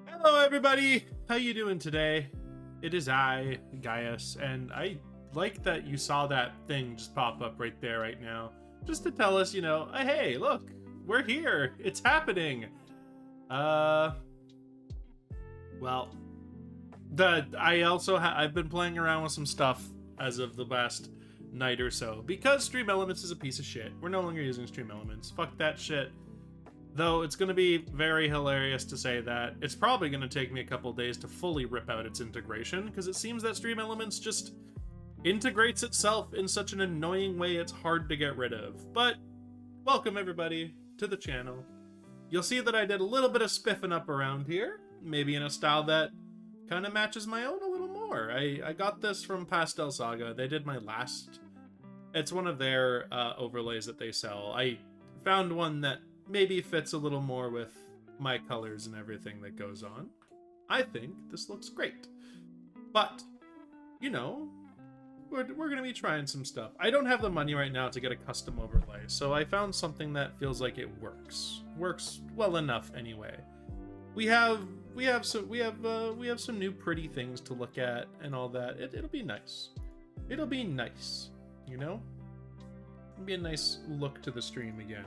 Hello everybody, how you doing today? It is I, Gaius, and I like that you saw that thing just pop up right there right now. Just to tell us, hey, look, we're here. It's happening. Well, I also I've been playing around with some stuff as of the last night or so because Stream Elements is a piece of shit. We're no longer using Stream Elements. Fuck that shit. Though it's going to be very hilarious to say that it's probably going to take me a couple days to fully rip out its integration because it seems that Stream Elements just integrates itself in such an annoying way it's hard to get rid of. But welcome everybody to the channel. You'll see that I did a little bit of spiffing up around here, maybe in a style that kind of matches my own a little more. I got this from Pastel Saga. They did my last... It's one of their overlays that they sell. I found one that maybe fits a little more with my colors and everything that goes on. I think this looks great. But, you know, we're going to be trying some stuff. I don't have the money right now to get a custom overlay, so I found something that feels like it works. Works well enough anyway. We have some new pretty things to look at and all that. It'll be nice. It'll be nice, you know? It'll be a nice look to the stream again.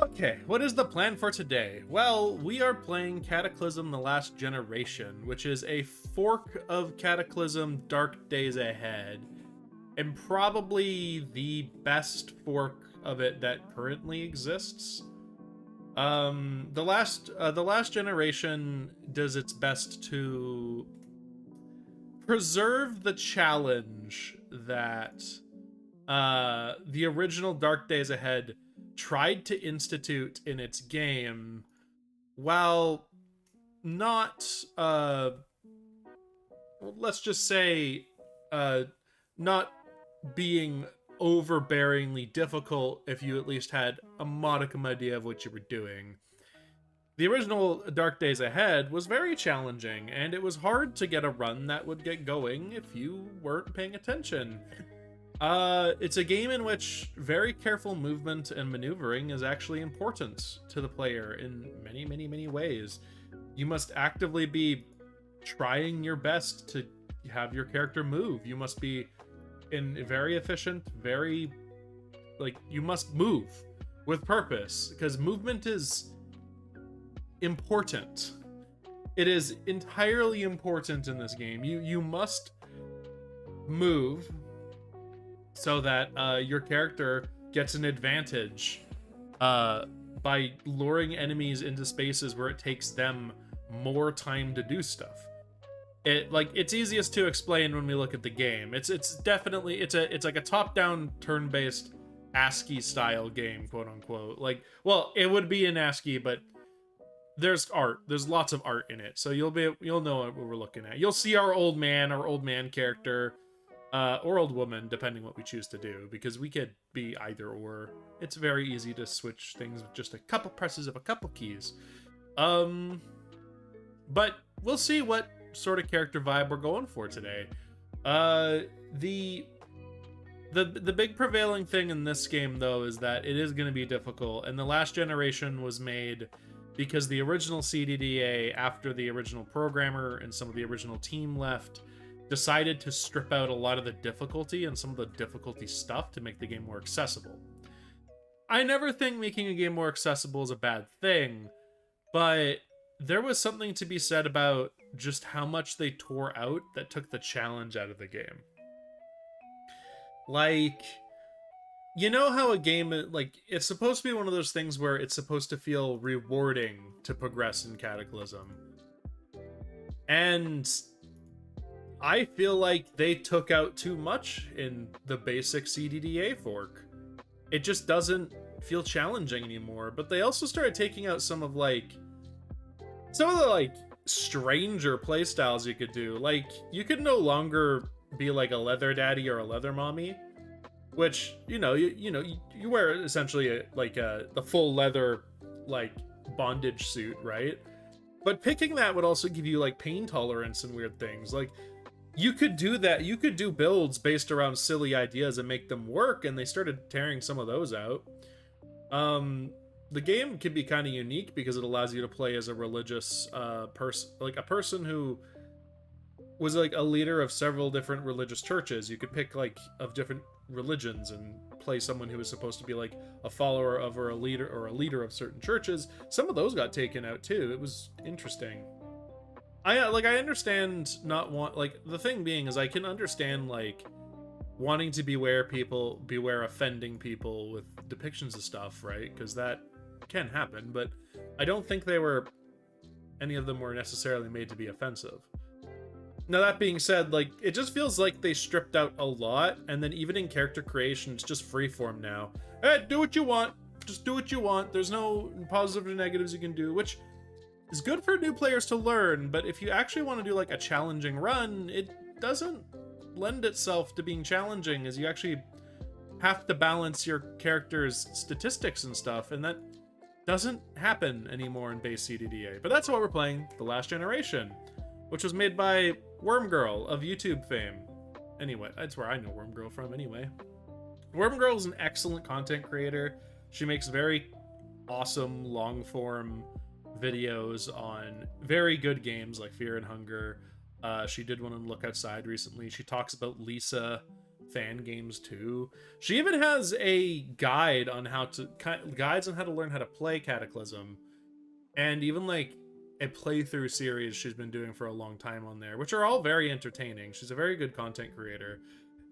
Okay, what is the plan for today? Well, we are playing Cataclysm: The Last Generation, which is a fork of Cataclysm: Dark Days Ahead, and probably the best fork of it that currently exists. The last generation does its best to preserve the challenge that the original Dark Days Ahead tried to institute in its game, while not let's just say not being overbearingly difficult if you at least had a modicum idea of what you were doing. The original Dark Days Ahead was very challenging, and it was hard to get a run that would get going if you weren't paying attention. It's a game in which very careful movement and maneuvering is actually important to the player in many, many, many ways. You must actively be trying your best to have your character move. You must be very efficient, you must move with purpose, because movement is important. It is entirely important in this game. You must move so that your character gets an advantage by luring enemies into spaces where it takes them more time to do stuff. It's easiest to explain when we look at the game. It's definitely like a top-down turn-based ASCII style game, quote unquote. Well, it would be in ASCII, but there's art. There's lots of art in it, so you'll know what we're looking at. You'll see our old man character, or old woman, depending what we choose to do, because we could be either or. It's very easy to switch things with just a couple presses of a couple keys. But we'll see what sort of character vibe we're going for today. The big prevailing thing in this game, though, is that it is going to be difficult, and The Last Generation was made because the original CDDA, after the original programmer and some of the original team left, decided to strip out a lot of the difficulty and some of the difficulty stuff to make the game more accessible. I never think making a game more accessible is a bad thing, but there was something to be said about just how much they tore out that took the challenge out of the game. You know how a game, it's supposed to be one of those things where it's supposed to feel rewarding to progress in Cataclysm. And I feel like they took out too much in the basic CDDA fork. It just doesn't feel challenging anymore, but they also started taking out some of the stranger playstyles you could do. You could no longer be like a leather daddy or a leather mommy, which you wear essentially the full leather bondage suit, right? But picking that would also give you pain tolerance and weird things. You could do that. You could do builds based around silly ideas and make them work, and they started tearing some of those out. The game can be kind of unique because it allows you to play as a religious person, a person who was a leader of several different religious churches. You could pick of different religions and play someone who was supposed to be a follower of or a leader of certain churches. Some of those got taken out too. It was interesting. I understand not want like the thing being is I can understand like wanting to beware offending people with depictions of stuff, right? Because that can happen, but I don't think any of them were necessarily made to be offensive. Now that being said, like it just feels like they stripped out a lot, and then even in character creation, it's just freeform now. Hey, do what you want. Just do what you want. There's no positives or negatives you can do, which is good for new players to learn, but if you actually want to do like a challenging run, it doesn't lend itself to being challenging, as you actually have to balance your character's statistics and stuff, and that doesn't happen anymore in base CDDA. But that's what we're playing, The Last Generation, which was made by Wormgirl of YouTube fame. Anyway, that's where I know Wormgirl from anyway. Wormgirl is an excellent content creator. She makes very awesome long-form videos on very good games like Fear and Hunger. She did one on Look Outside recently. She talks about Lisa fan games too. She even has a guides on how to learn how to play Cataclysm, and even like a playthrough series she's been doing for a long time on there, which are all very entertaining. She's a very good content creator.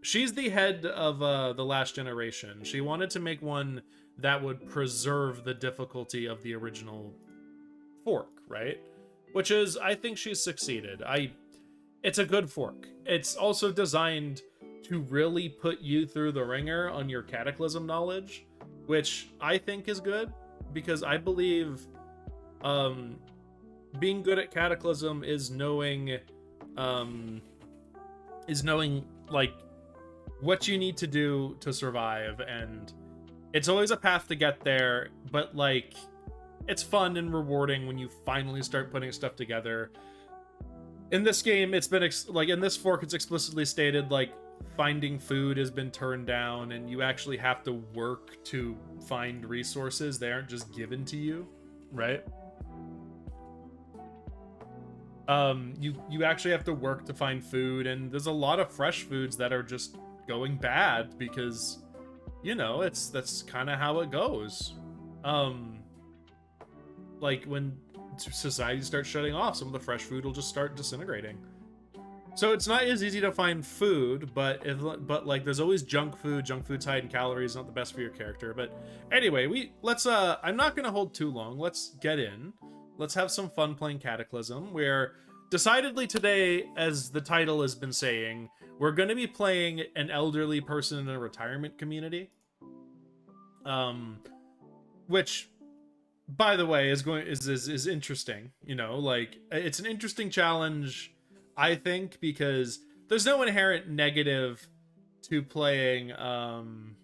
She's the head of The Last Generation. She wanted to make one that would preserve the difficulty of the original fork, right? Which is, I think she's succeeded. It's a good fork. It's also designed to really put you through the ringer on your Cataclysm knowledge, which I think is good, because I believe being good at Cataclysm is knowing like what you need to do to survive, and it's always a path to get there, but like it's fun and rewarding when you finally start putting stuff together. In this game, it's been like in this fork, it's explicitly stated like finding food has been turned down, and you actually have to work to find resources. They aren't just given to you, right? You actually have to work to find food, and there's a lot of fresh foods that are just going bad because, you know, that's kind of how it goes. Like when society starts shutting off, some of the fresh food will just start disintegrating. So it's not as easy to find food, but like there's always junk food. Junk food's high in calories, not the best for your character. But anyway, let's I'm not gonna hold too long. Let's get in. Let's have some fun playing Cataclysm. We're decidedly today, as the title has been saying, we're gonna be playing an elderly person in a retirement community. Which, by the way, is interesting. You know, like it's an interesting challenge, I think, because there's no inherent negative to playing an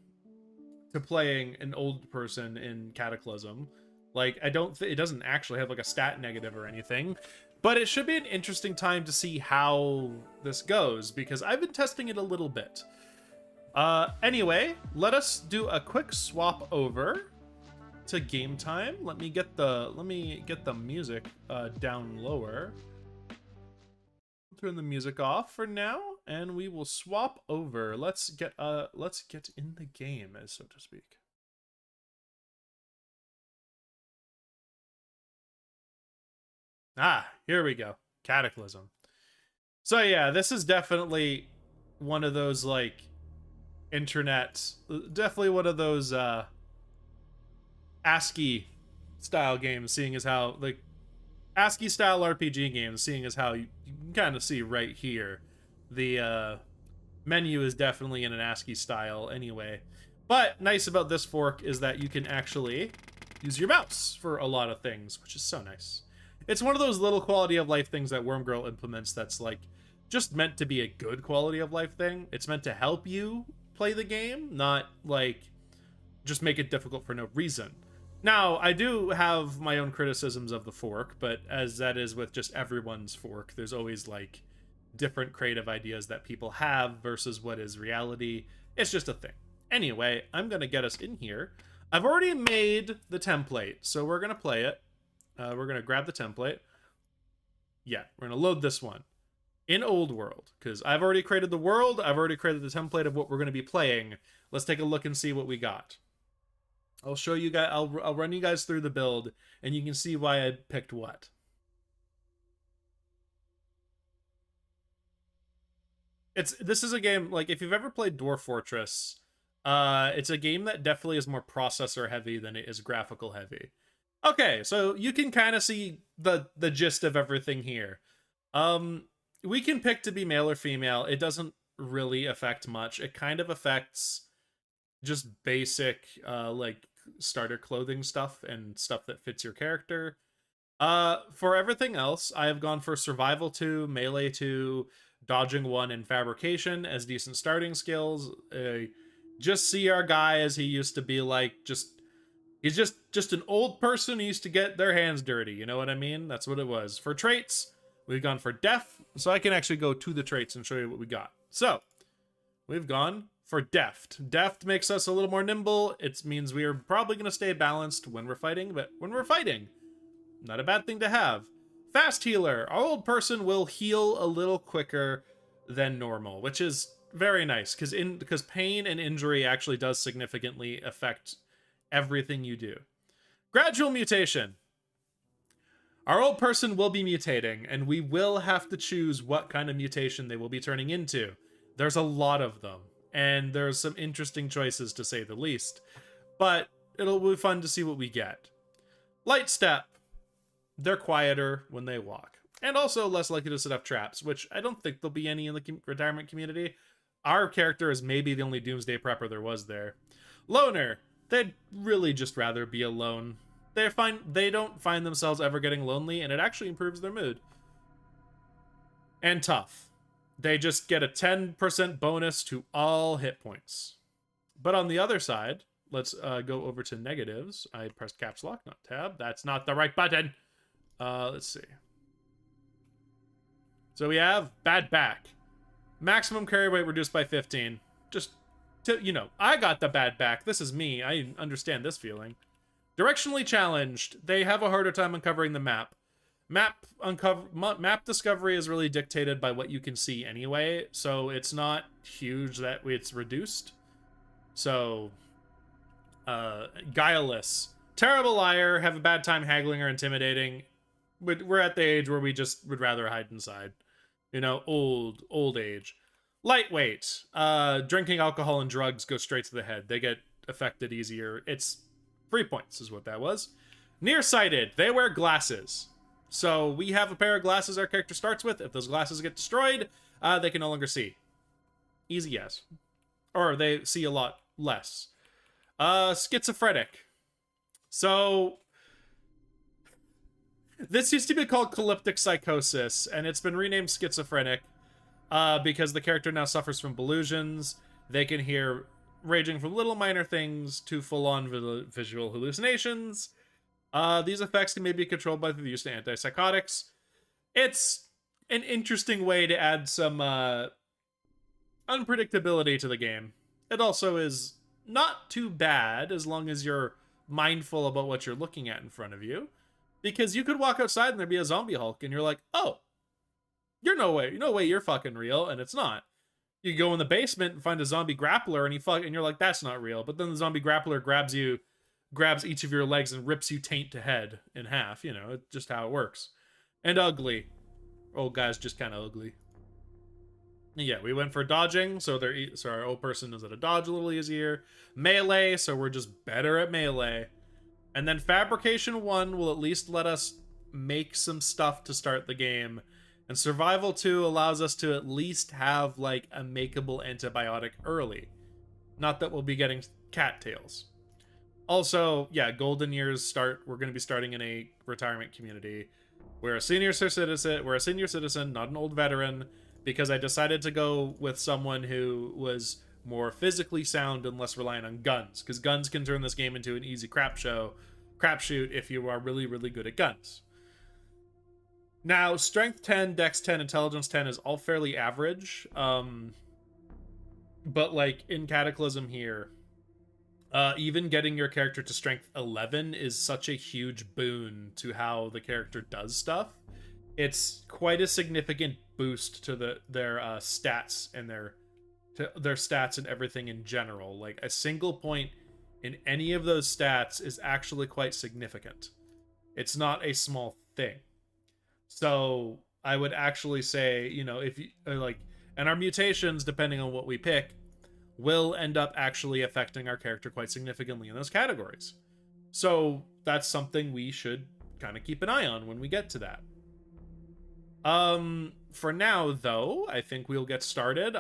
old person in Cataclysm. Like it doesn't actually have like a stat negative or anything, but it should be an interesting time to see how this goes, because I've been testing it a little bit. Anyway, let us do a quick swap over to game time. Let me get the music down lower. Turn the music off for now, and we will swap over. Let's get in the game, as so to speak. Ah, here we go. Cataclysm. So yeah, this is definitely one of those like definitely one of those ASCII style games, seeing as how like ASCII style RPG games, seeing as how you can kind of see right here the menu is definitely in an ASCII style anyway. But nice about this fork is that you can actually use your mouse for a lot of things, which is so nice. It's one of those little quality of life things that Wormgirl implements that's like just meant to be a good quality of life thing. It's meant to help you play the game, not like just make it difficult for no reason. Now, I do have my own criticisms of the fork, but as that is with just everyone's fork, there's always like different creative ideas that people have versus what is reality. It's just a thing. Anyway, I'm gonna get us in here. I've already made the template, so we're gonna play it. We're gonna grab the template. Yeah, we're gonna load this one in Old World, because I've already created the world. I've already created the template of what we're gonna be playing. Let's take a look and see what we got. I'll show you guys. I'll run you guys through the build, and you can see why I picked what. This is a game, like, if you've ever played Dwarf Fortress, it's a game that definitely is more processor heavy than it is graphical heavy. Okay, so you can kind of see the gist of everything here. Um, we can pick to be male or female. It doesn't really affect much. It kind of affects just basic like starter clothing stuff and stuff that fits your character. For everything else, I have gone for survival 2, melee 2, dodging 1, and fabrication as decent starting skills. Just see our guy as he used to be, like, he's just an old person who used to get their hands dirty, you know what I mean? That's what it was. For traits, we've gone for def, so I can actually go to the traits and show you what we got. So, we've gone for deft. Deft makes us a little more nimble. It means we are probably going to stay balanced when we're fighting, but when we're fighting, not a bad thing to have. Fast healer. Our old person will heal a little quicker than normal, which is very nice because pain and injury actually does significantly affect everything you do. Gradual mutation. Our old person will be mutating, and we will have to choose what kind of mutation they will be turning into. There's a lot of them, and there's some interesting choices to say the least, but it'll be fun to see what we get. Light step. They're quieter when they walk, and also less likely to set up traps, which I don't think there'll be any in the retirement community. Our character is maybe the only Doomsday Prepper there was there. Loner. They'd really just rather be alone. They don't find themselves ever getting lonely, and it actually improves their mood. And tough. They just get a 10% bonus to all hit points. But on the other side, let's go over to negatives. I pressed caps lock, not tab. That's not the right button. Let's see. So we have bad back. Maximum carry weight reduced by 15. Just I got the bad back. This is me. I understand this feeling. Directionally challenged. They have a harder time uncovering the map. Map discovery is really dictated by what you can see anyway, so it's not huge that it's reduced. So, guileless. Terrible liar, have a bad time haggling or intimidating. We're at the age where we just would rather hide inside. Old age. Lightweight. Drinking alcohol and drugs go straight to the head. They get affected easier. It's 3 points is what that was. Nearsighted. They wear glasses. So we have a pair of glasses our character starts with. If those glasses get destroyed, they can no longer see. Easy yes. Or they see a lot less. Schizophrenic. So this used to be called calyptic psychosis, and it's been renamed schizophrenic because the character now suffers from delusions. They can hear ranging from little minor things to full-on visual hallucinations. These effects can maybe be controlled by the use of antipsychotics. It's an interesting way to add some unpredictability to the game. It also is not too bad as long as you're mindful about what you're looking at in front of you. Because you could walk outside and there'd be a zombie Hulk, and you're like, oh, no way you're fucking real, and it's not. You go in the basement and find a zombie grappler, and you're like, that's not real. But then the zombie grappler grabs each of your legs and rips you taint to head in half. It's just how it works. And ugly. Old guy's just kind of ugly. Yeah, we went for dodging, so our old person knows how to dodge a little easier. Melee, so we're just better at melee. And then Fabrication 1 will at least let us make some stuff to start the game. And Survival 2 allows us to at least have, like, a makeable antibiotic early. Not that we'll be getting cattails. Also, yeah, Golden Years start. We're going to be starting in a retirement community. We're a senior citizen, not an old veteran, because I decided to go with someone who was more physically sound and less reliant on guns, because guns can turn this game into an easy crapshoot if you are really, really good at guns. Now, Strength 10, Dex 10, Intelligence 10 is all fairly average, but like in Cataclysm here, even getting your character to Strength 11 is such a huge boon to how the character does stuff. It's quite a significant boost to their stats and their stats and everything in general. Like, a single point in any of those stats is actually quite significant. It's not a small thing. So I would actually say, if you And our mutations, depending on what we pick, will end up actually affecting our character quite significantly in those categories. So that's something we should kind of keep an eye on when we get to that. For now, though, I think we'll get started.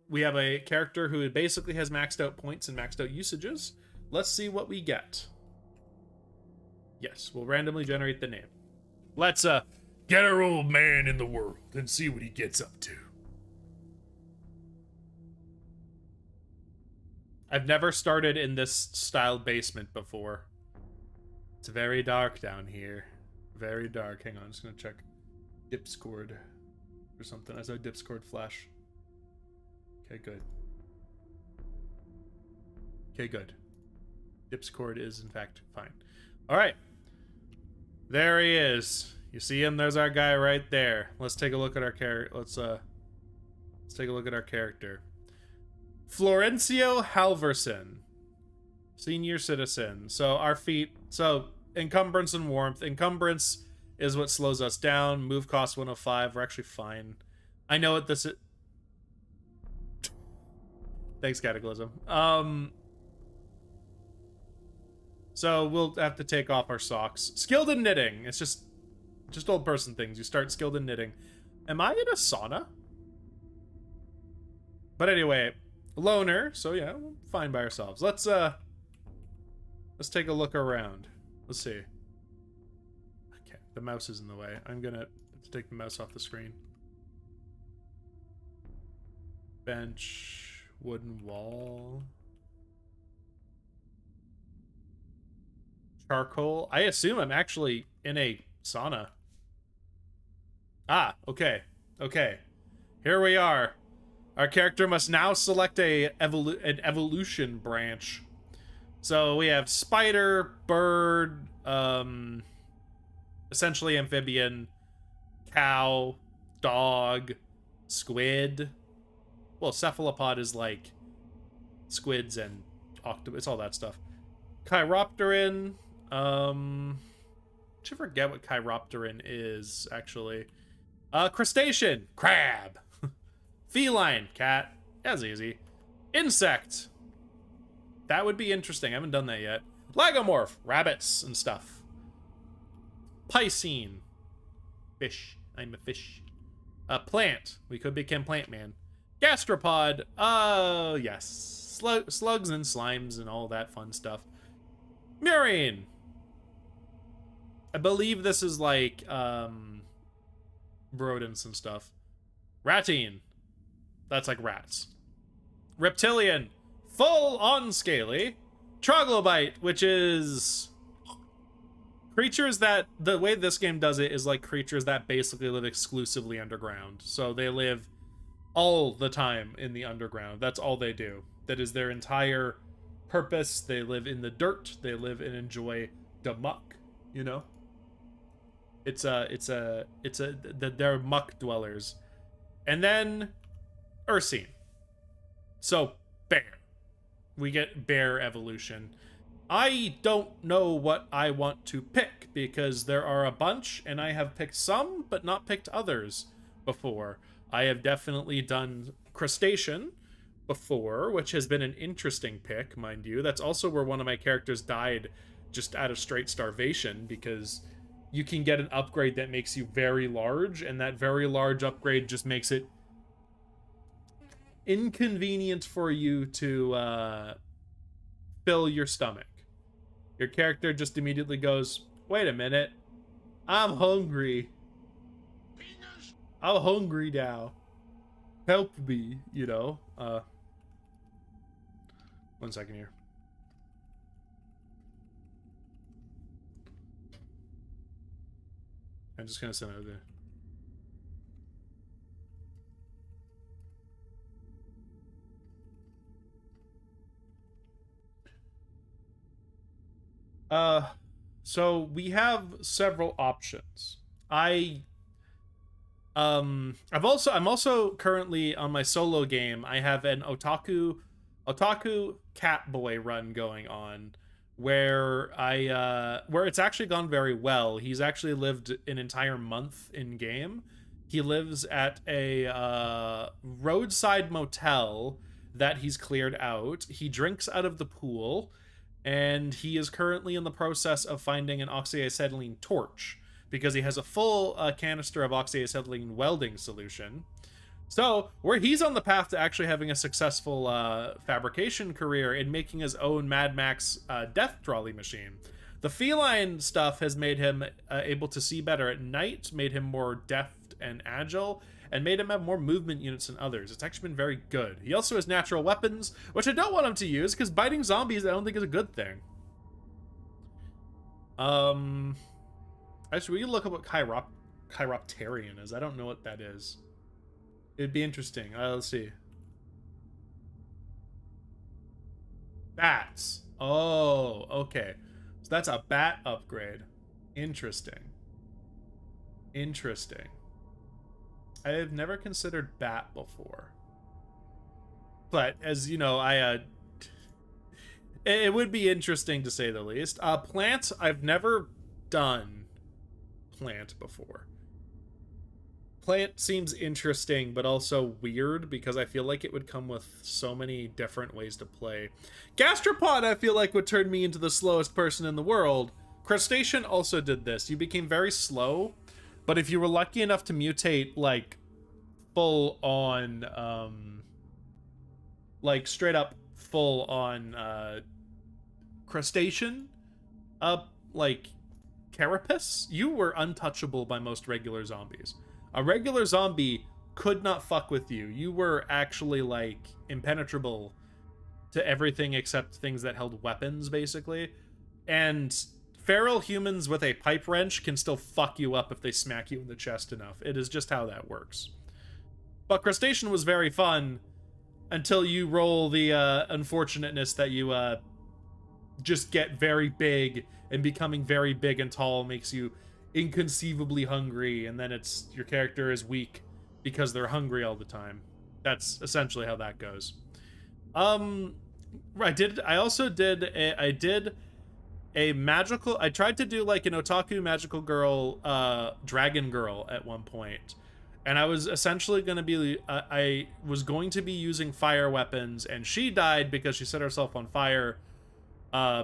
We have a character who basically has maxed out points and maxed out usages. Let's see what we get. Yes, we'll randomly generate the name. Let's get our old man in the world and see what he gets up to. I've never started in this style basement before. It's very dark down here. Very dark. Hang on, I'm just gonna check Discord or something. I saw Discord flash. Okay, good. Okay, good. Discord is in fact fine. All right. There he is. You see him? There's our guy right there. Let's take a look at our character. Let's take a look at our character. Florencio Halverson, senior citizen. So our feat, so encumbrance and warmth. Encumbrance is what slows us down. Move cost 105. We're actually fine. I know what this is. Thanks, Cataclysm. So we'll have to take off our socks. Skilled in knitting. It's just old person things. You start skilled in knitting. Am I in a sauna? But anyway, loner. So yeah, we're fine by ourselves. Let's take a look around. Let's see. Okay, the mouse is in the way. I'm gonna have to take the mouse off the screen. Bench, wooden wall. Charcoal. I assume I'm actually in a sauna. Ah, okay. Okay. Here we are. Our character must now select an evolution branch. So we have spider, bird, essentially amphibian, cow, dog, squid. Well, cephalopod is like squids and octopus, all that stuff. Chiropteran. Should forget what chiropteran is, actually. Crustacean, crab. Feline, cat. That's easy. Insect. That would be interesting. I haven't done that yet. Lagomorph, rabbits and stuff. Piscine. Fish. I'm a fish. Plant. We could become Plant Man. Gastropod. Yes. Slugs and slimes and all that fun stuff. Murine. I believe this is like, rodents and stuff. Ratine. That's like rats. Reptilian. Full on scaly. Troglobite, which is creatures that, the way this game does it is like creatures that basically live exclusively underground. So they live all the time in the underground. That's all they do. That is their entire purpose. They live in the dirt. They live and enjoy the muck, you know? They're muck dwellers. And then Ursine. So bear. We get bear evolution. I don't know what I want to pick because there are a bunch and I have picked some but not picked others before. I have definitely done crustacean before, which has been an interesting pick, mind you. That's also where one of my characters died just out of straight starvation, because you can get an upgrade that makes you very large, and that very large upgrade just makes it inconvenient for you to fill your stomach. Your character just immediately goes, wait a minute, I'm hungry. I'm hungry now. Help me, you know. 1 second here. I'm just gonna send it over there. So we have several options. I'm also currently on my solo game. I have an otaku cat boy run going on where where it's actually gone very well. He's actually lived an entire month in game. He lives at a roadside motel that he's cleared out. He drinks out of the pool, and he is currently in the process of finding an oxyacetylene torch because he has a full canister of oxyacetylene welding solution. So, where he's on the path to actually having a successful fabrication career in making his own Mad Max death trolley machine. The feline stuff has made him able to see better at night, made him more deft and agile, and made him have more movement units than others. It's actually been very good. He also has natural weapons, which I don't want him to use, because biting zombies I don't think is a good thing. Actually, we can look up what Chiropterian is. I don't know what that is. It'd be interesting. Let's see. Bats. Oh, okay. So that's a bat upgrade. Interesting. Interesting. I have never considered bat before. But, as you know, it would be interesting to say the least. Plant, I've never done plant before. Plant seems interesting, but also weird, because I feel like it would come with so many different ways to play. Gastropod, I feel like, would turn me into the slowest person in the world. Crustacean also did this. You became very slow, but if you were lucky enough to mutate, like, full on, like, straight up full on, Crustacean, like, Carapace, you were untouchable by most regular zombies. A regular zombie could not fuck with you. You were actually, like, impenetrable to everything except things that held weapons, basically. And feral humans with a pipe wrench can still fuck you up if they smack you in the chest enough. It is just how that works. But Crustacean was very fun until you roll the unfortunateness that you just get very big, and becoming very big and tall makes you inconceivably hungry, and then it's your character is weak because they're hungry all the time. That's essentially how that goes. I did a magical, I tried to do like an otaku magical girl dragon girl at one point, and I was essentially going to be I was going to be using fire weapons, and she died because she set herself on fire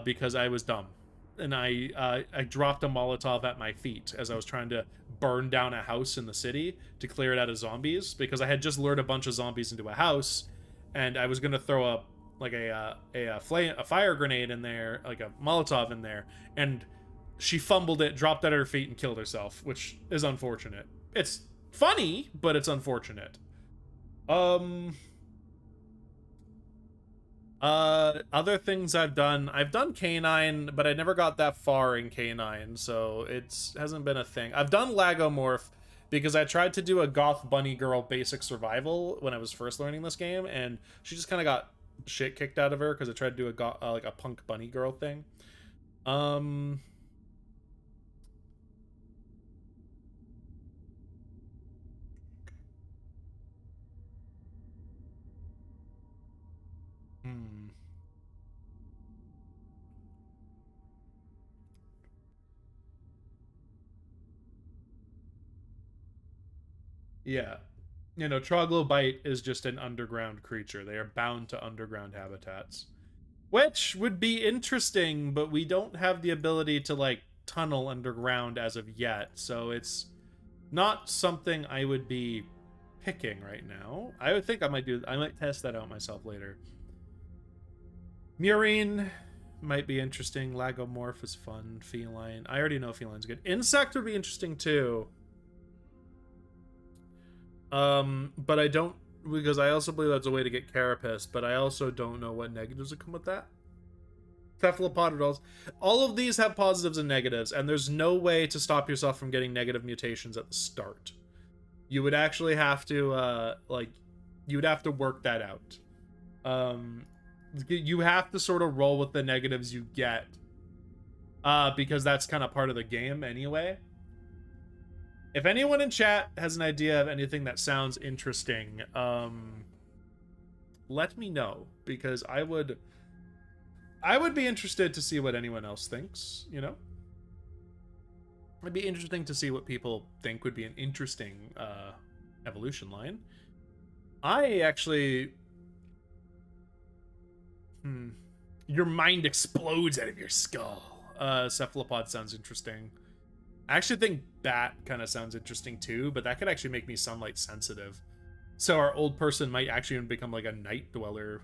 because I was dumb. And I dropped a Molotov at my feet as I was trying to burn down a house in the city to clear it out of zombies, because I had just lured a bunch of zombies into a house, and I was gonna throw a fire grenade in there, like a Molotov in there, and she fumbled it, dropped it at her feet, and killed herself, which is unfortunate. It's funny, but it's unfortunate. Other things I've done Canine, but I never got that far in Canine, so it hasn't been a thing. I've done Lagomorph because I tried to do a goth bunny girl basic survival when I was first learning this game, and she just kind of got shit kicked out of her because I tried to do like a punk bunny girl thing. Yeah. You know, Troglobite is just an underground creature. They are bound to underground habitats. Which would be interesting, but we don't have the ability to, like, tunnel underground as of yet, so it's not something I would be picking right now. I would think I might test that out myself later. Murine might be interesting. Lagomorph is fun. Feline. I already know Feline's good. Insect would be interesting too. But I don't, because I also believe that's a way to get Carapace, but I also don't know what negatives would come with that. Cephalopodidals. All of these have positives and negatives, and there's no way to stop yourself from getting negative mutations at the start. You would actually have to, you would have to work that out. You have to sort of roll with the negatives you get, because that's kind of part of the game anyway. If anyone in chat has an idea of anything that sounds interesting, let me know, because I would be interested to see what anyone else thinks, you know? It'd be interesting to see what people think would be an interesting evolution line. I actually... Your mind explodes out of your skull. Cephalopod sounds interesting. I actually think bat kind of sounds interesting too, but that could actually make me sunlight sensitive. So our old person might actually become like a night dweller.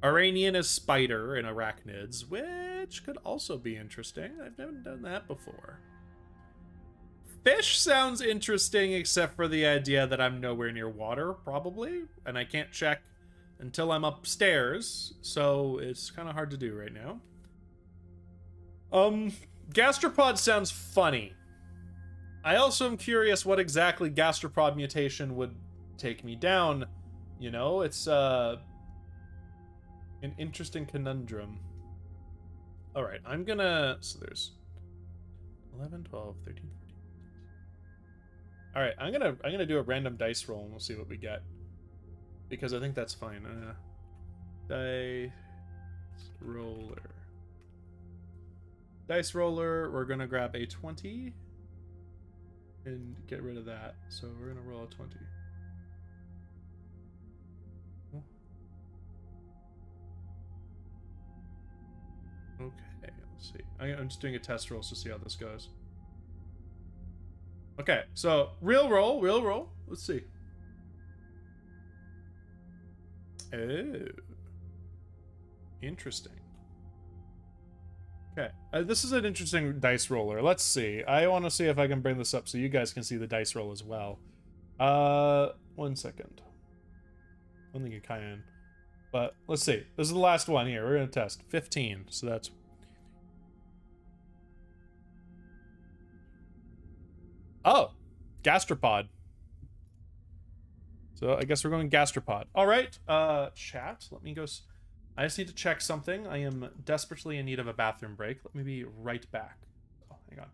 Iranian is spider and arachnids, which could also be interesting. I've never done that before. Fish sounds interesting, except for the idea that I'm nowhere near water, probably, and I can't check until I'm upstairs, so it's kind of hard to do right now. Gastropod sounds funny. I also am curious what exactly gastropod mutation would take me down. You know, it's an interesting conundrum. All right, I'm gonna... So there's 11, 12, 13, 14. All right, I'm gonna do a random dice roll and we'll see what we get, because I think that's fine. Dice roller. Dice roller. We're gonna grab a 20 and get rid of that. So we're gonna roll a 20. Okay, let's see. I'm just doing a test roll to see how this goes. Okay, so real roll, real roll. Let's see. Oh, interesting. Okay, this is an interesting dice roller. Let's see. I want to see if I can bring this up so you guys can see the dice roll as well. 1 second. I don't think you can. But let's see. This is the last one here. We're gonna test 15. So that's... Oh, gastropod. So I guess we're going gastropod. All right, chat. Let me go. I just need to check something. I am desperately in need of a bathroom break. Let me be right back. Oh, hang on.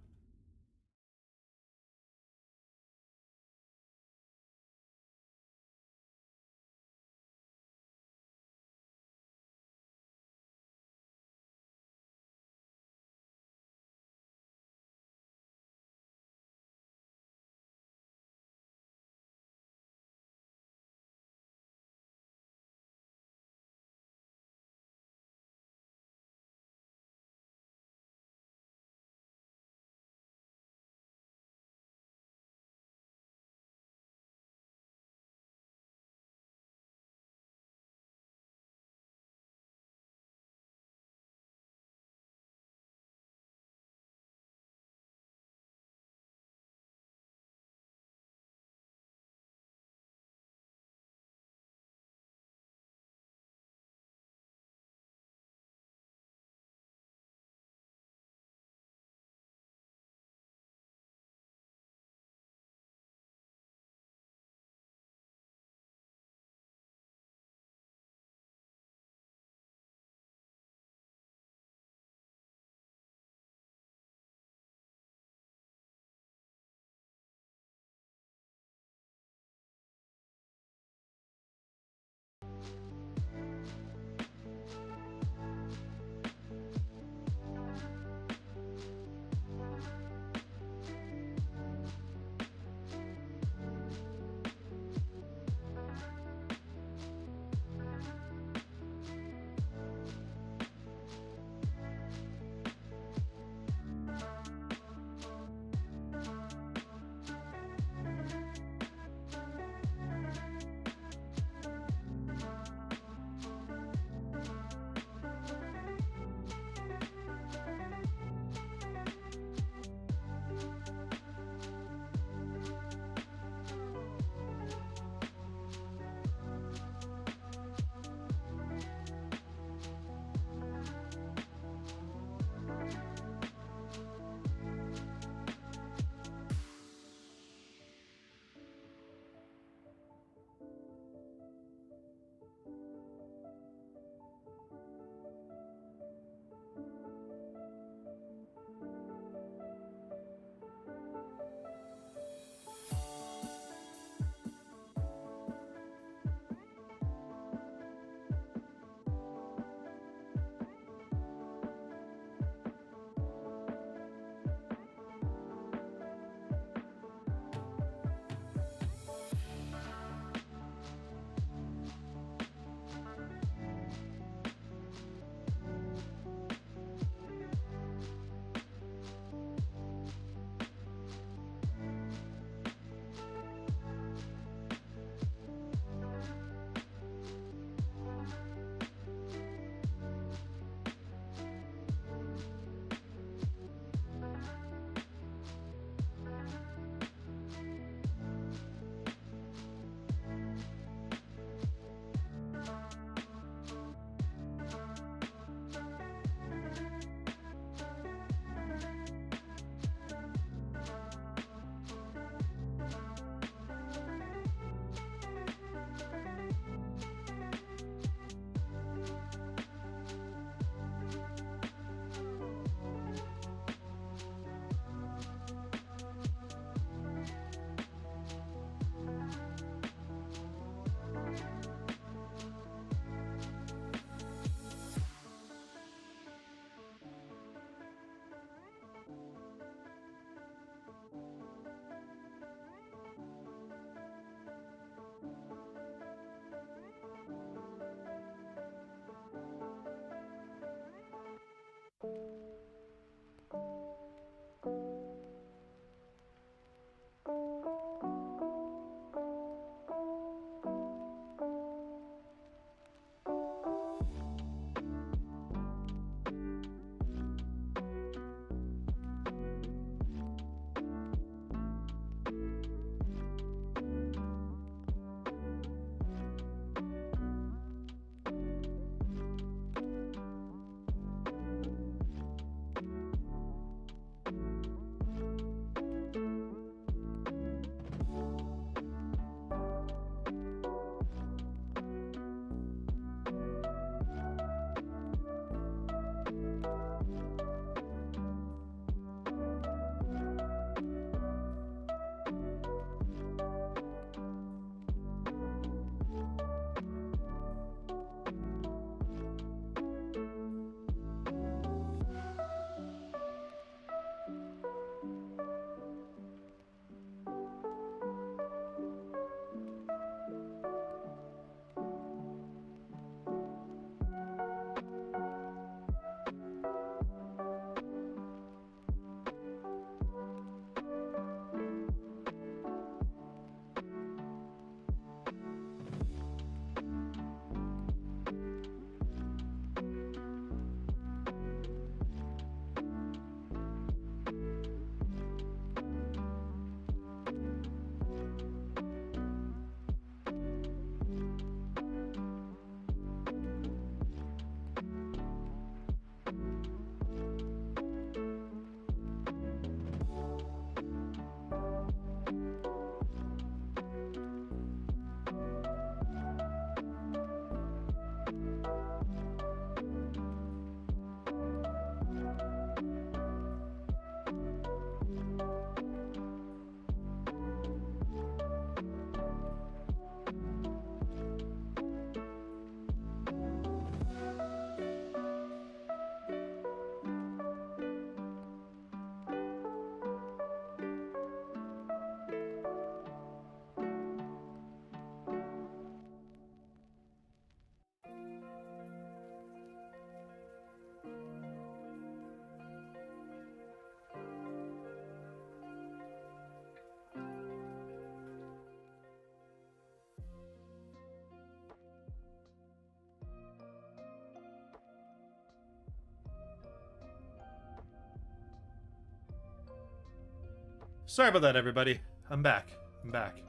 Sorry about that, everybody. I'm back. I'm back.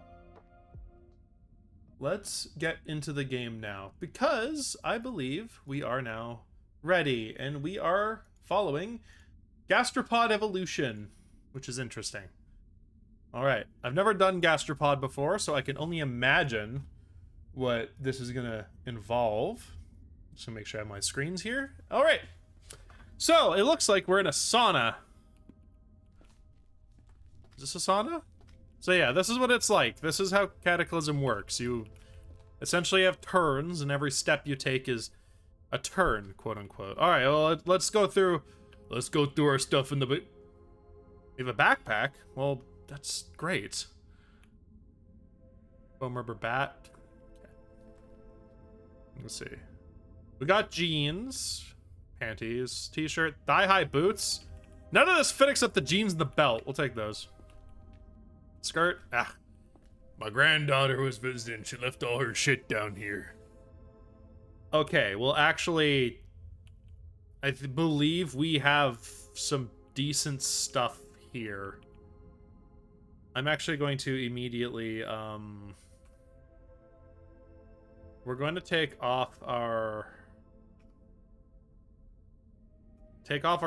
Let's get into the game now, because I believe we are now ready, and we are following Gastropod Evolution, which is interesting. Alright, I've never done Gastropod before, so I can only imagine what this is gonna involve. So make sure I have my screens here. Alright, so it looks like we're in a sauna. Is this a sauna? So yeah, this is what it's like. This is how Cataclysm works. You essentially have turns, and every step you take is a turn, quote unquote. All right, well, let's go through our stuff in the. We have a backpack. Well, that's great. Foam rubber bat. Okay. Let's see. We got jeans, panties, t-shirt, thigh-high boots. None of this fit except the jeans and the belt. We'll take those. Skirt. Ah. My granddaughter was visiting. She left all her shit down here. Okay, well, actually, I believe we have some decent stuff here. I'm actually going to immediately, we're going to take off our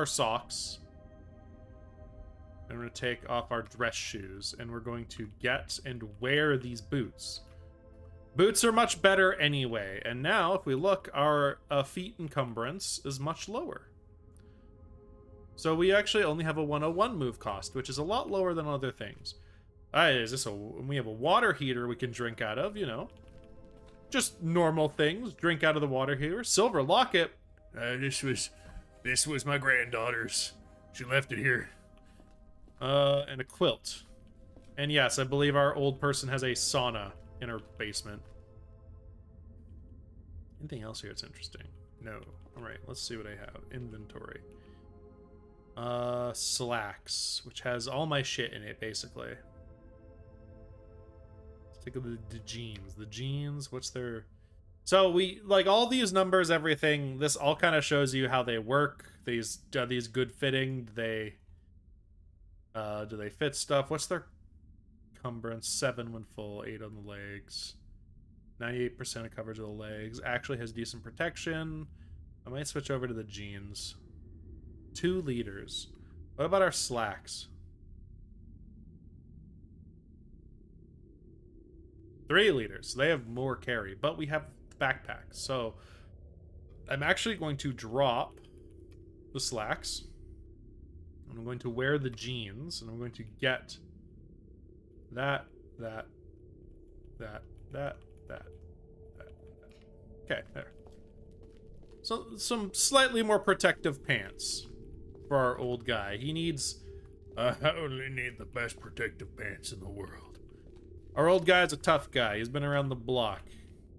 socks. And we're going to take off our dress shoes, and we're going to get and wear these boots. Boots are much better anyway, and now, if we look, our feet encumbrance is much lower. So we actually only have a 101 move cost, which is a lot lower than other things. We have a water heater we can drink out of, you know. Just normal things, drink out of the water heater. Silver locket. This was my granddaughter's. She left it here. And a quilt. And yes, I believe our old person has a sauna in her basement. Anything else here that's interesting? No. Alright, let's see what I have. Inventory. Slacks, which has all my shit in it, basically. Let's take a look at the jeans. The jeans, what's their... So we, like, all these numbers, everything, this all kind of shows you how they work. Are these good fitting? Do they fit stuff? What's their encumbrance? 7 when full, 8 on the legs. 98% of coverage of the legs. Actually has decent protection. I might switch over to the jeans. 2 liters. What about our slacks? 3 liters. They have more carry, but we have backpacks. So I'm actually going to drop the slacks. I'm going to wear the jeans, and I'm going to get that. Okay, there. So, some slightly more protective pants for our old guy. He needs... I only need the best protective pants in the world. Our old guy's a tough guy. He's been around the block.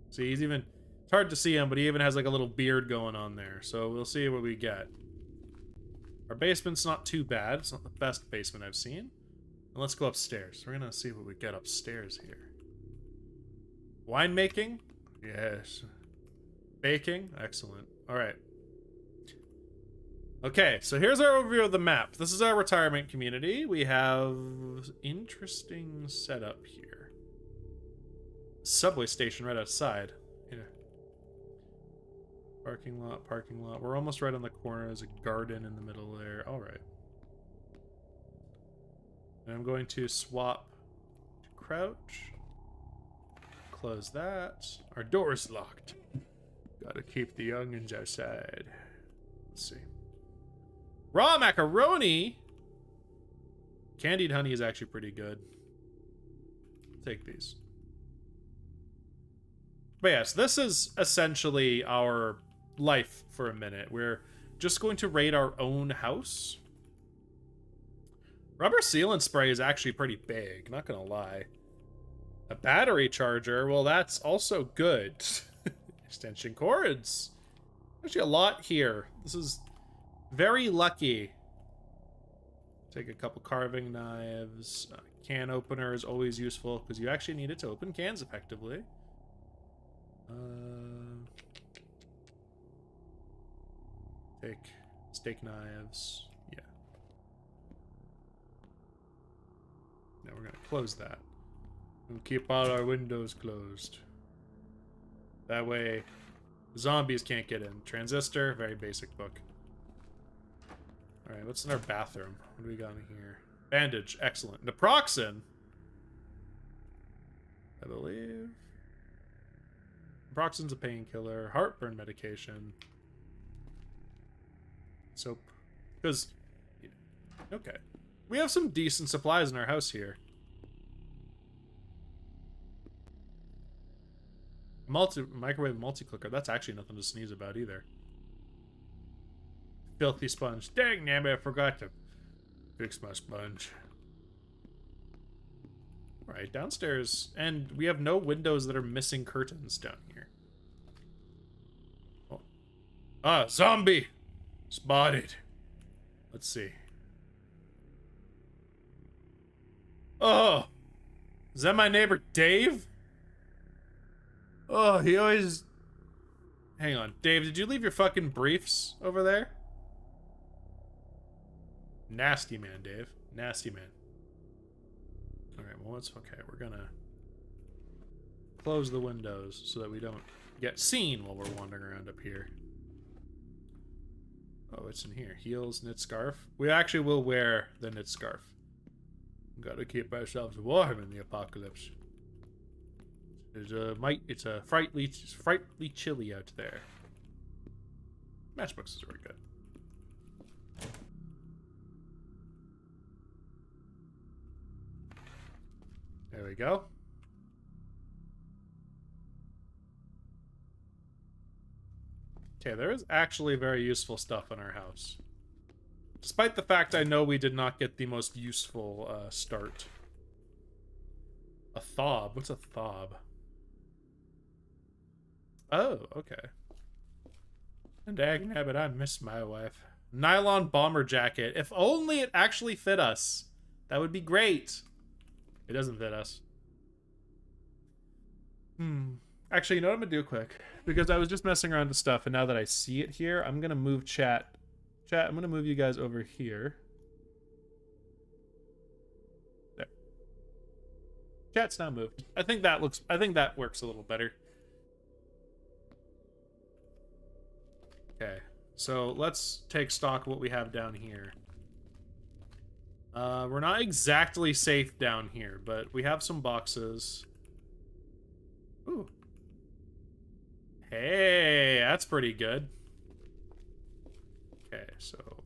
See, he's even... It's hard to see him, but he even has like a little beard going on there. So we'll see what we get. Our basement's not too bad. It's not the best basement I've seen. And let's go upstairs. We're gonna see what we get upstairs here. Winemaking? Yes. Baking? Excellent. Alright. Okay, so here's our overview of the map. This is our retirement community. We have interesting setup here. Subway station right outside. Yeah. Parking lot, parking lot. We're almost right on the corner. There's a garden in the middle there. Alright. And I'm going to swap to crouch. Close that. Our door's locked. Gotta keep the youngins outside. Let's see. Raw macaroni! Candied honey is actually pretty good. Take these. But yes, this is essentially our life for a minute. We're just going to raid our own house. Rubber sealant spray is actually pretty big, not gonna lie. A battery charger, well, that's also good. Extension cords. Actually a lot here. This is very lucky. Take a couple carving knives. Can opener is always useful because you actually need it to open cans effectively. Take steak knives. Yeah. Now we're gonna close that. And keep all our windows closed. That way, zombies can't get in. Transistor, very basic book. Alright, what's in our bathroom? What do we got in here? Bandage, excellent. Naproxen! I believe. Naproxen's a painkiller. Heartburn medication. Soap. Because, okay. We have some decent supplies in our house here. Microwave multi-clicker. That's actually nothing to sneeze about either. Filthy sponge. Dang, nabbit, I forgot to fix my sponge. Alright, downstairs. And we have no windows that are missing curtains down here. Oh. Ah, zombie! Spotted. Let's see. Oh! Is that my neighbor Dave? Oh, he always... Hang on. Dave, did you leave your fucking briefs over there? Nasty man, Dave. Nasty man. Alright, well, it's okay. We're gonna close the windows so that we don't get seen while we're wandering around up here. Oh, it's in here. Heels, knit scarf. We actually will wear the knit scarf. Gotta keep ourselves warm in the apocalypse. It's a frightfully chilly out there. Matchboxes are good. There we go. Okay, there is actually very useful stuff in our house. Despite the fact I know we did not get the most useful start. A thob? What's a thob? Oh, okay. And dagnabbit, I miss my wife. Nylon bomber jacket. If only it actually fit us. That would be great. It doesn't fit us. Actually, you know what I'm gonna do quick? Because I was just messing around with stuff, and now that I see it here, I'm gonna move chat. Chat, I'm gonna move you guys over here. There. Chat's now moved. I think that works a little better. Okay, so let's take stock of what we have down here. We're not exactly safe down here, but we have some boxes. Ooh. Hey, that's pretty good. Okay, so...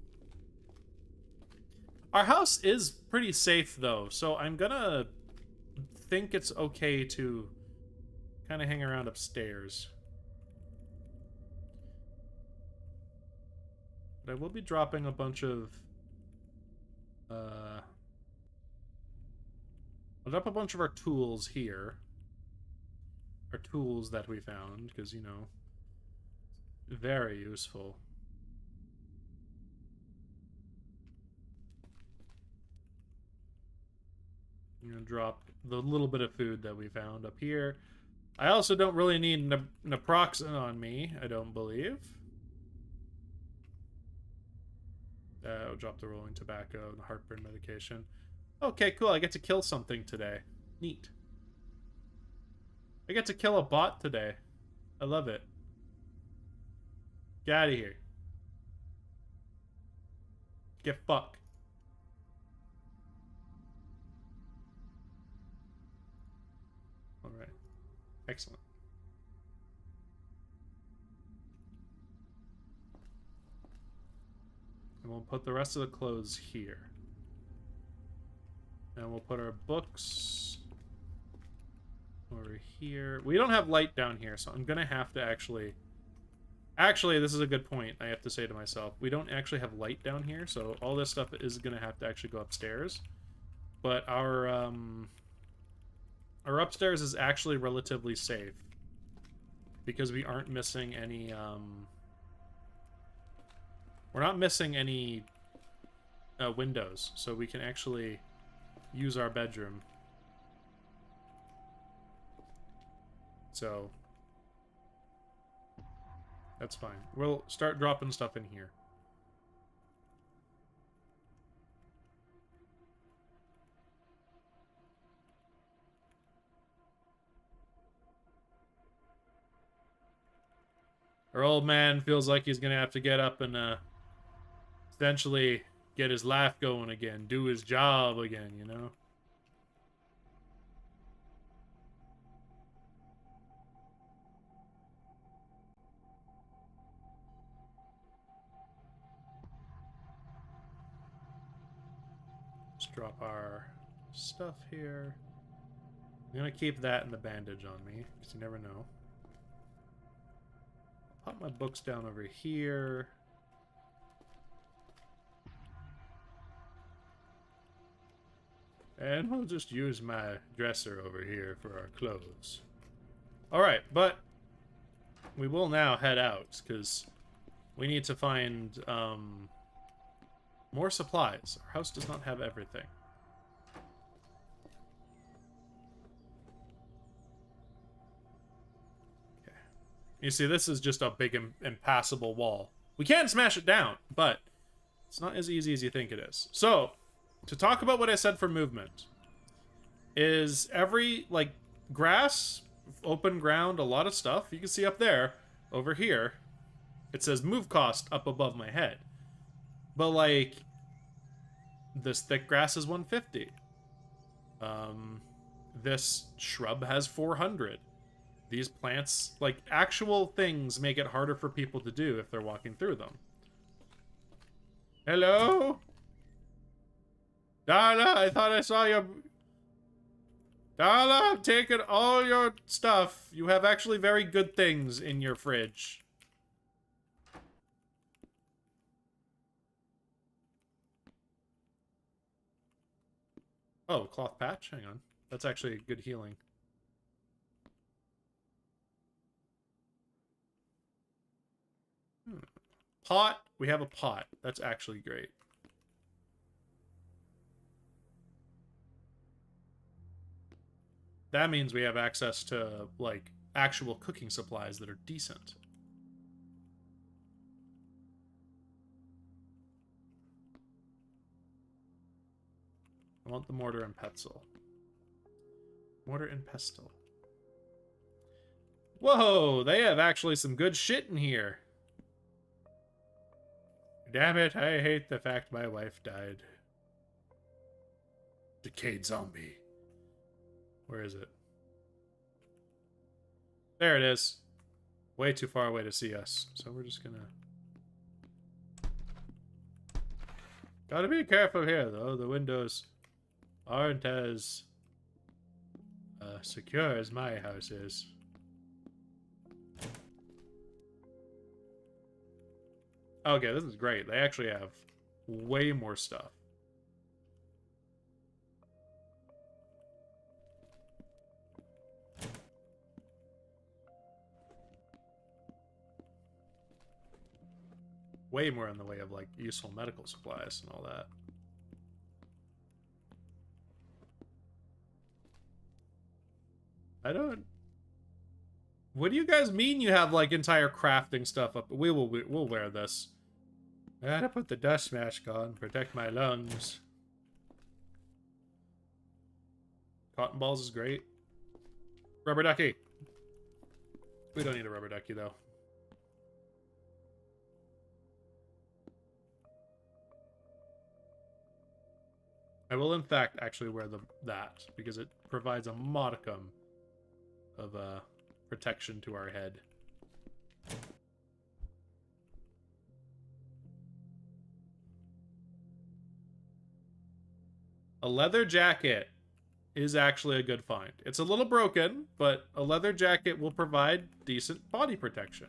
Our house is pretty safe, though, so I'm gonna think it's okay to kind of hang around upstairs. But I will be dropping a bunch of... I'll drop a bunch of our tools here. Our tools that we found, because, you know, very useful. I'm gonna drop the little bit of food that we found up here. I also don't really need naproxen on me, I don't believe. I'll drop the rolling tobacco and the heartburn medication. Okay, cool. I get to kill something today. Neat. I get to kill a bot today. I love it. Get out of here. Get fucked. Alright. Excellent. And we'll put the rest of the clothes here. And we'll put our books over here. We don't have light down here, so I'm gonna have to actually... Actually, this is a good point I have to say to myself. We don't actually have light down here, so all this stuff is gonna have to actually go upstairs. But our upstairs is actually relatively safe. Because we aren't missing any, we're not missing any windows, so we can actually use our bedroom. So that's fine. We'll start dropping stuff in here. Our old man feels like he's gonna have to get up and essentially get his life going again, do his job again, you know? Let's drop our stuff here. I'm gonna keep that and the bandage on me, because you never know. Pop my books down over here. And we'll just use my dresser over here for our clothes. Alright, but we will now head out, because we need to find more supplies. Our house does not have everything. Okay. You see, this is just a big impassable wall. We can smash it down, but it's not as easy as you think it is. So, to talk about what I said for movement, is every, like, grass, open ground, a lot of stuff, you can see up there, over here, it says move cost up above my head. But, like, this thick grass is 150. This shrub has 400. These plants, like, actual things make it harder for people to do if they're walking through them. Hello? Darla, I thought I saw your... Darla, I'm taking all your stuff. You have actually very good things in your fridge. Oh, cloth patch? Hang on. That's actually good healing. Pot. We have a pot. That's actually great. That means we have access to, like, actual cooking supplies that are decent. I want the mortar and pestle. Mortar and pestle. Whoa, they have actually some good shit in here. Damn it, I hate the fact my wife died. Decayed zombie. Where is it? There it is. Way too far away to see us. So we're just gonna... Gotta be careful here, though. The windows aren't as secure as my house is. Okay, this is great. They actually have way more stuff. Way more in the way of, like, useful medical supplies and all that. I don't... What do you guys mean you have, like, entire crafting stuff up? We'll wear this. I gotta put the dust mask on, protect my lungs. Cotton balls is great. Rubber ducky. We don't need a rubber ducky, though. I will, in fact, actually wear that, because it provides a modicum of protection to our head. A leather jacket is actually a good find. It's a little broken, but a leather jacket will provide decent body protection.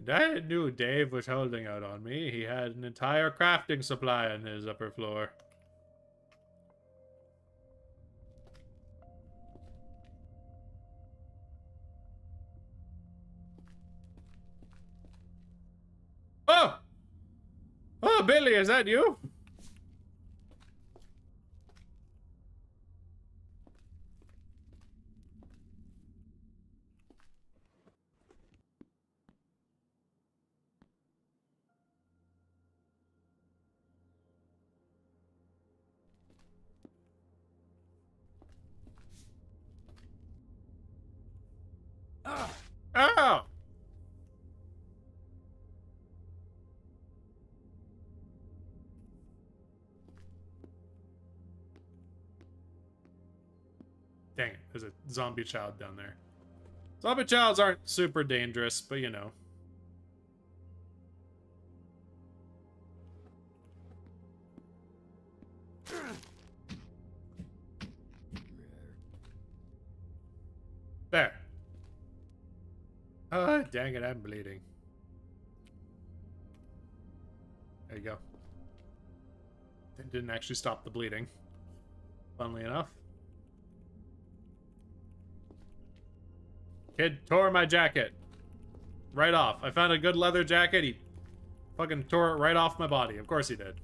I knew Dave was holding out on me. He had an entire crafting supply on his upper floor. Oh! Oh, Billy, is that you? Dang it, there's a zombie child down there. Zombie childs aren't super dangerous, but you know. There. Oh, dang it, I'm bleeding. There you go. It didn't actually stop the bleeding. Funnily enough. Kid tore my jacket. Right off. I found a good leather jacket. He fucking tore it right off my body. Of course he did.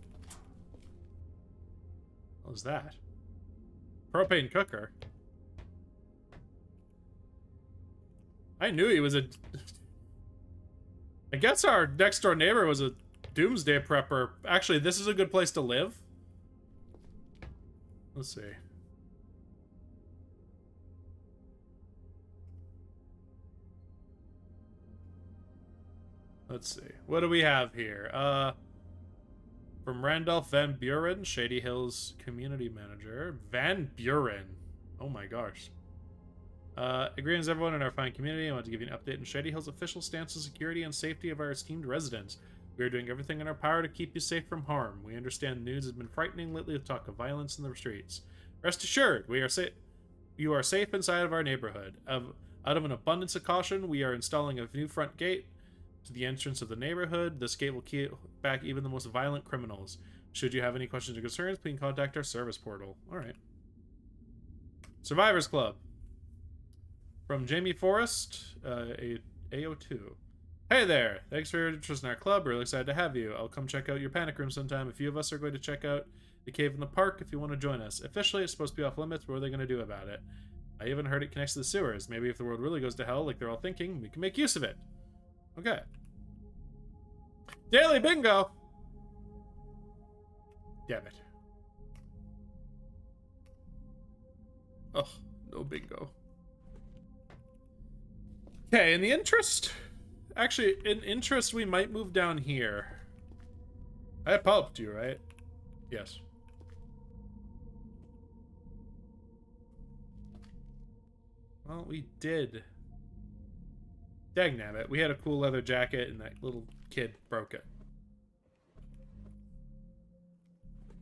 What was that? Propane cooker. I knew he was a... I guess our next door neighbor was a doomsday prepper. Actually, this is a good place to live. Let's see. Let's see. What do we have here? From Randolph Van Buren, Shady Hills Community Manager. Van Buren. Oh my gosh. Greetings everyone in our fine community. I want to give you an update on Shady Hills' official stance on security and safety of our esteemed residents. We are doing everything in our power to keep you safe from harm. We understand the news has been frightening lately with talk of violence in the streets. Rest assured, you are safe inside of our neighborhood. Out of an abundance of caution, we are installing a new front gate to the entrance of the neighborhood. This gate will keep back even the most violent criminals. Should you have any questions or concerns, please contact our service portal. Alright. Survivors Club. From Jamie Forrest, AO2. Hey there! Thanks for your interest in our club. We're really excited to have you. I'll come check out your panic room sometime. A few of us are going to check out the cave in the park if you want to join us. Officially, it's supposed to be off limits. What are they going to do about it? I even heard it connects to the sewers. Maybe if the world really goes to hell, like they're all thinking, we can make use of it. Okay. Daily bingo! Damn it. Oh, no bingo. Okay, in the interest... Actually, in interest, we might move down here. I helped you, right? Yes. Well, we did. Dang nabbit. We had a cool leather jacket and that little kid broke it.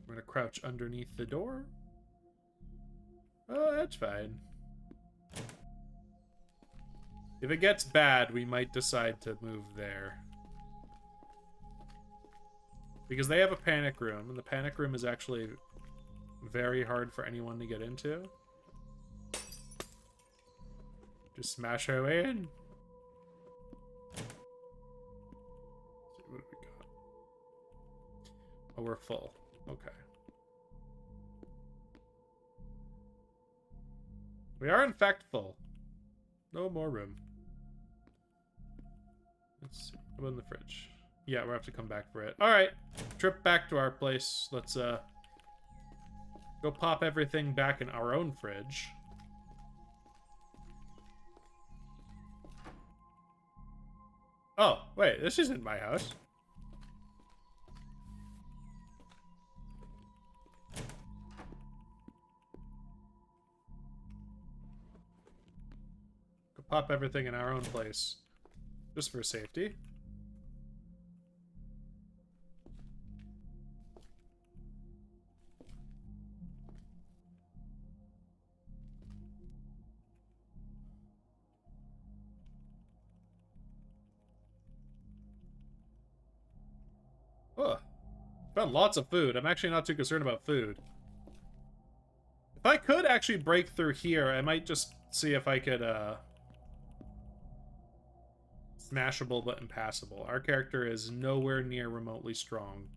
We're gonna crouch underneath the door. Oh, that's fine. If it gets bad, we might decide to move there. Because they have a panic room, and the panic room is actually very hard for anyone to get into. Just smash our way in. Let's see, what have we got? Oh, we're full. Okay. We are in fact full. No more room. Let's see. What in the fridge? Yeah, we'll have to come back for it. Alright. Trip back to our place. Let's go pop everything back in our own fridge. Oh, wait, this isn't my house. Go pop everything in our own place. Just for safety. Oh, found lots of food. I'm actually not too concerned about food. If I could actually break through here, I might just see if I could, smashable but impassable. Our character is nowhere near remotely strong.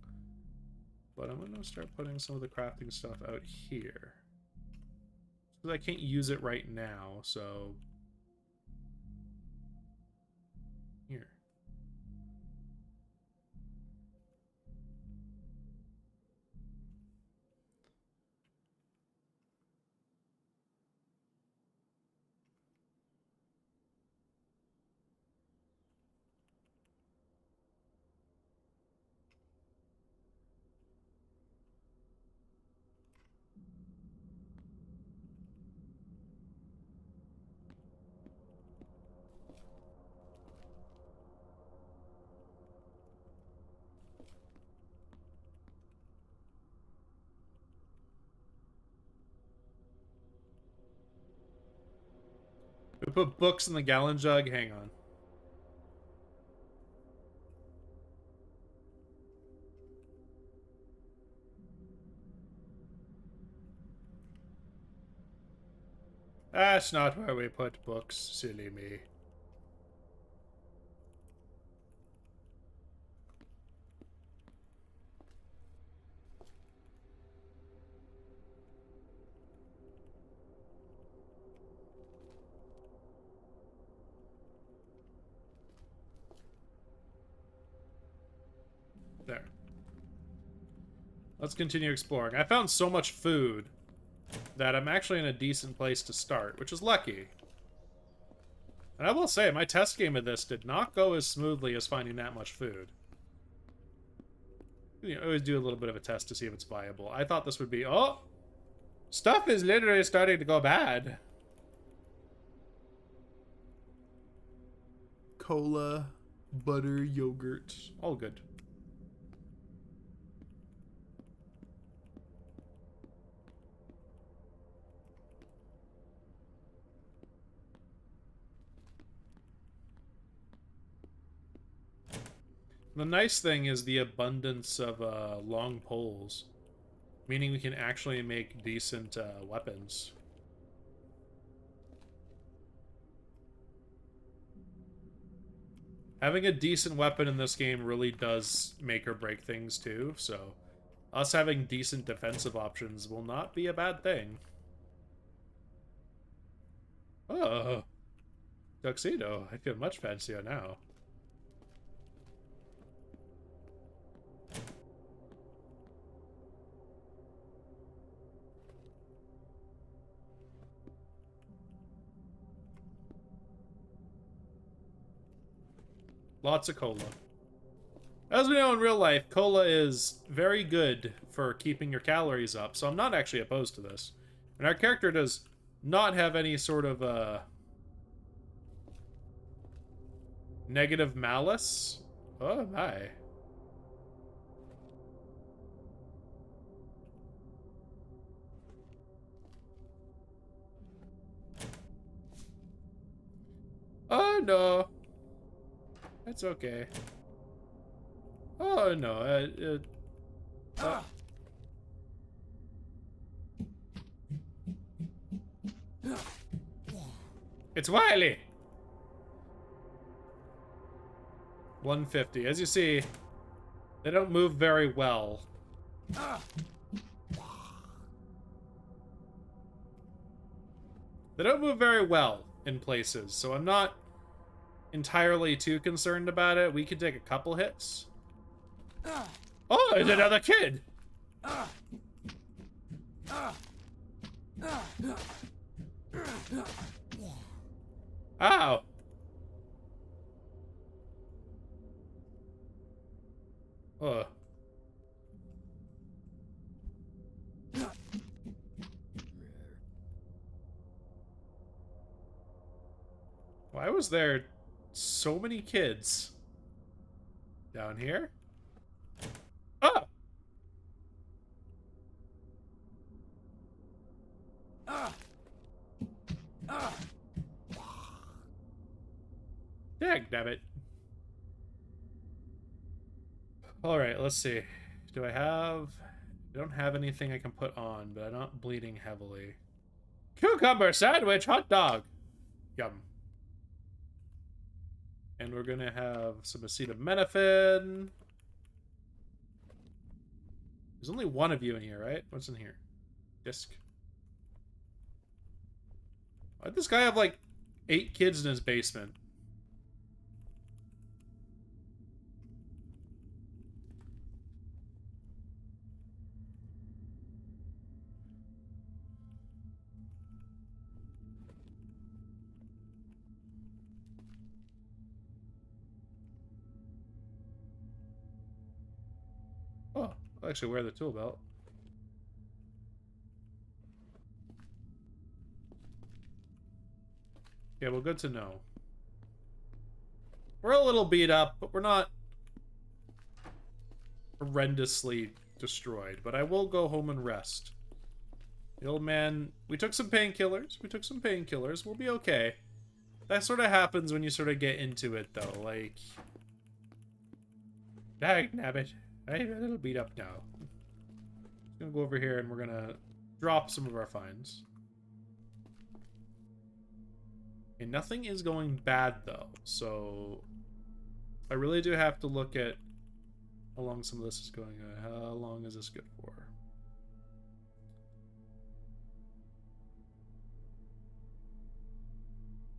But I'm gonna start putting some of the crafting stuff out here. Because I can't use it right now, so... Here. We put books in the gallon jug. Hang on. That's not where we put books, silly me. There. Let's continue exploring. I found so much food that I'm actually in a decent place to start, which is lucky. And I will say, my test game of this did not go as smoothly as finding that much food. You know, always do a little bit of a test to see if it's viable. I thought this would be... Oh! Stuff is literally starting to go bad. Cola, butter, yogurt. All good. The nice thing is the abundance of long poles, meaning we can actually make decent weapons. Having a decent weapon in this game really does make or break things too, so us having decent defensive options will not be a bad thing. Oh, tuxedo. I feel much fancier now. Lots of cola. As we know in real life, cola is very good for keeping your calories up, so I'm not actually opposed to this. And our character does not have any sort of negative malice. Oh my. Oh no. It's okay. Oh no, It's Wiley! 150. As you see, they don't move very well. They don't move very well in places, so I'm not entirely too concerned about it. We could take a couple hits. Oh, it's another kid! Ow! Ugh. Why was there so many kids down here? Oh! Dagnabbit. Alright, let's see. Do I have... I don't have anything I can put on, but I'm not bleeding heavily. Cucumber sandwich hot dog! Yum. And we're gonna have some acetaminophen. There's only one of you in here, right? What's in here? Disc. Why'd this guy have like 8 kids in his basement? Oh, I'll actually wear the tool belt. Yeah, well, good to know. We're a little beat up, but we're not horrendously destroyed. But I will go home and rest. The old man... We took some painkillers. We'll be okay. That sort of happens when you sort of get into it, though. Like, dag nabbit, I'm a little beat up now. Just gonna go over here and we're gonna drop some of our finds. Okay, nothing is going bad though, so I really do have to look at how long some of this is going on. How long is this good for?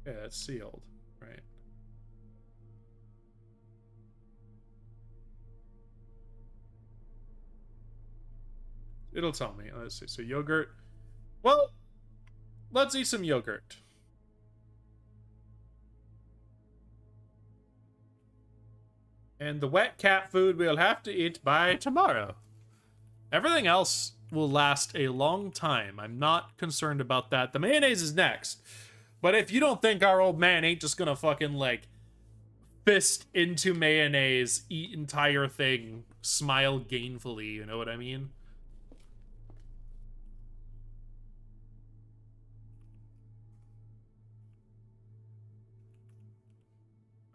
Okay, that's sealed, right? It'll tell me. Let's see. So yogurt. Well, let's eat some yogurt. And the wet cat food we'll have to eat by tomorrow. Everything else will last a long time. I'm not concerned about that. The mayonnaise is next. But if you don't think our old man ain't just gonna fucking, like, fist into mayonnaise, eat entire thing, smile gainfully, you know what I mean?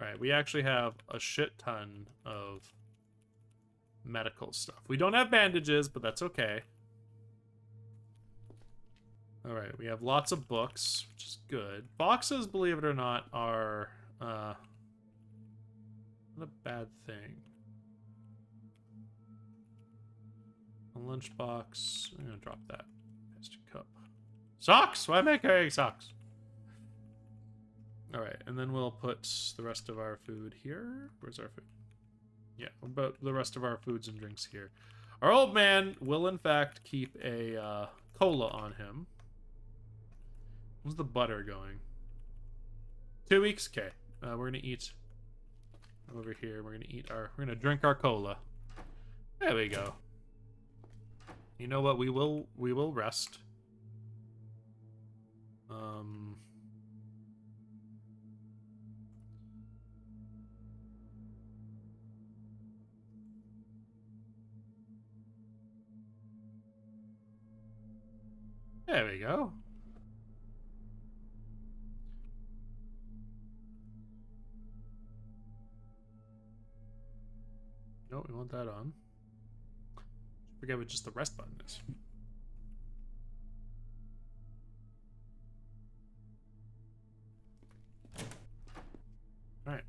Alright, we actually have a shit ton of medical stuff. We don't have bandages, but that's okay. Alright, we have lots of books, which is good. Boxes, believe it or not, are not a bad thing. A lunchbox. I'm gonna drop that. Plastic cup. Socks! Why am I carrying socks? Alright, and then we'll put the rest of our food here. Where's our food? Yeah, we'll put the rest of our foods and drinks here. Our old man will, in fact, keep a cola on him. Where's the butter going? 2 weeks? Okay. We're gonna eat over here. We're gonna drink our cola. There we go. You know what? We will rest. There we go. No, we want that on. Forget what just the rest button is. Alright.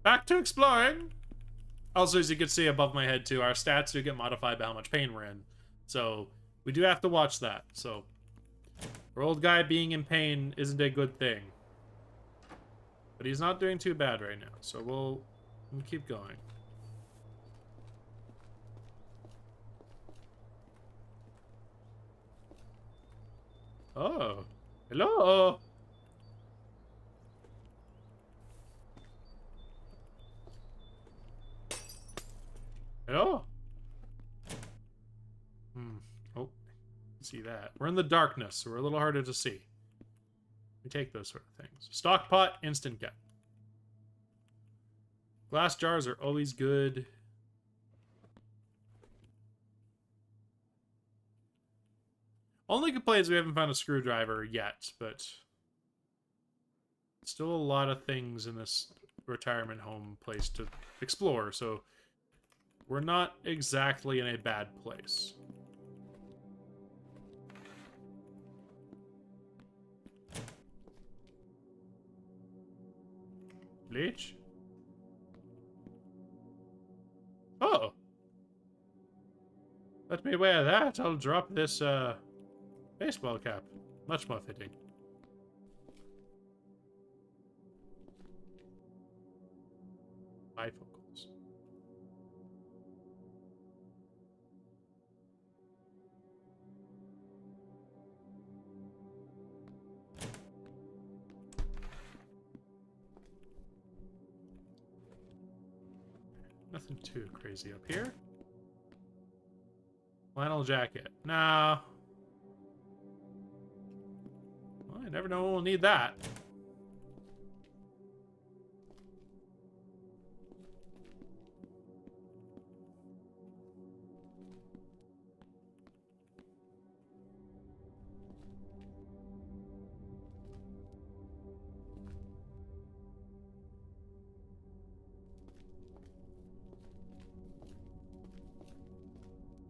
Back to exploring! Also, as you can see above my head too, our stats do get modified by how much pain we're in. So, we do have to watch that. So, our old guy being in pain isn't a good thing. But he's not doing too bad right now, so we'll keep going. Oh, hello. Hello. Oh, see that. We're in the darkness, so we're a little harder to see. We take those sort of things. Stock pot, instant get. Glass jars are always good. Only complaint is we haven't found a screwdriver yet, but still a lot of things in this retirement home place to explore, so we're not exactly in a bad place. Bleach? Oh! Let me wear that. I'll drop this, baseball cap. Much more fitting. Bifocals. Nothing too crazy up here. Flannel jacket. No. Well, I never know when we'll need that.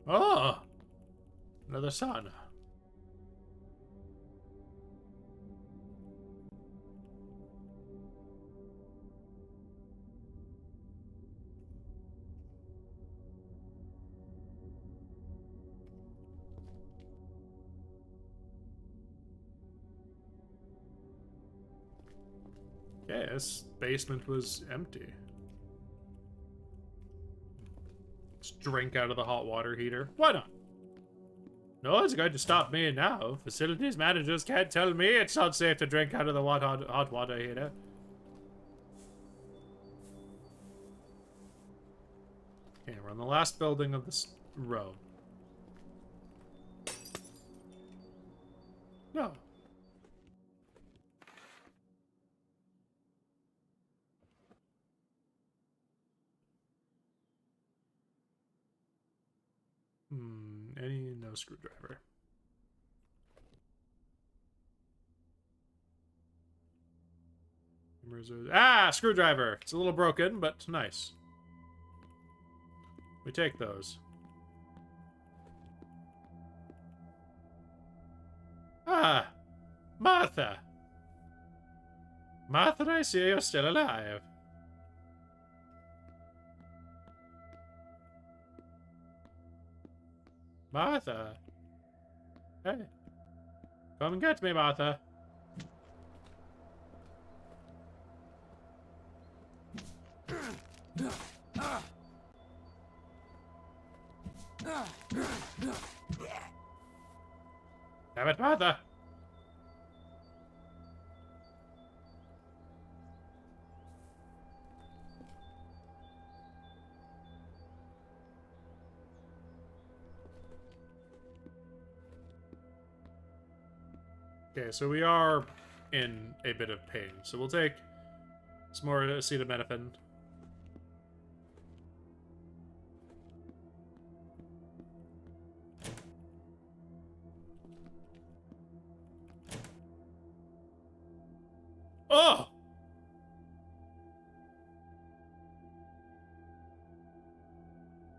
Oh! Another sauna. Okay, this basement was empty. Let's drink out of the hot water heater. Why not? No one's going to stop me now. Facilities managers can't tell me it's not safe to drink out of the hot water heater. Okay, we're on the last building of this row. No. No screwdriver. Ah, screwdriver! It's a little broken, but nice. We take those. Ah! Martha! Martha, I see you're still alive. Martha! Hey. Come and get me, Martha. Damn it, Martha! Okay, so we are in a bit of pain. So we'll take some more acetaminophen. Oh!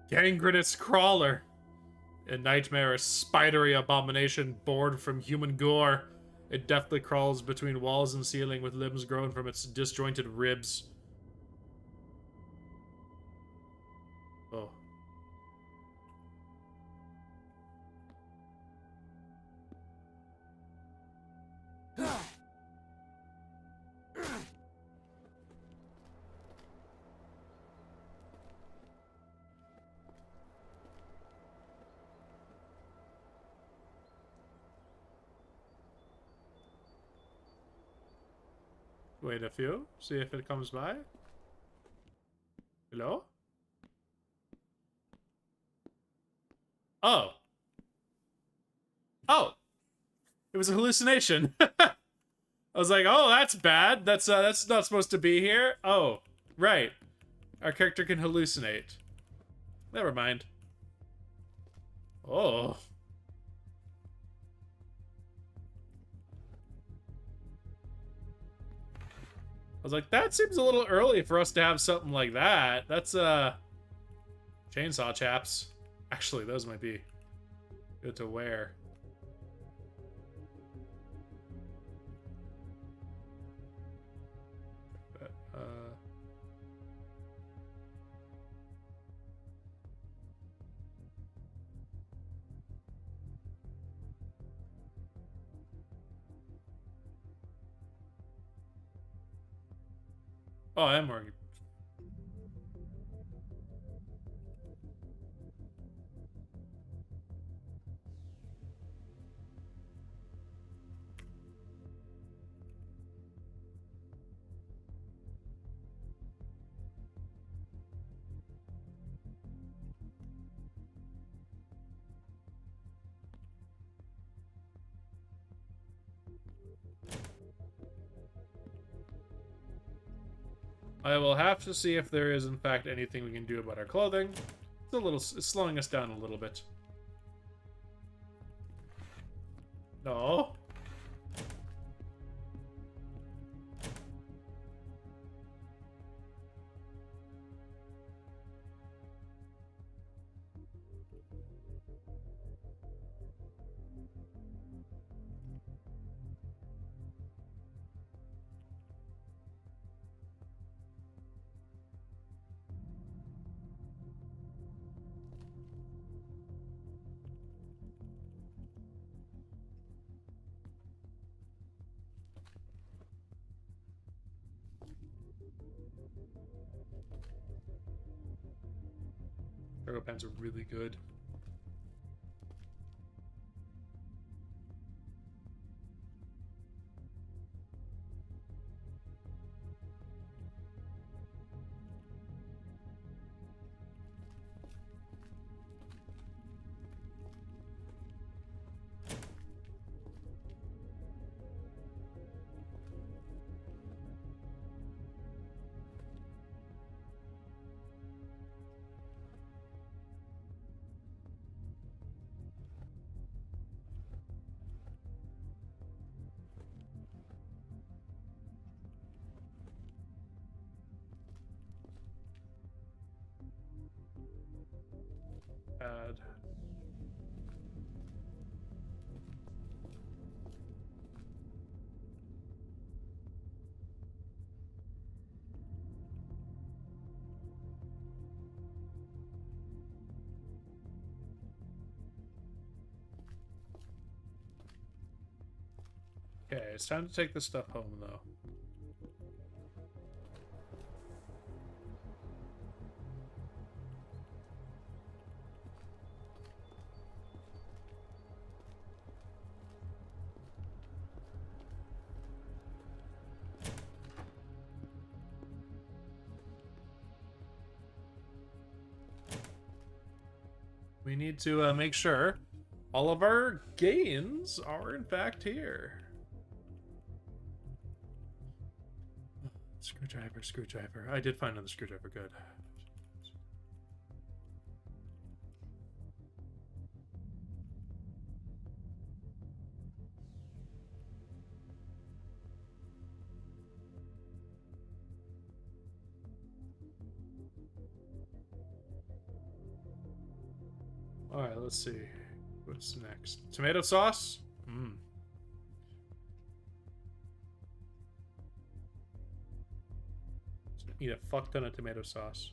Gangrenous crawler. A nightmare, spidery abomination born from human gore. It deftly crawls between walls and ceiling with limbs grown from its disjointed ribs. Oh. Wait a few. See if it comes by. Hello? Oh. Oh. It was a hallucination. I was like, oh, that's bad. That's not supposed to be here. Oh, right. Our character can hallucinate. Never mind. Oh. I was like, that seems a little early for us to have something like that. That's, chainsaw chaps. Actually, those might be good to wear. Oh, I am wearing. I will have to see if there is, in fact, anything we can do about our clothing. It's slowing us down a little bit. No. Cargo pants are really good. Add. Okay, it's time to take this stuff home, though. We need to make sure all of our gains are in fact here. Screwdriver, screwdriver. I did find another screwdriver, good. Alright, let's see. What's next? Tomato sauce? Mmm. Eat a fuck ton of tomato sauce.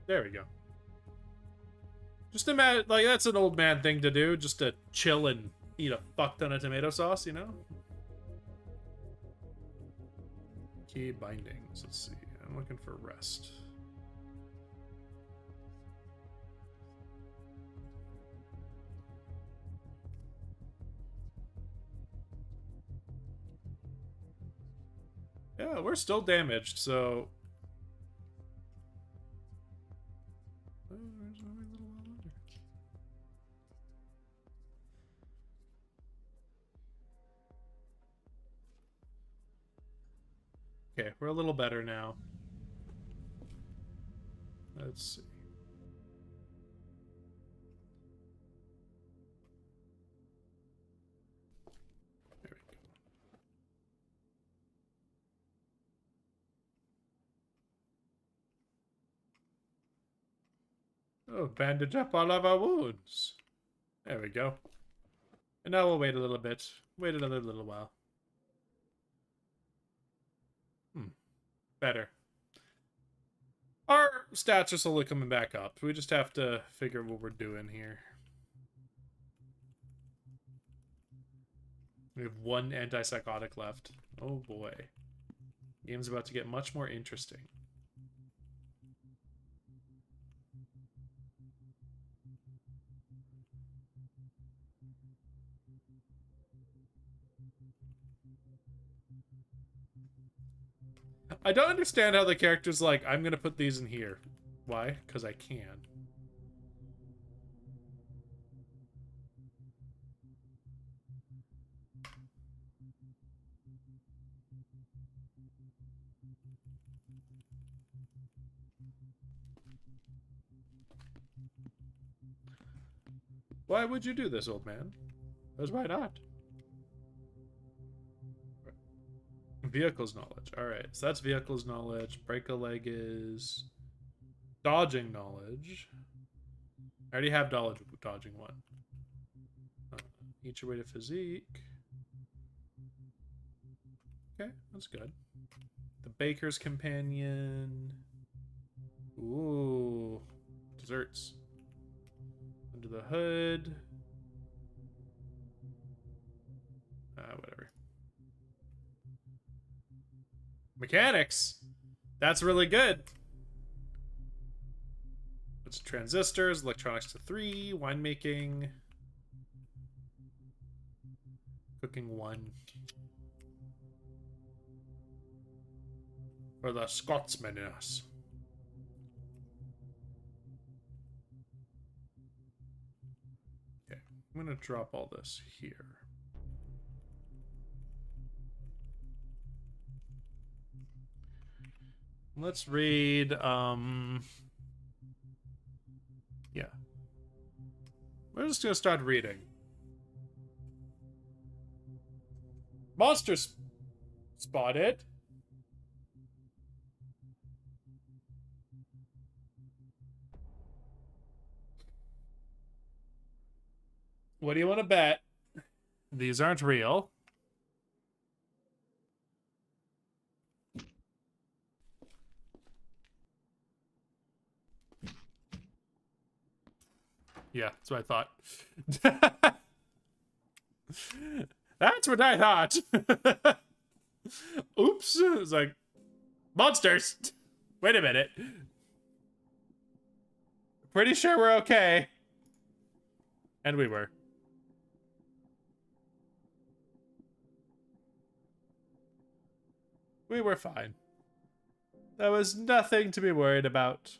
There we go. Just imagine, like, that's an old man thing to do, just to chill and eat a fuck ton of tomato sauce, you know? Key bindings. Let's see. I'm looking for rest. Yeah, we're still damaged, so... Okay, we're a little better now. Let's see. There we go. Oh, bandage up all of our wounds. There we go. And now we'll wait a little bit. Wait another little while. Better. Our stats are slowly coming back up. We just have to figure what we're doing here. We have one antipsychotic left. Oh boy. Game's about to get much more interesting. I don't understand how the character's like, I'm gonna put these in here. Why? Because I can. Why would you do this, old man? Because why not? Vehicles knowledge. Alright, so that's vehicles knowledge. Break a leg is dodging knowledge. I already have dodging one. Eat your way to physique. Okay, that's good. The baker's companion. Ooh. Desserts. Under the hood. Whatever. Mechanics. That's really good. It's transistors, electronics to 3, winemaking, cooking 1. For the Scotsman in us. Okay, I'm gonna drop all this here. Let's read, yeah. We're just gonna start reading. Monsters spotted. What do you want to bet? These aren't real. Yeah, that's what I thought. That's what I thought. Oops. It's like, monsters. Wait a minute. Pretty sure we're okay. And we were. We were fine. There was nothing to be worried about.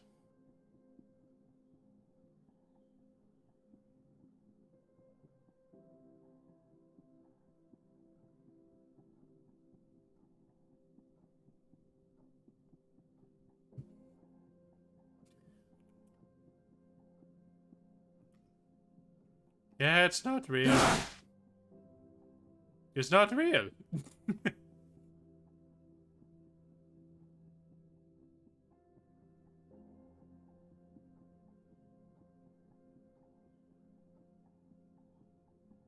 Yeah, it's not real. It's not real.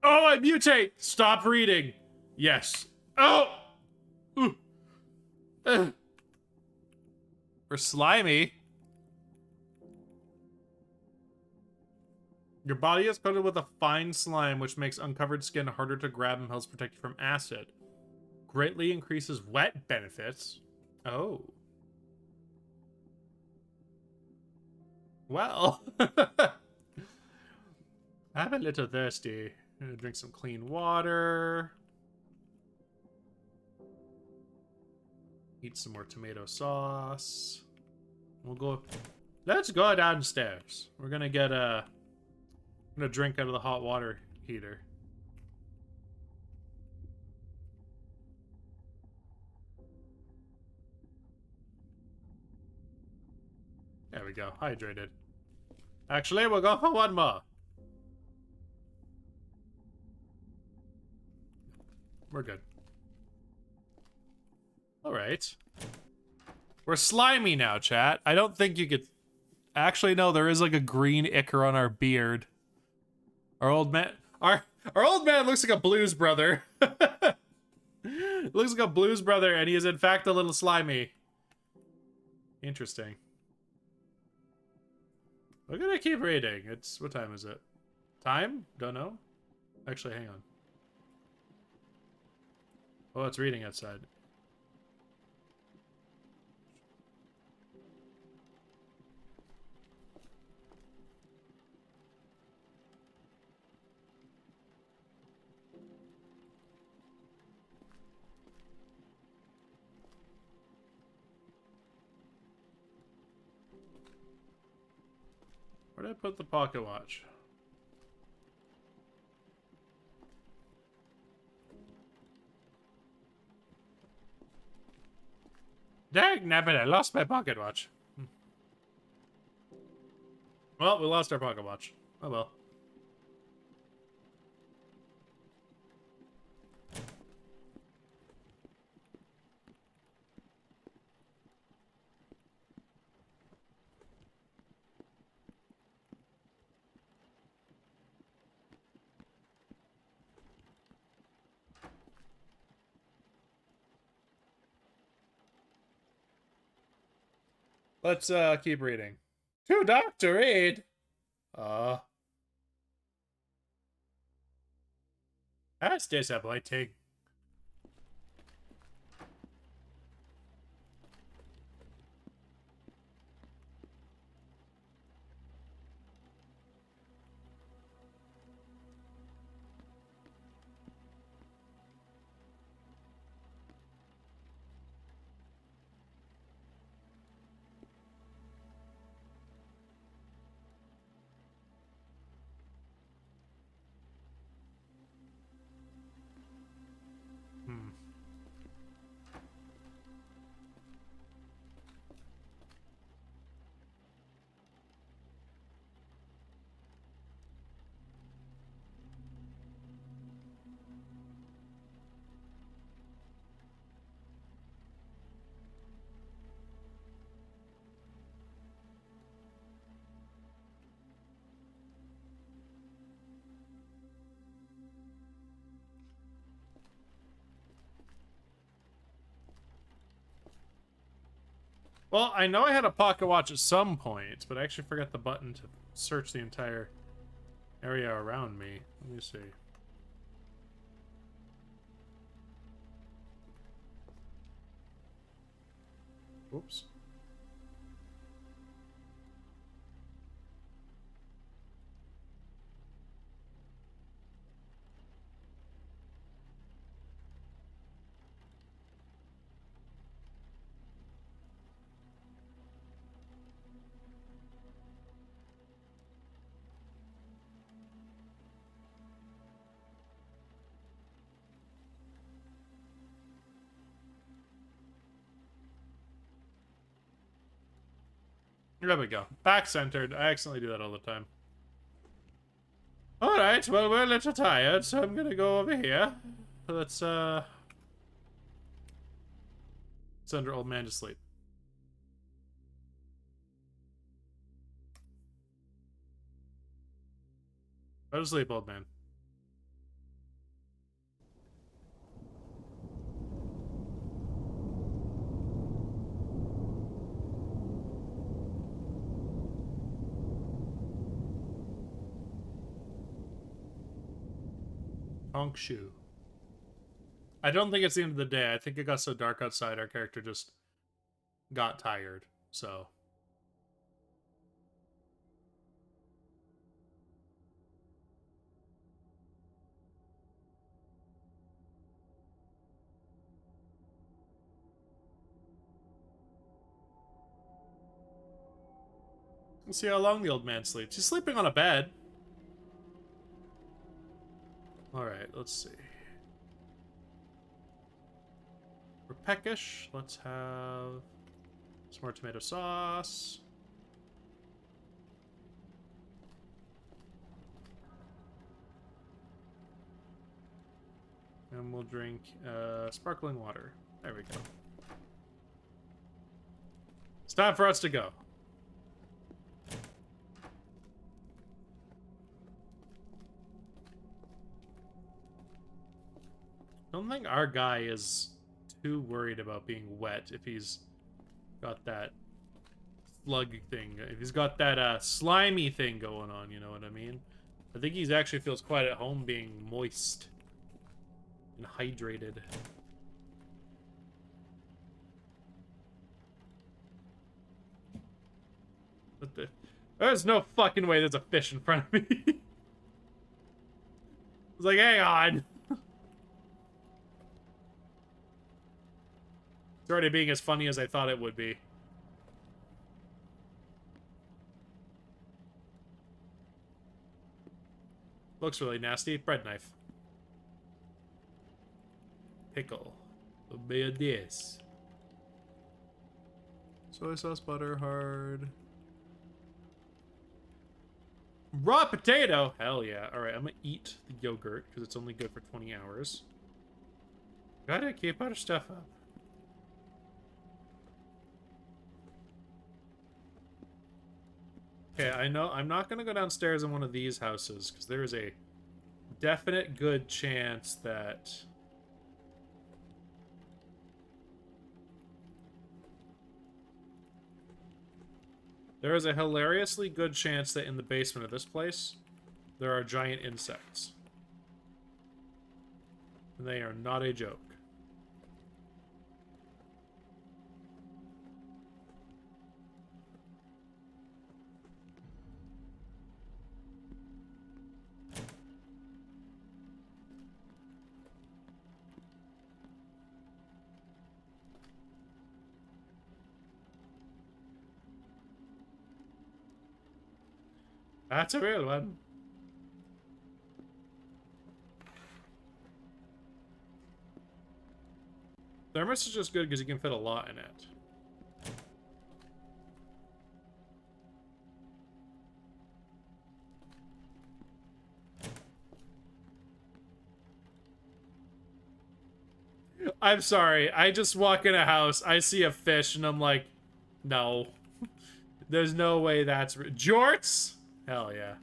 Oh, I mutate! Stop reading. Yes. Oh! Ooh. We're slimy. Your body is coated with a fine slime, which makes uncovered skin harder to grab and helps protect you from acid. Greatly increases wet benefits. Oh. Well. I'm a little thirsty. I'm gonna drink some clean water. Eat some more tomato sauce. We'll go. Let's go downstairs. We're gonna get a. I'm gonna drink out of the hot water heater. There we go. Hydrated. Actually, we'll go for one more. We're good. Alright. We're slimy now, chat. I don't think you could... Actually, no, there is like a green ichor on our beard. Our old man... Our old man looks like a blues brother. Looks like a blues brother, and he is in fact a little slimy. Interesting. We're gonna keep reading. It's... What time is it? Time? Don't know. Actually, hang on. Oh, it's reading outside. Where did I put the pocket watch? Dang nabbit, I lost my pocket watch. Well, we lost our pocket watch. Oh well. Let's keep reading. Too dark to read. That's disappointing. Well, I know I had a pocket watch at some point, but I actually forgot the button to search the entire area around me. Let me see. Whoops. There we go. Back centered. I accidentally do that all the time. Alright, well, we're a little tired, so I'm gonna go over here. Let's send our old man to sleep. Go to sleep, old man. Honk shoe. I don't think it's the end of the day. I think it got so dark outside, our character just got tired, so... Let's see how long the old man sleeps. He's sleeping on a bed. Alright, let's see. We're peckish. Let's have some more tomato sauce. And we'll drink sparkling water. There we go. It's time for us to go. I don't think our guy is too worried about being wet if he's got that slug thing. If he's got that slimy thing going on, you know what I mean? I think he actually feels quite at home being moist and hydrated. What the? There's no fucking way there's a fish in front of me. It's like, hang on. It's already being as funny as I thought it would be. Looks really nasty. Bread knife. Pickle. Mayonnaise. Soy sauce, butter, hard. Raw potato! Hell yeah. Alright, I'm gonna eat the yogurt because it's only good for 20 hours. Gotta keep our stuff up. Okay, I know I'm not gonna go downstairs in one of these houses because there is a definite good chance that there is a hilariously good chance that in the basement of this place there are giant insects. And they are not a joke. That's a real one. Thermos is just good because you can fit a lot in it. I'm sorry. I just walk in a house, I see a fish, and I'm like, no. There's no way that's... Jorts? Hell yeah.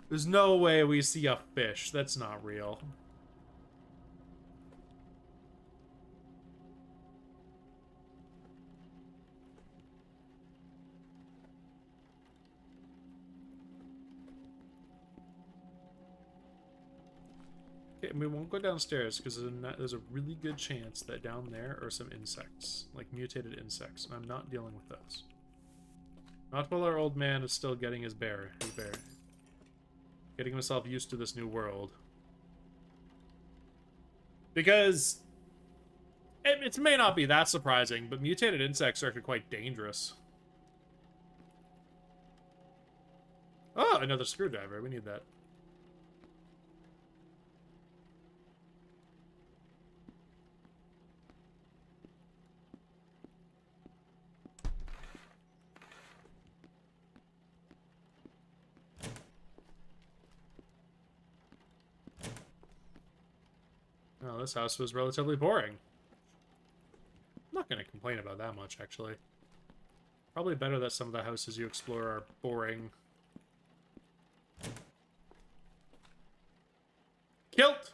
There's no way we see a fish. That's not real. Okay, and we won't go downstairs because there's a really good chance that down there are some insects, like mutated insects, and I'm not dealing with those. Not while our old man is still getting his bear. Getting himself used to this new world. Because it may not be that surprising, but mutated insects are actually quite dangerous. Oh, another screwdriver. We need that. Oh, this house was relatively boring. I'm not going to complain about that much, actually. Probably better that some of the houses you explore are boring. Kilt!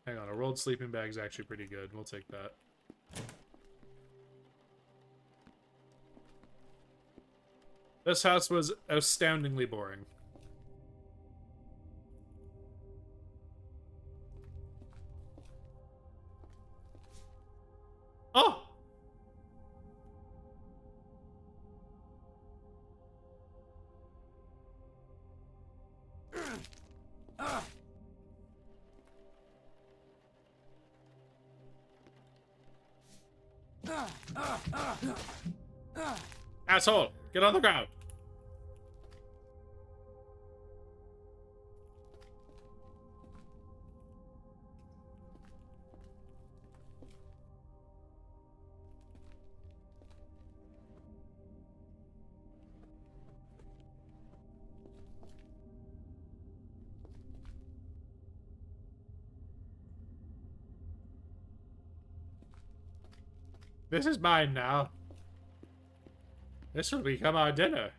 Hang on, a rolled sleeping bag is actually pretty good. We'll take that. This house was astoundingly boring. Oh! Asshole! Get on the ground! This is mine now. This will become our dinner.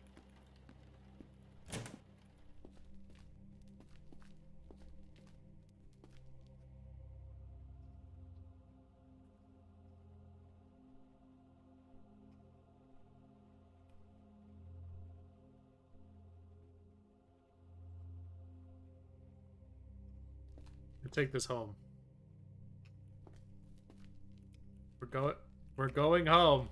Take this home. We're going home.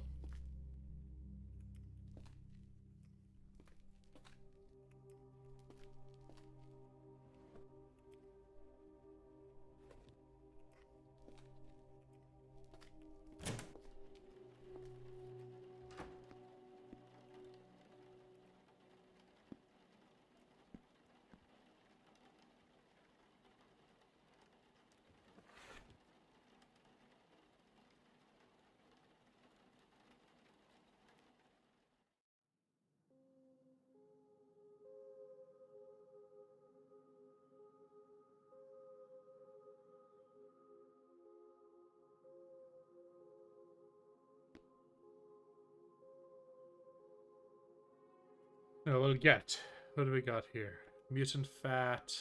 No, we'll get. What do we got here? Mutant fat,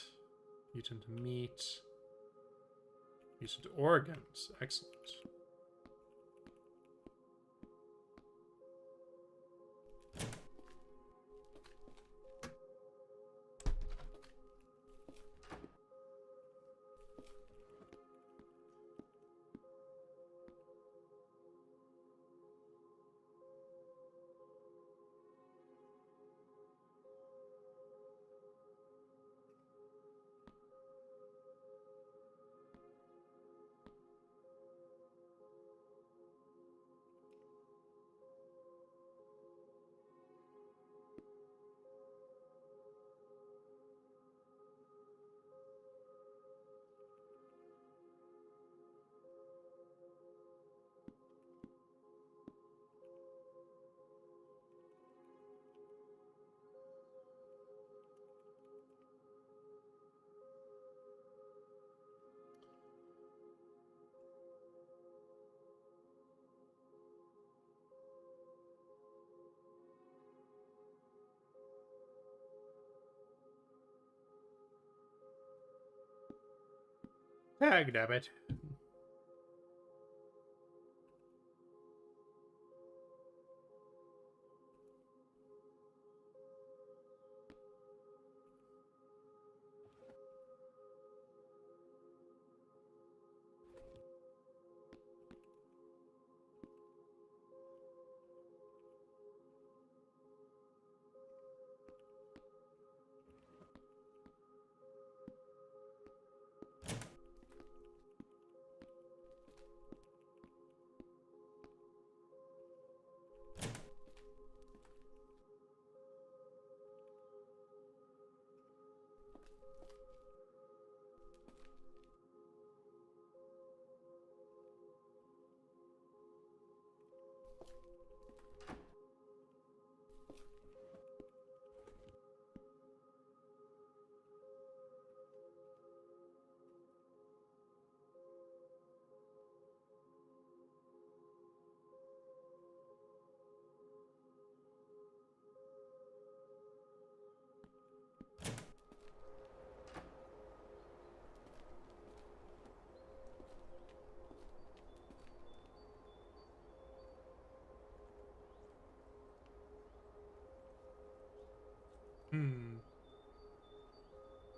mutant meat, mutant organs. Excellent. Dang, damn it.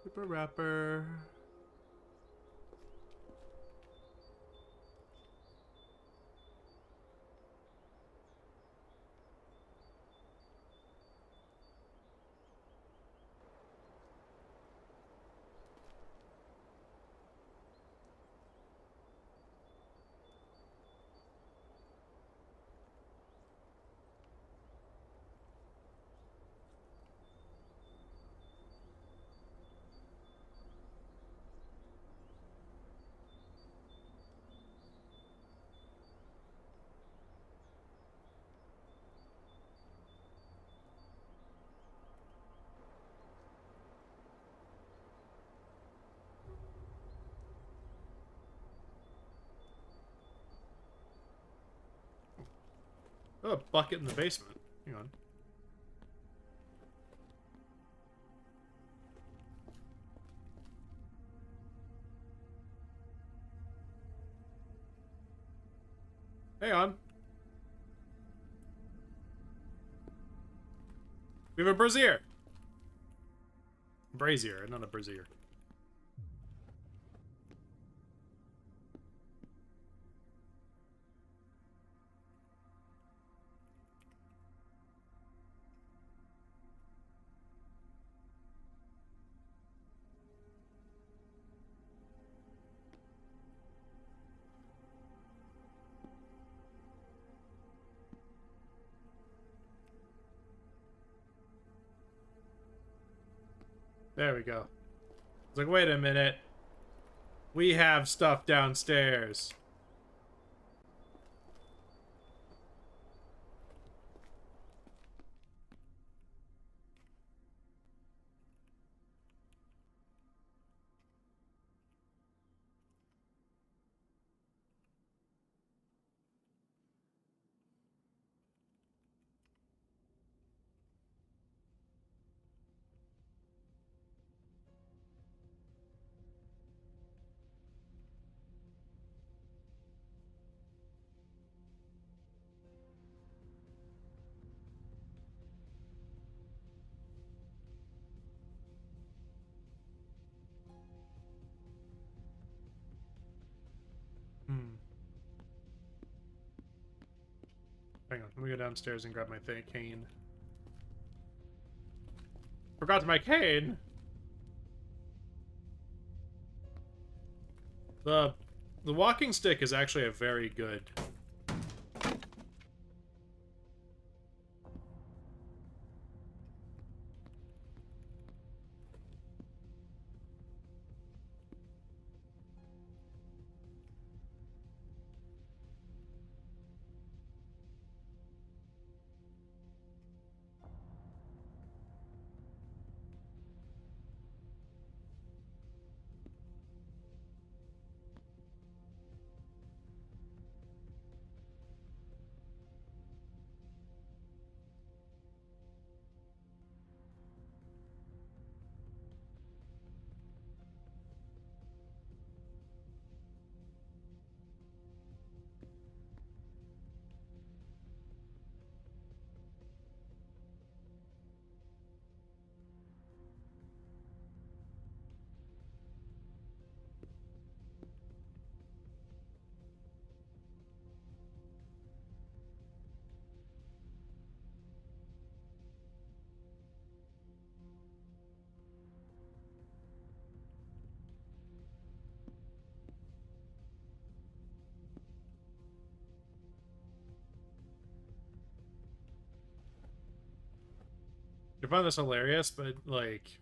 Super wrapper. Oh, a bucket in the basement. Hang on. Hang on. We have a brazier. Brazier, not a brazier. There we go. It's like, wait a minute. We have stuff downstairs. Hang on, let me go downstairs and grab my cane. Forgot my cane! The walking stick is actually a very good... I find this hilarious, but, like...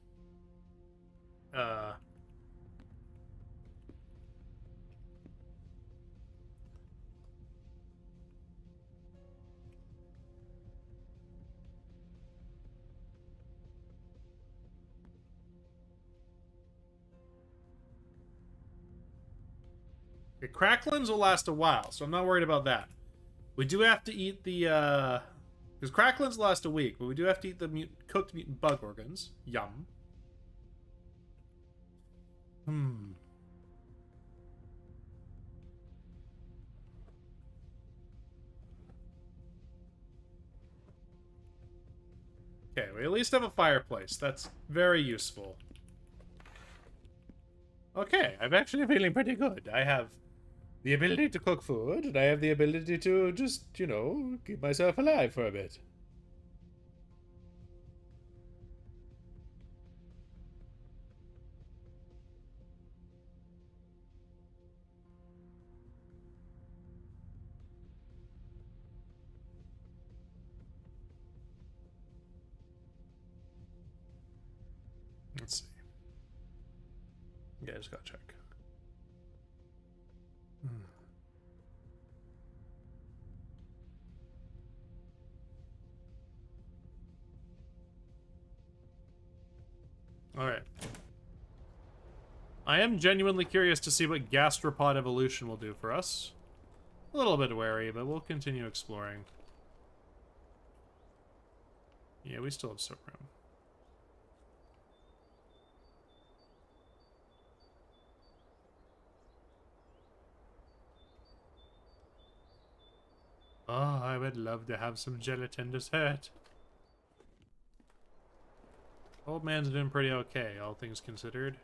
Okay, cracklins will last a while, so I'm not worried about that. We do have to eat the, because cracklins last a week, but we do have to eat the cooked mutant bug organs. Yum. Okay, we at least have a fireplace. That's very useful. Okay, I'm actually feeling pretty good. I have the ability to cook food, and I have the ability to just, you know, keep myself alive for a bit. Let's see. Yeah, I just gotta check. Alright. I am genuinely curious to see what gastropod evolution will do for us. A little bit wary, but we'll continue exploring. Yeah, we still have some room. Oh, I would love to have some gelatin dessert. Old man's doing pretty okay, all things considered.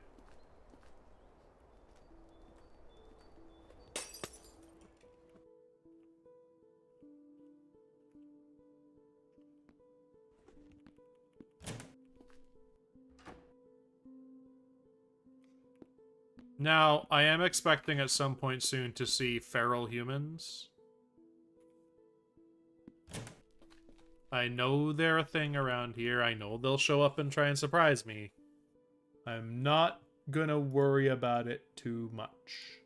Now, I am expecting at some point soon to see feral humans. I know they're a thing around here. I know they'll show up and try and surprise me. I'm not gonna worry about it too much.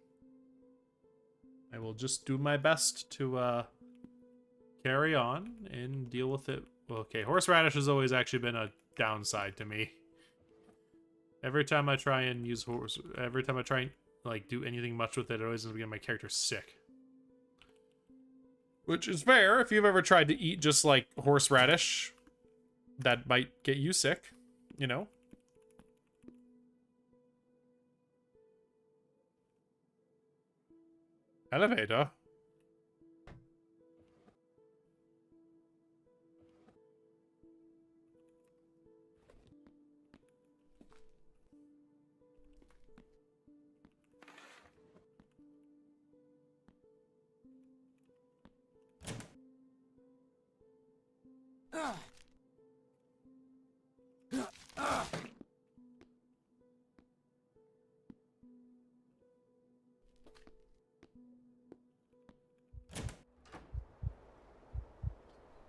I will just do my best to carry on and deal with it. Okay, horseradish has always actually been a downside to me. Every time I try and use every time I try and like do anything much with it, it always ends up getting my character sick. Which is fair. If you've ever tried to eat just like horseradish, that might get you sick, you know? Elevator.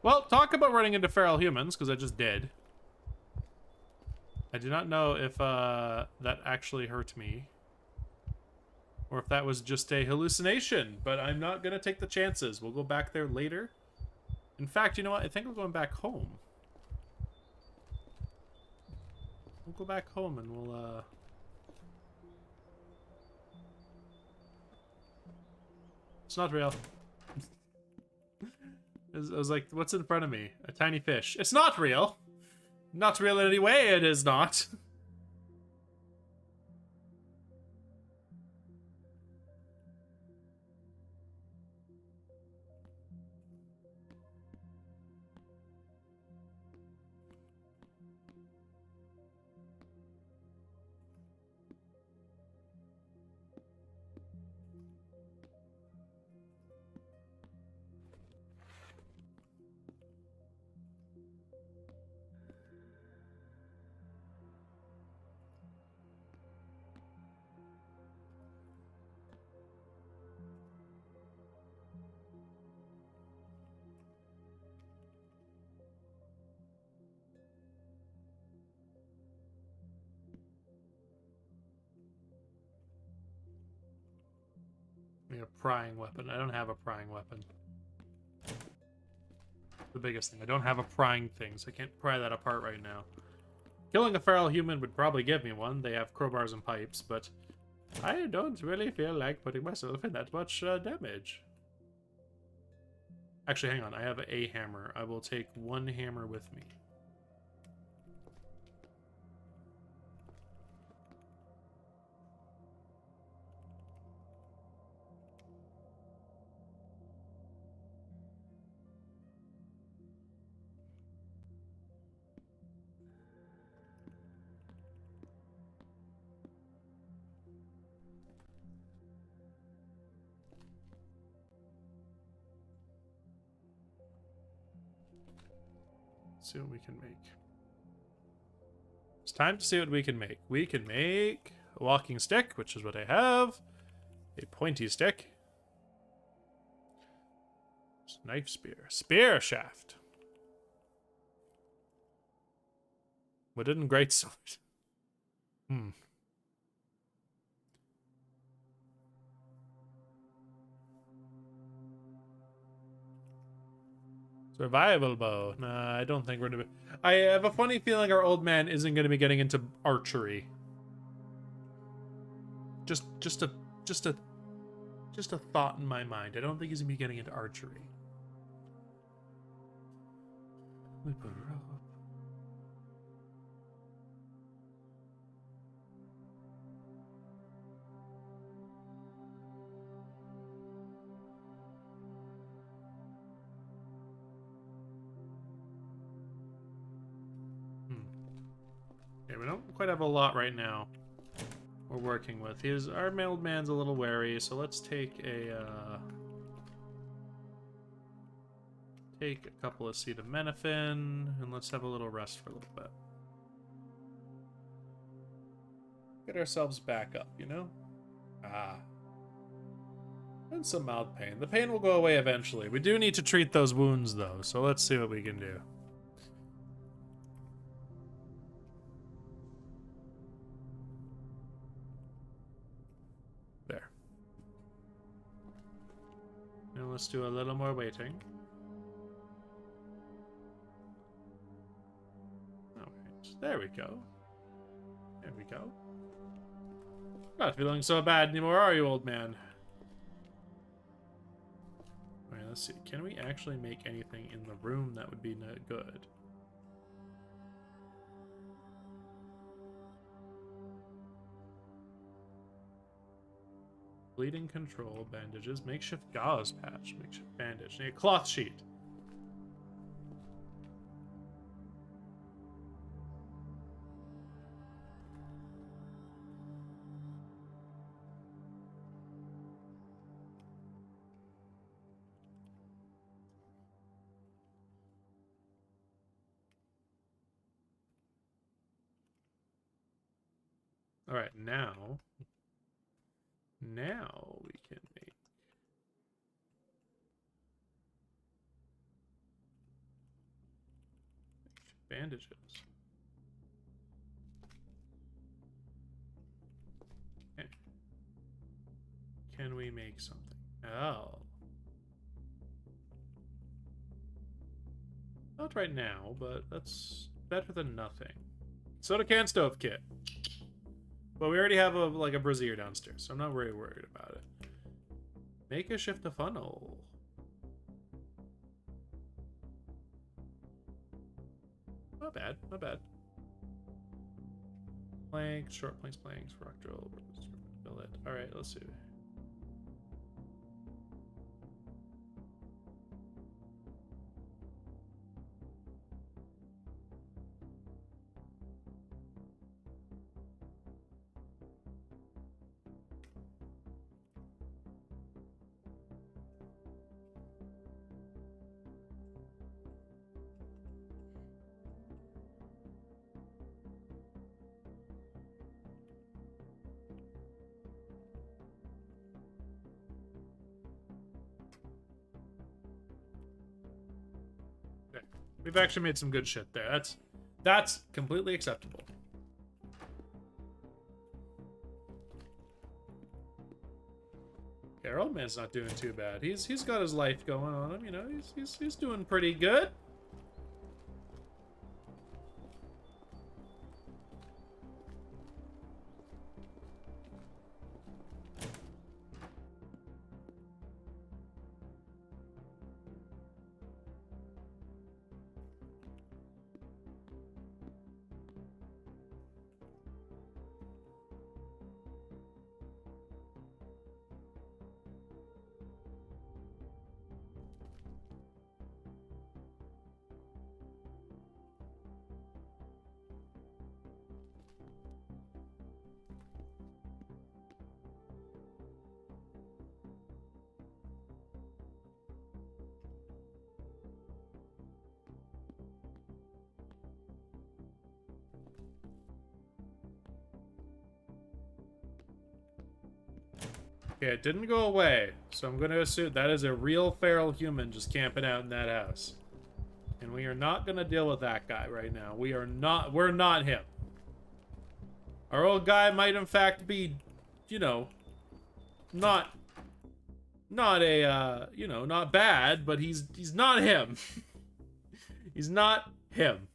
Well, talk about running into feral humans, because I just did. I do not know if that actually hurt me. Or if that was just a hallucination, but I'm not going to take the chances. We'll go back there later. In fact, you know what? I think we're going back home. We'll go back home and we'll, It's not real. I was like, what's in front of me? A tiny fish. It's not real. Not real in any way, it is not. A prying weapon. I don't have a prying weapon. The biggest thing. I don't have a prying thing, so I can't pry that apart right now. Killing a feral human would probably give me one. They have crowbars and pipes, but I don't really feel like putting myself in that much damage. Actually, hang on. I have a hammer. I will take one hammer with me. See what we can make. It's time to see what we can make. We can make a walking stick, which is what I have. A pointy stick. Knife spear. Spear shaft. Wooden greatsword. Survival bow. Nah, I don't think we're gonna be... I have a funny feeling our old man isn't gonna be getting into archery. Just a thought in my mind. I don't think he's gonna be getting into archery. We put her up. Okay, we don't quite have a lot right now we're working with. Our old man's a little wary, so let's take a couple of acetaminophen, and let's have a little rest for a little bit. Get ourselves back up, you know? And some mild pain. The pain will go away eventually. We do need to treat those wounds, though, so let's see what we can do. There. Now let's do a little more waiting. Alright, there we go. There we go. Not feeling so bad anymore, are you, old man? Alright, let's see. Can we actually make anything in the room that would be good? Bleeding control, bandages, makeshift gauze patch, makeshift bandage, need a cloth sheet. All right, now we can make bandages. Okay. Can we make something? Oh. Not right now, but that's better than nothing. Soda can stove kit. But we already have a brazier downstairs, so I'm not very worried about it. Make a shift a funnel. Not bad, not bad. Planks, short planks, rock drill, billet. Alright, let's see. We've actually made some good shit there. That's completely acceptable. Yeah, our old man's not doing too bad. He's got his life going on him, you know. He's doing pretty good. Okay, it didn't go away, so I'm going to assume that is a real feral human just camping out in that house. And we are not going to deal with that guy right now. We're not him. Our old guy might in fact be, you know, not a, you know, not bad, but he's not him. He's not him.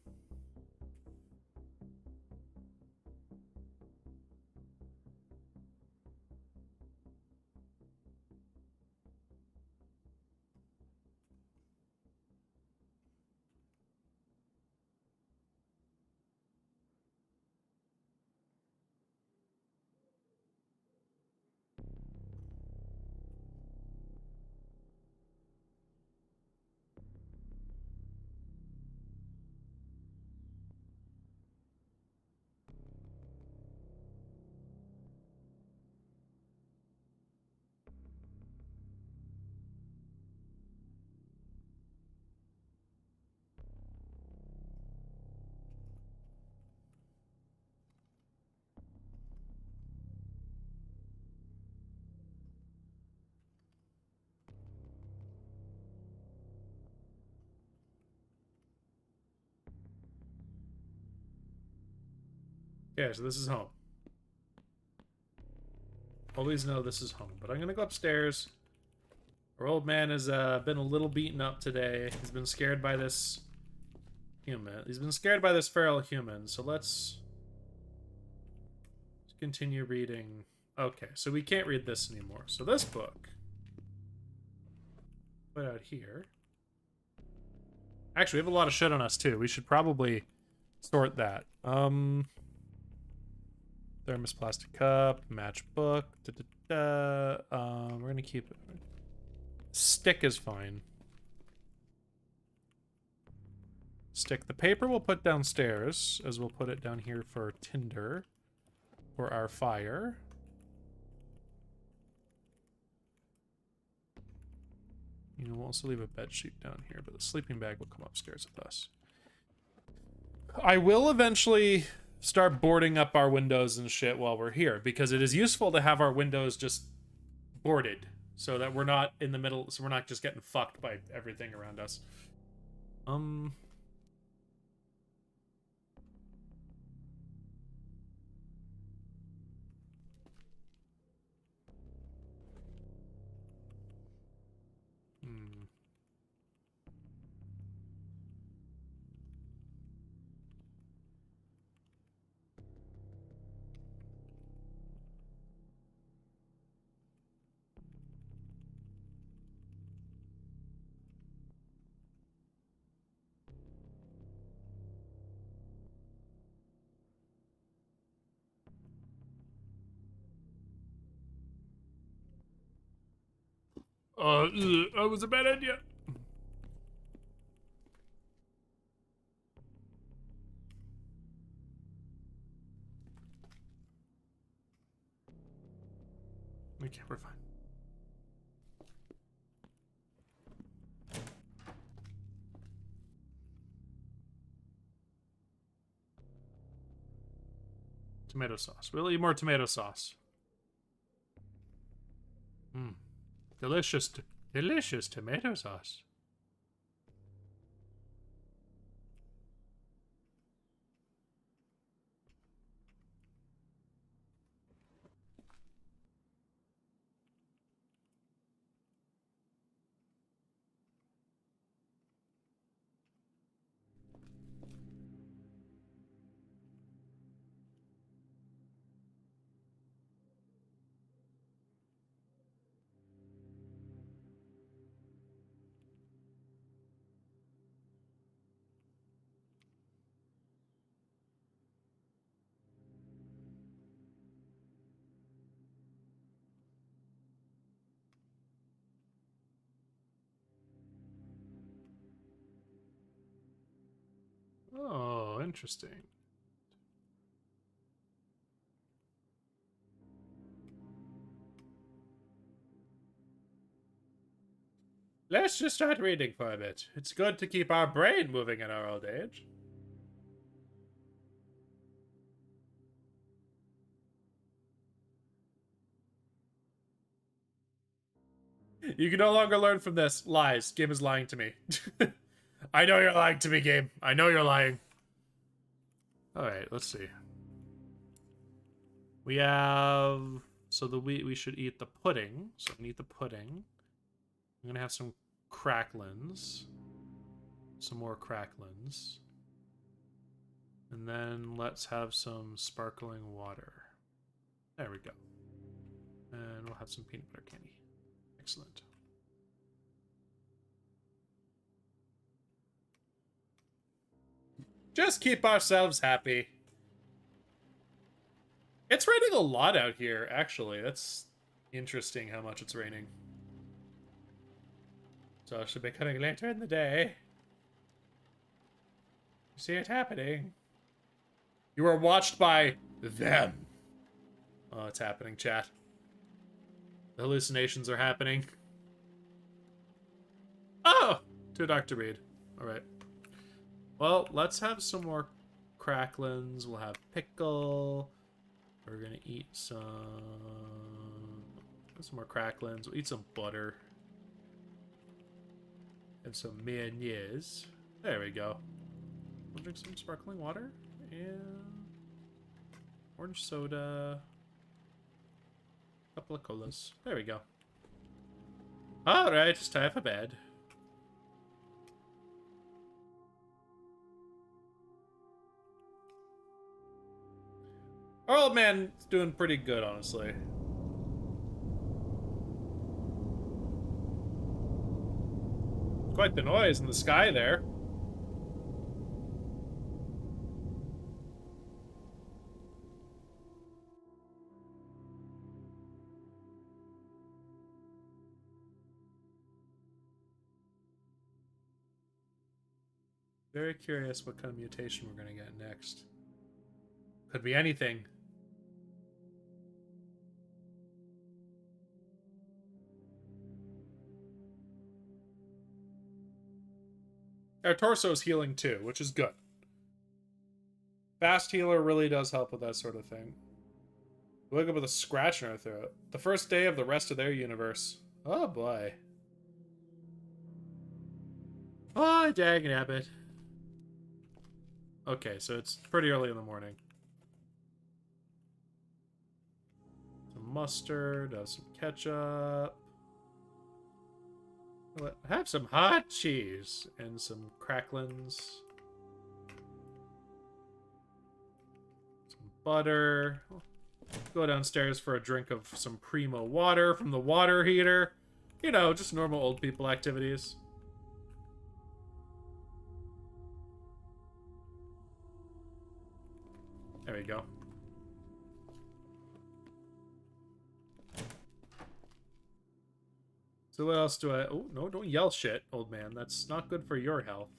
Yeah, so this is home. Always know this is home. But I'm gonna go upstairs. Our old man has been a little beaten up today. He's been scared by this human. He's been scared by this feral human. So let's continue reading. Okay, so we can't read this anymore. So this book, put out here. Actually, we have a lot of shit on us too. We should probably sort that. Thermos plastic cup, matchbook. We're gonna keep it. Stick is fine. Stick. The paper we'll put downstairs, as we'll put it down here for tinder for our fire. You know, we'll also leave a bed sheet down here, but the sleeping bag will come upstairs with us. I will eventually start boarding up our windows and shit while we're here, because it is useful to have our windows just boarded so that we're not in the middle, so we're not just getting fucked by everything around us. That was a bad idea. Okay, we're fine. Tomato sauce. We'll eat more tomato sauce. Delicious, delicious tomato sauce. Oh, interesting. Let's just start reading for a bit. It's good to keep our brain moving in our old age. You can no longer learn from this. Lies. Game is lying to me. I know you're lying to me, game. I know you're lying. Alright, let's see. We have... So we should eat the pudding. So we can eat the pudding. I'm gonna have some cracklins. Some more cracklins. And then let's have some sparkling water. There we go. And we'll have some peanut butter candy. Excellent. Just keep ourselves happy. It's raining a lot out here, actually. That's interesting how much it's raining. So it should be coming later in the day. You see it happening. You are watched by them. Oh, it's happening, chat. The hallucinations are happening. Oh! To Dr. Reed. Alright. Well, let's have some more cracklins. We'll have pickle. We're gonna eat some more cracklins. We'll eat some butter. And some mayonnaise. There we go. We'll drink some sparkling water. And orange soda. A couple of colas. There we go. Alright, it's time for bed. Our old man's doing pretty good, honestly. Quite the noise in the sky there. Very curious what kind of mutation we're going to get next. Could be anything. Our torso's healing too, which is good. Fast healer really does help with that sort of thing. We wake up with a scratch in our throat. The first day of the rest of their universe. Oh boy. Oh, dang nabbit. Okay, so it's pretty early in the morning. Some mustard, some ketchup. Have some hot cheese and some cracklins. Some butter. Go downstairs for a drink of some primo water from the water heater. You know, just normal old people activities. There we go. So what else do I... Oh, no, don't yell shit, old man. That's not good for your health.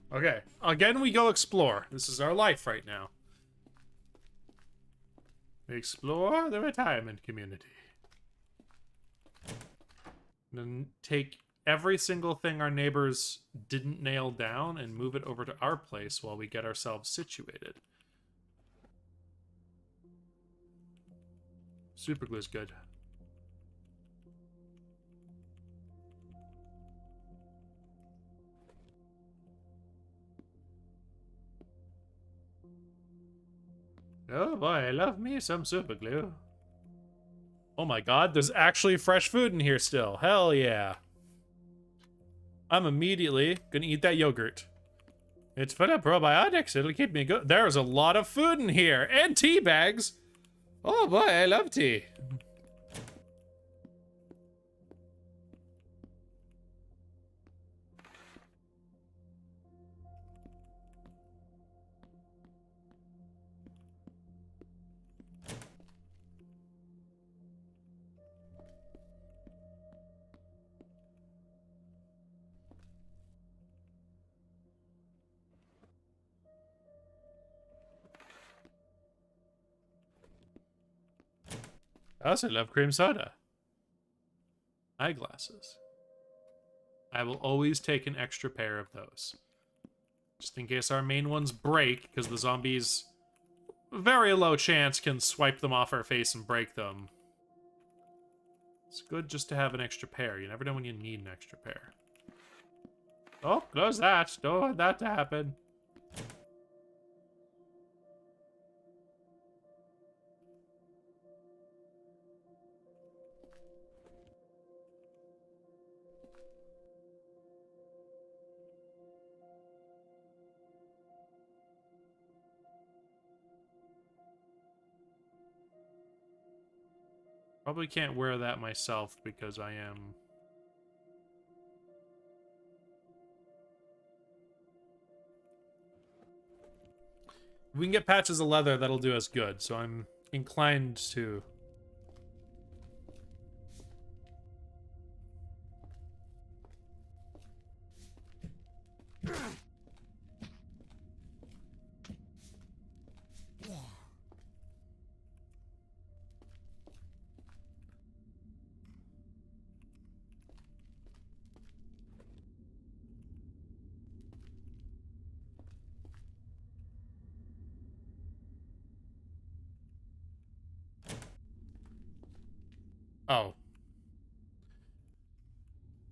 Okay, again we go explore. This is our life right now. We explore the retirement community. And then take every single thing our neighbors didn't nail down and move it over to our place while we get ourselves situated. Super glue's good. Oh boy, I love me some super glue. Oh my god, there's actually fresh food in here still. Hell yeah. I'm immediately gonna eat that yogurt. It's full of probiotics, it'll keep me good. There's a lot of food in here, and tea bags. Oh boy, I love tea. I also love cream soda. Eyeglasses. I will always take an extra pair of those. Just in case our main ones break, because the zombies, very low chance, can swipe them off our face and break them. It's good just to have an extra pair. You never know when you need an extra pair. Oh, close that. Don't want that to happen. Probably can't wear that myself because I am... If we can get patches of leather, that'll do us good, so I'm inclined to... Oh.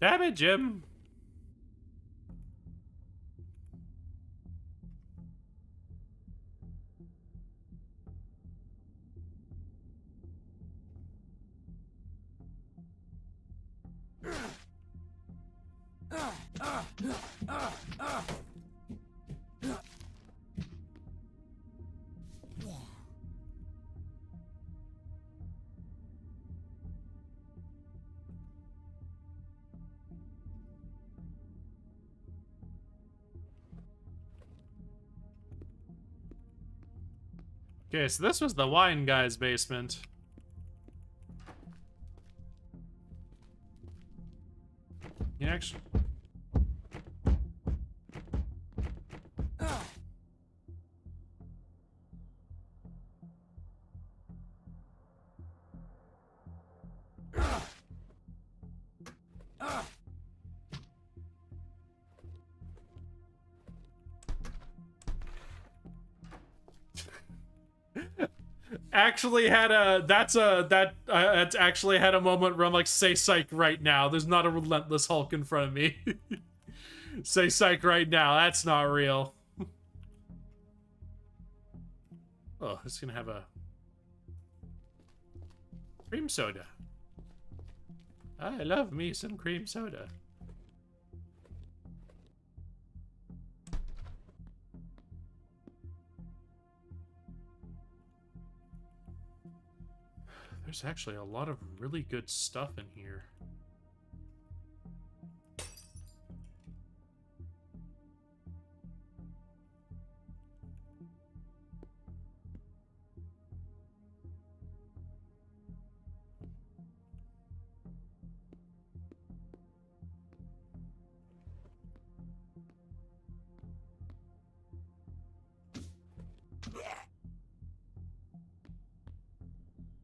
Damn it, Jim. Okay, so this was the wine guy's basement. You actually... actually had a that's actually had a moment where I'm like, say psych right now. There's not a relentless Hulk in front of me. Say psych right now. That's not real. Oh, it's gonna have a cream soda. I love me some cream soda. There's actually a lot of really good stuff in here.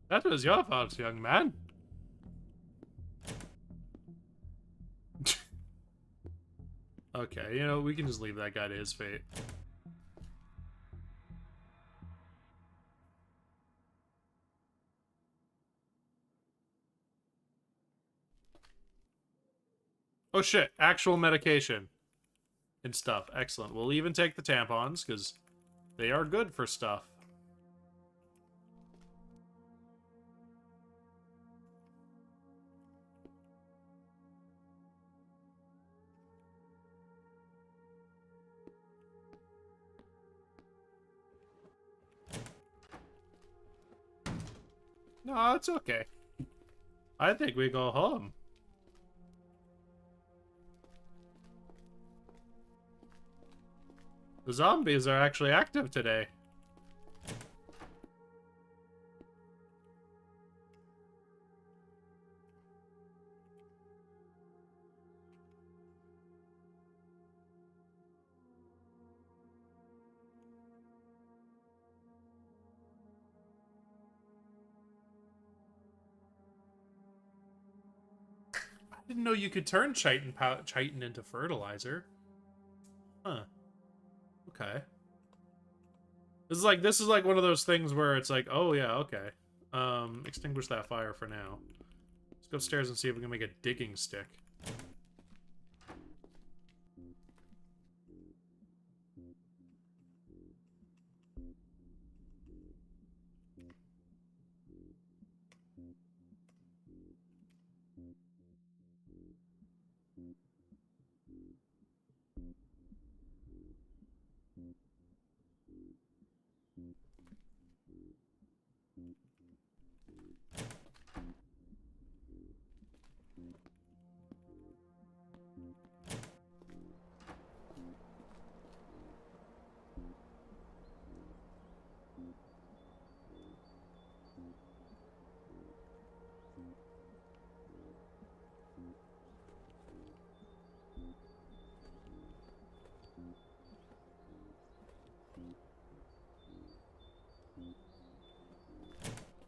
That was your fault, young man. Okay, you know, we can just leave that guy to his fate. Oh shit, actual medication and stuff. Excellent. We'll even take the tampons, because they are good for stuff. No, it's okay. I think we go home. The zombies are actually active today. Didn't know you could turn chitin into fertilizer. Huh. Okay. This is like one of those things where it's like, oh yeah, okay. Extinguish that fire for now. Let's go upstairs and see if we can make a digging stick.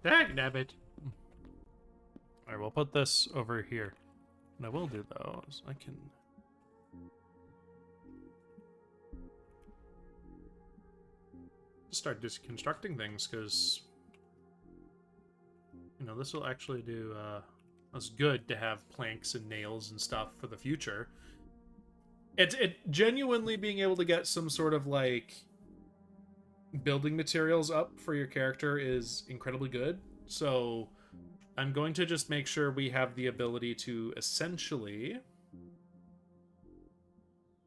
Dagnabbit. Alright, we'll put this over here. What I will do, though, is I can... start constructing things, because... you know, this will actually do, it's good to have planks and nails and stuff for the future. It genuinely being able to get some sort of, like... building materials up for your character is incredibly good. So I'm going to just make sure we have the ability to essentially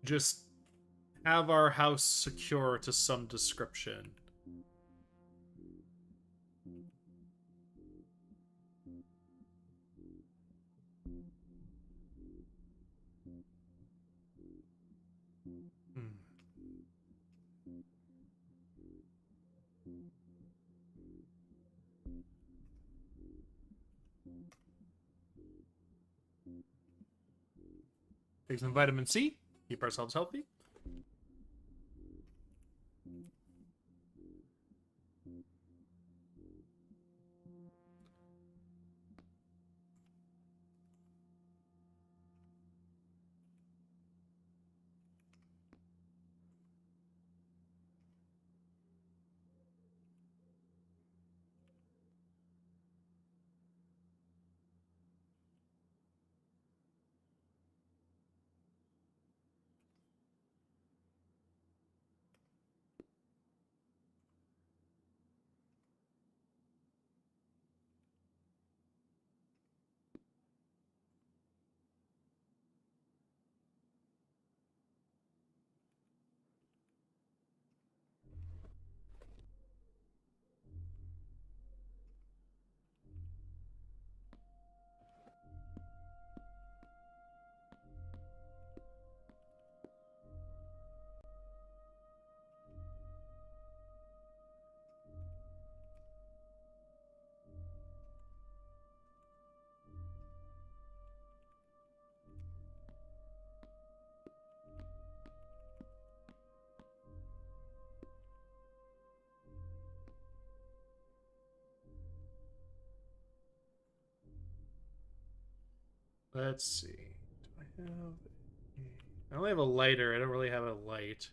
just have our house secure to some description. Take some vitamin C, keep ourselves healthy. Let's see. Do I have... I only have a lighter. I don't really have a light.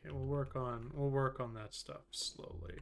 Okay, we'll work on that stuff slowly.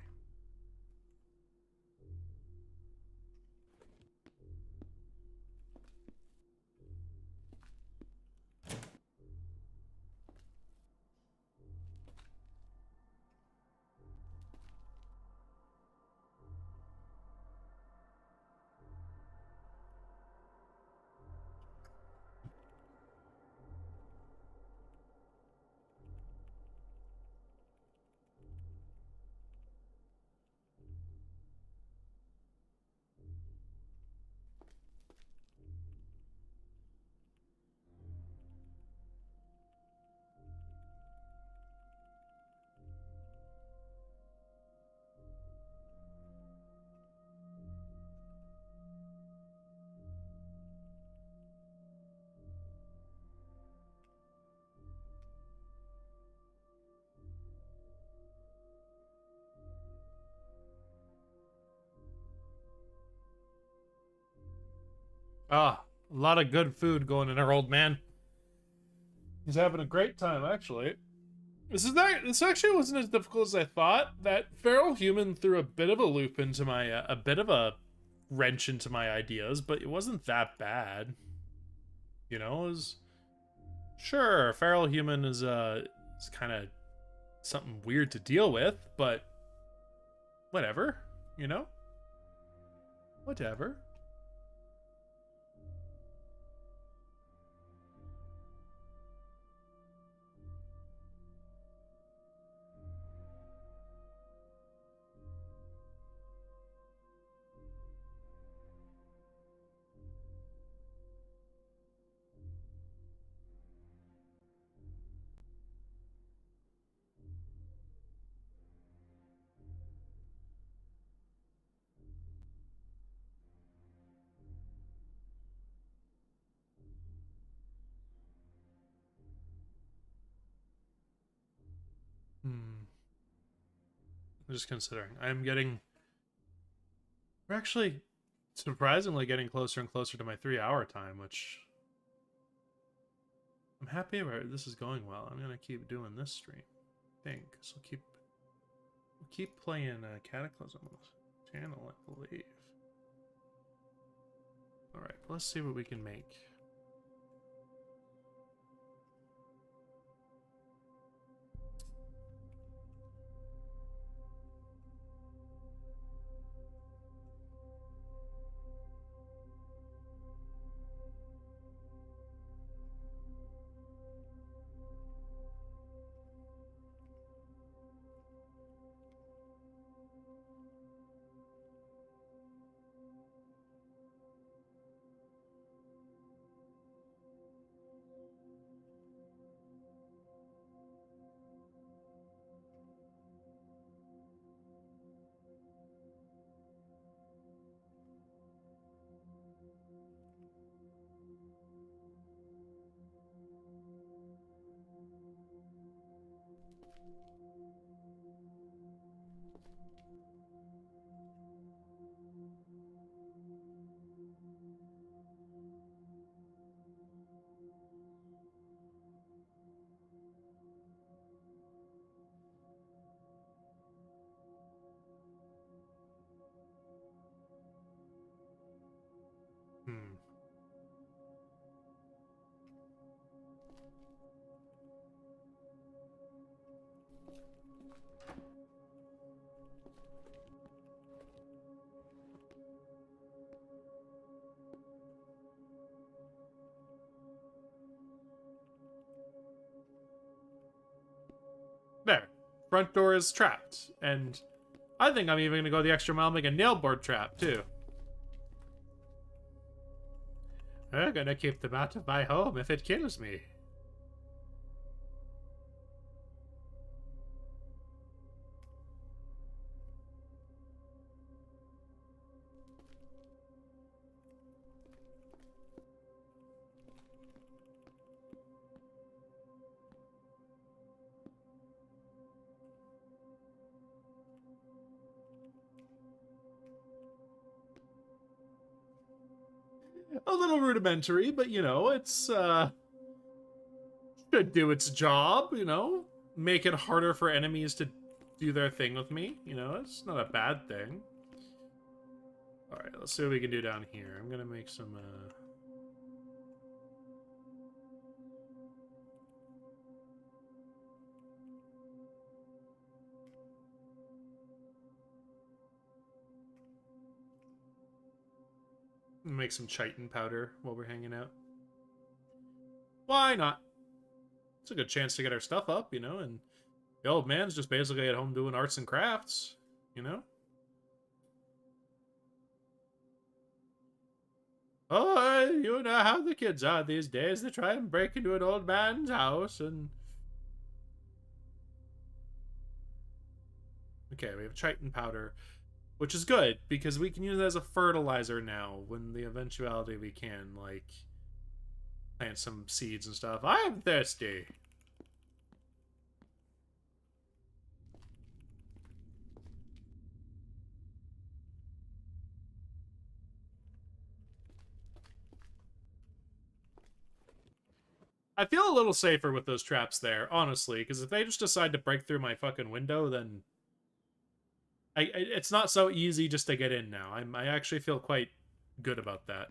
Ah, a lot of good food going in our old man. He's having a great time, actually. This actually wasn't as difficult as I thought. That feral human threw a bit of a loop into my, a bit of a wrench into my ideas, but it wasn't that bad. You know, it was, sure, feral human is kind of something weird to deal with, but whatever, you know? Whatever. Hmm. I'm just considering. We're actually surprisingly getting closer and closer to my 3 hour time, which I'm happy where this is going well. I'm gonna keep doing this stream. I think so. We'll keep playing Cataclysm on the channel, I believe. All right, let's see what we can make. Hmm. There. Front door is trapped. And I think I'm even going to go the extra mile and make a nail board trap, too. I'm going to keep them out of my home if it kills me. A little rudimentary, but you know, it's should do its job, you know? Make it harder for enemies to do their thing with me, you know? It's not a bad thing. Alright, let's see what we can do down here. I'm gonna make some, make some chitin powder while we're hanging out. Why not? It's a good chance to get our stuff up, you know, and the old man's just basically at home doing arts and crafts, you know? Oh, you know how the kids are these days. They try and break into an old man's house and... Okay, we have chitin powder, which is good, because we can use it as a fertilizer now when the eventuality we can, like, plant some seeds and stuff. I'm thirsty. I feel a little safer with those traps there, honestly, because if they just decide to break through my fucking window, then it's not so easy just to get in now. I actually feel quite good about that.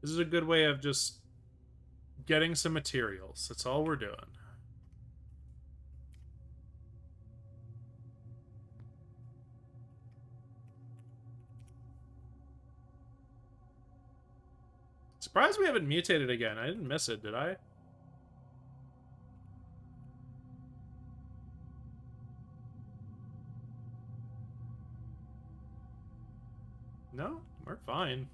This is a good way of just getting some materials. That's all we're doing. Surprised we haven't mutated again. I didn't miss it, did I? No, we're fine.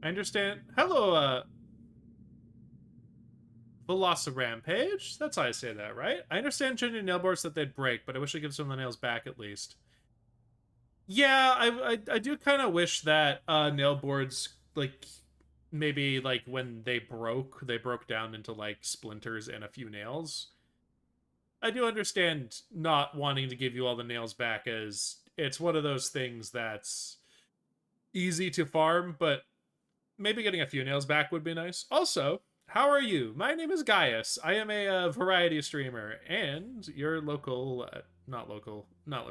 I understand. Hello, Velocirampage? That's how I say that, right? I understand changing nail boards that they'd break, but I wish I'd give some of the nails back at least. Yeah, I do kind of wish that nail boards, like, maybe, like, when they broke down into, like, splinters and a few nails. I do understand not wanting to give you all the nails back, as it's one of those things that's easy to farm, but maybe getting a few nails back would be nice. Also, how are you? My name is Gaius. I am a variety streamer, and you're local, not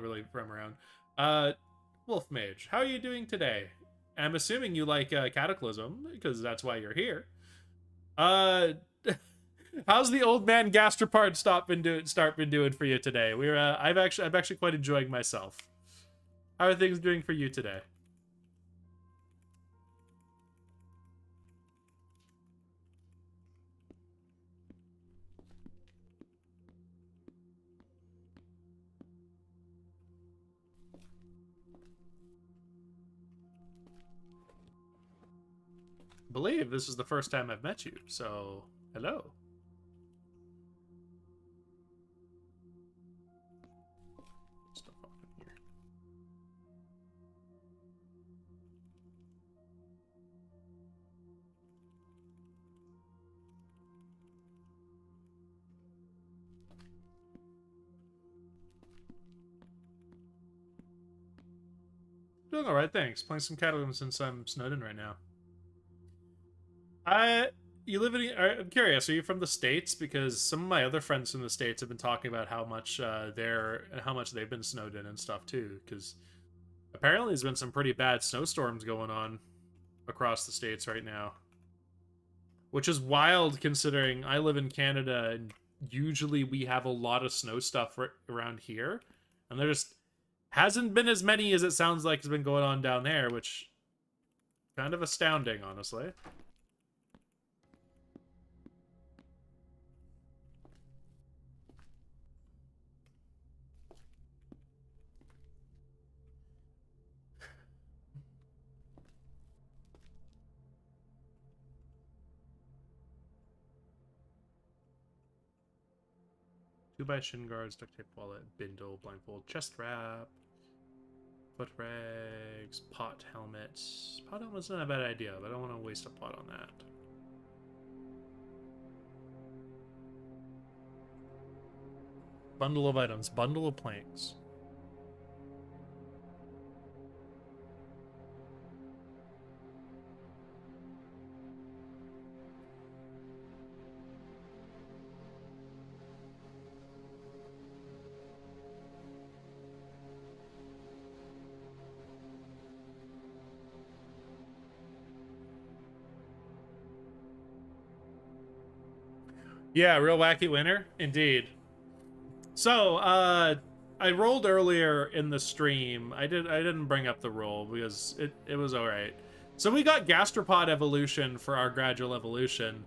really from around. Wolf Mage, how are you doing today? I'm assuming you like Cataclysm, because that's why you're here. How's the old man gastropard start been doing for you today? I'm actually quite enjoying myself. How are things doing for you today? I believe this is the first time I've met you, so hello. Stuff off in here. Doing all right, thanks. Playing some Cataclysm since I'm snowed in right now. You live in? I'm curious. Are you from the States? Because some of my other friends from the States have been talking about how much how much they've been snowed in and stuff too. Because apparently there's been some pretty bad snowstorms going on across the states right now, which is wild considering I live in Canada and usually we have a lot of snow stuff around here, and there just hasn't been as many as it sounds like has been going on down there, which kind of astounding, honestly. 2 by shin guards, duct tape wallet, bindle, blindfold, chest wrap, foot rags, pot helmet. Pot helmet's not a bad idea, but I don't want to waste a pot on that. Bundle of items, bundle of planks. Yeah, real wacky winner, indeed. So, I rolled earlier in the stream. I didn't bring up the roll because it was alright. So we got gastropod evolution for our gradual evolution.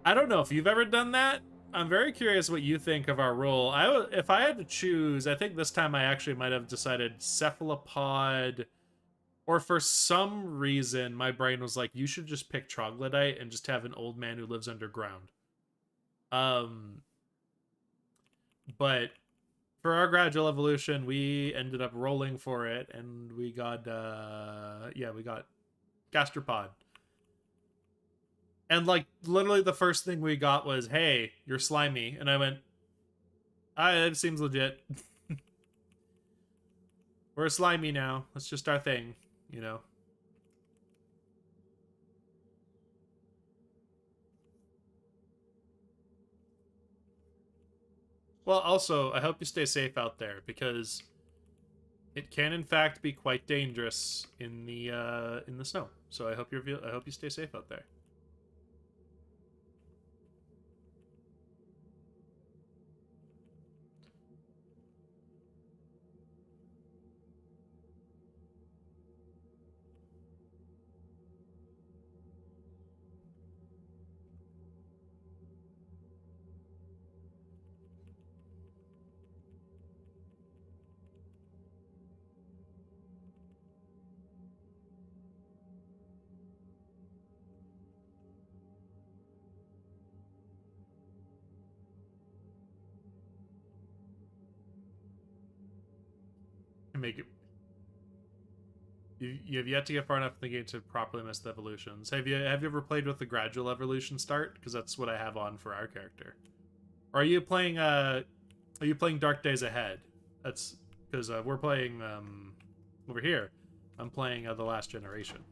I don't know if you've ever done that. I'm very curious what you think of our roll. If I had to choose, I think this time I actually might have decided cephalopod, or for some reason my brain was like, you should just pick troglodyte and just have an old man who lives underground. But for our gradual evolution, we ended up rolling for it, and we got, we got gastropod. And, like, literally the first thing we got was, hey, you're slimy. And I went, it seems legit. We're slimy now. That's just our thing, you know? Well, also, I hope you stay safe out there, because it can, in fact, be quite dangerous in the snow. So I hope you stay safe out there. Make it. You have yet to get far enough in the game to properly miss the evolutions. Have you ever played with the gradual evolution start? Because that's what I have on for our character. Or are you playing Dark Days Ahead? That's because we're playing over here. I'm playing The Last Generation.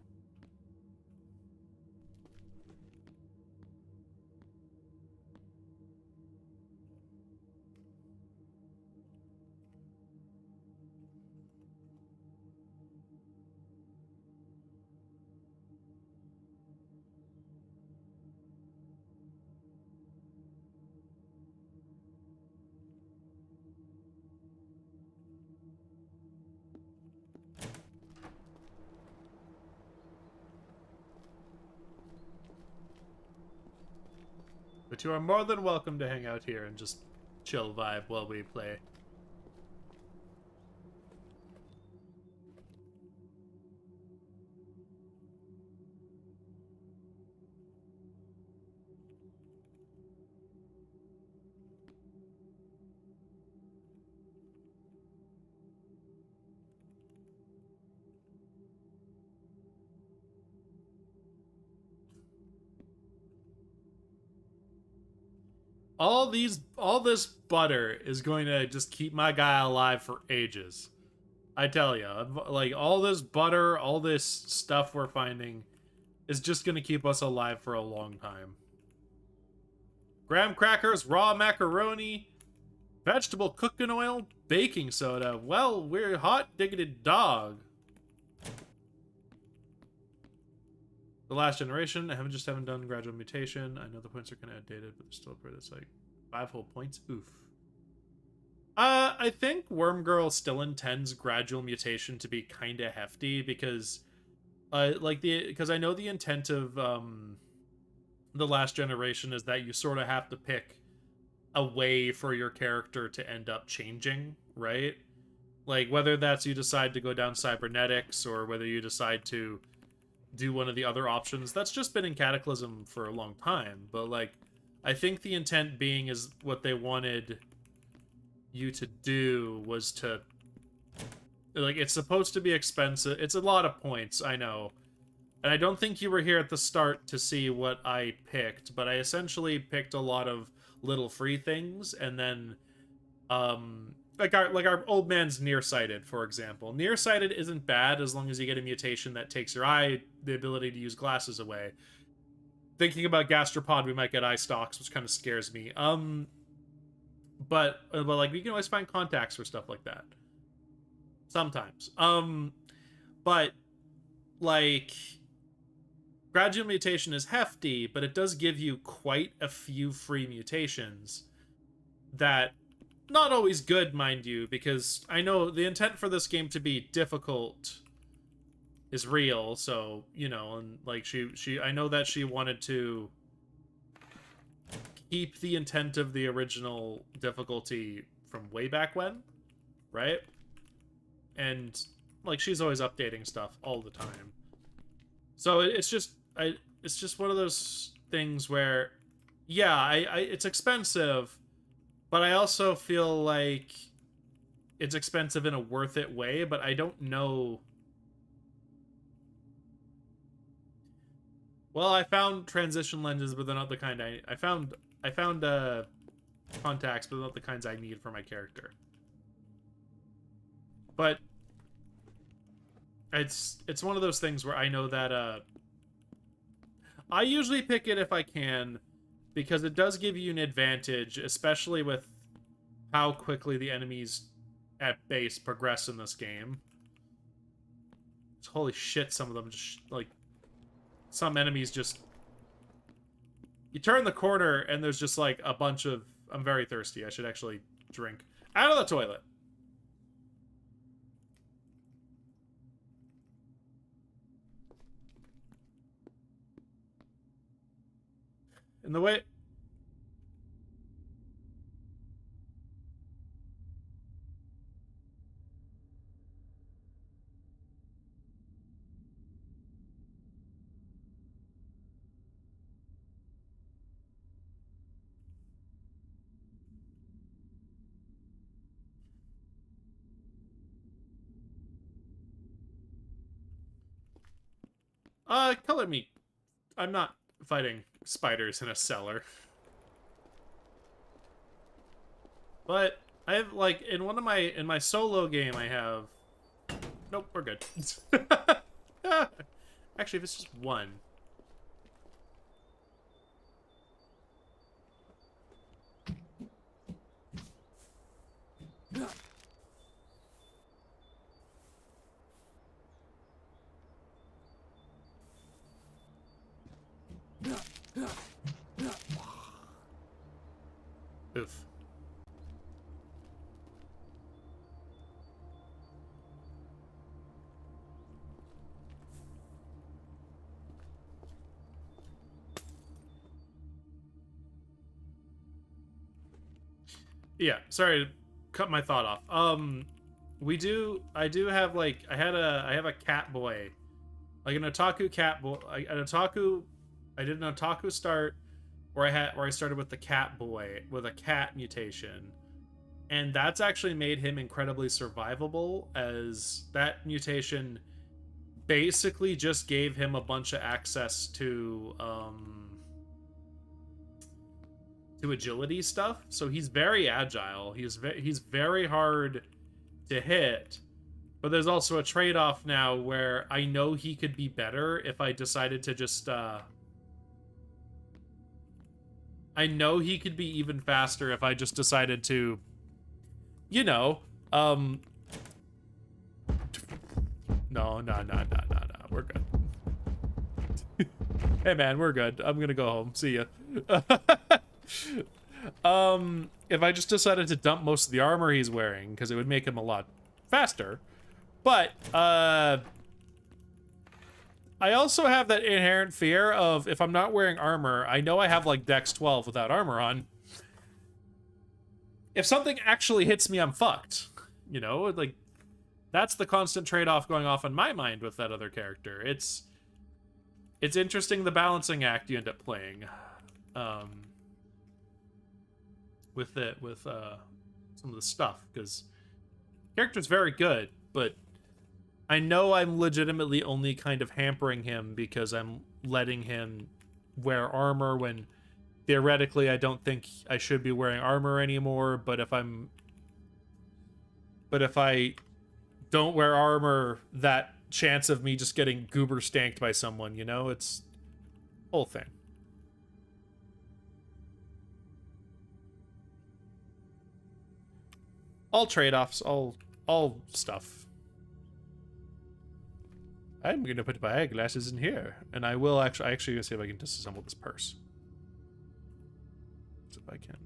But you are more than welcome to hang out here and just chill vibe while we play. All this butter is going to just keep my guy alive for ages. I tell you, like, all this butter, all this stuff we're finding is just going to keep us alive for a long time. Graham crackers, raw macaroni, vegetable cooking oil, baking soda. Well, we're hot diggity dog. The Last Generation. I haven't done gradual mutation. I know the points are kind of outdated, but they're still pretty. It's like 5 whole points. Oof. I think Wormgirl still intends gradual mutation to be kind of hefty because, because I know the intent of The Last Generation is that you sort of have to pick a way for your character to end up changing, right? Like whether that's you decide to go down cybernetics or whether you decide to do one of the other options. That's just been in Cataclysm for a long time, but like I think the intent being is what they wanted you to do was to, like, it's supposed to be expensive. It's a lot of points, I know. And I don't think you were here at the start to see what I picked, but I essentially picked a lot of little free things, and then, like our old man's nearsighted, for example. Nearsighted isn't bad as long as you get a mutation that takes your eye, the ability to use glasses away. Thinking about gastropod, we might get eye stalks, which kind of scares me. But like, we can always find contacts for stuff like that. Sometimes. But, like, gradual mutation is hefty, but it does give you quite a few free mutations that, not always good, mind you, because I know the intent for this game to be difficult is real, so, you know, and, like, I know that she wanted to keep the intent of the original difficulty from way back when, right? And, like, she's always updating stuff all the time. So it's just one of those things where, yeah, it's expensive, but I also feel like it's expensive in a worth it way, but I don't know. Well, I found transition lenses, but they're not the kind I found contacts, but they're not the kinds I need for my character. But it's one of those things where I know that I usually pick it if I can, because it does give you an advantage, especially with how quickly the enemies at base progress in this game. Holy shit, some of them just, like, some enemies just... You turn the corner and there's just, like, a bunch of... I'm very thirsty. I should actually drink. Out of the toilet! In the way... color me. I'm not fighting spiders in a cellar. But I have, like, in my solo game I have... Nope, we're good. Actually, if it's just one. Oof. Yeah, sorry to cut my thought off. I do have, like, I have a cat boy. Like an otaku cat boy, I did an otaku start where I started with the cat boy with a cat mutation. And that's actually made him incredibly survivable, as that mutation basically just gave him a bunch of access to agility stuff. So he's very agile. He's very hard to hit. But there's also a trade-off now where I know he could be better if I decided to just I know he could be even faster if I just decided to, you know, No, we're good. Hey man, we're good. I'm gonna go home. See ya. If I just decided to dump most of the armor he's wearing, because it would make him a lot faster. But, I also have that inherent fear of, if I'm not wearing armor, I know I have, like, Dex 12 without armor on. If something actually hits me, I'm fucked. You know, like, that's the constant trade-off going off in my mind with that other character. It's interesting, the balancing act you end up playing. some of the stuff, because character's very good, but I know I'm legitimately only kind of hampering him because I'm letting him wear armor when theoretically I don't think I should be wearing armor anymore, but if I don't wear armor, that chance of me just getting goober stanked by someone, you know, it's whole thing. All trade-offs, all stuff. I'm gonna put my eyeglasses in here, and I actually gonna see if I can disassemble this purse. So if I can.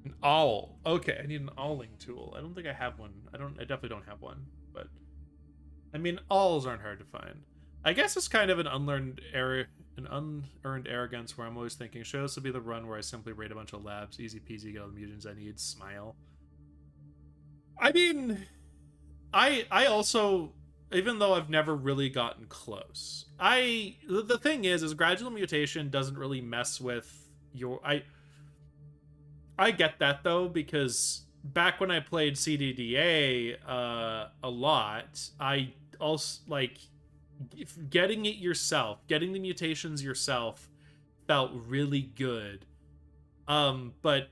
An awl. Okay, I need an awling tool. I don't think I have one. I definitely don't have one, but I mean, awls aren't hard to find. I guess it's kind of an unearned arrogance where I'm always thinking, should this be the run where I simply raid a bunch of labs, easy peasy, get all the mutagens I need, smile. I mean, I also, even though I've never really gotten close, the thing is gradual mutation doesn't really mess with your, I get that though, because back when I played CDDA a lot, I also, like, getting it yourself, getting the mutations yourself felt really good. But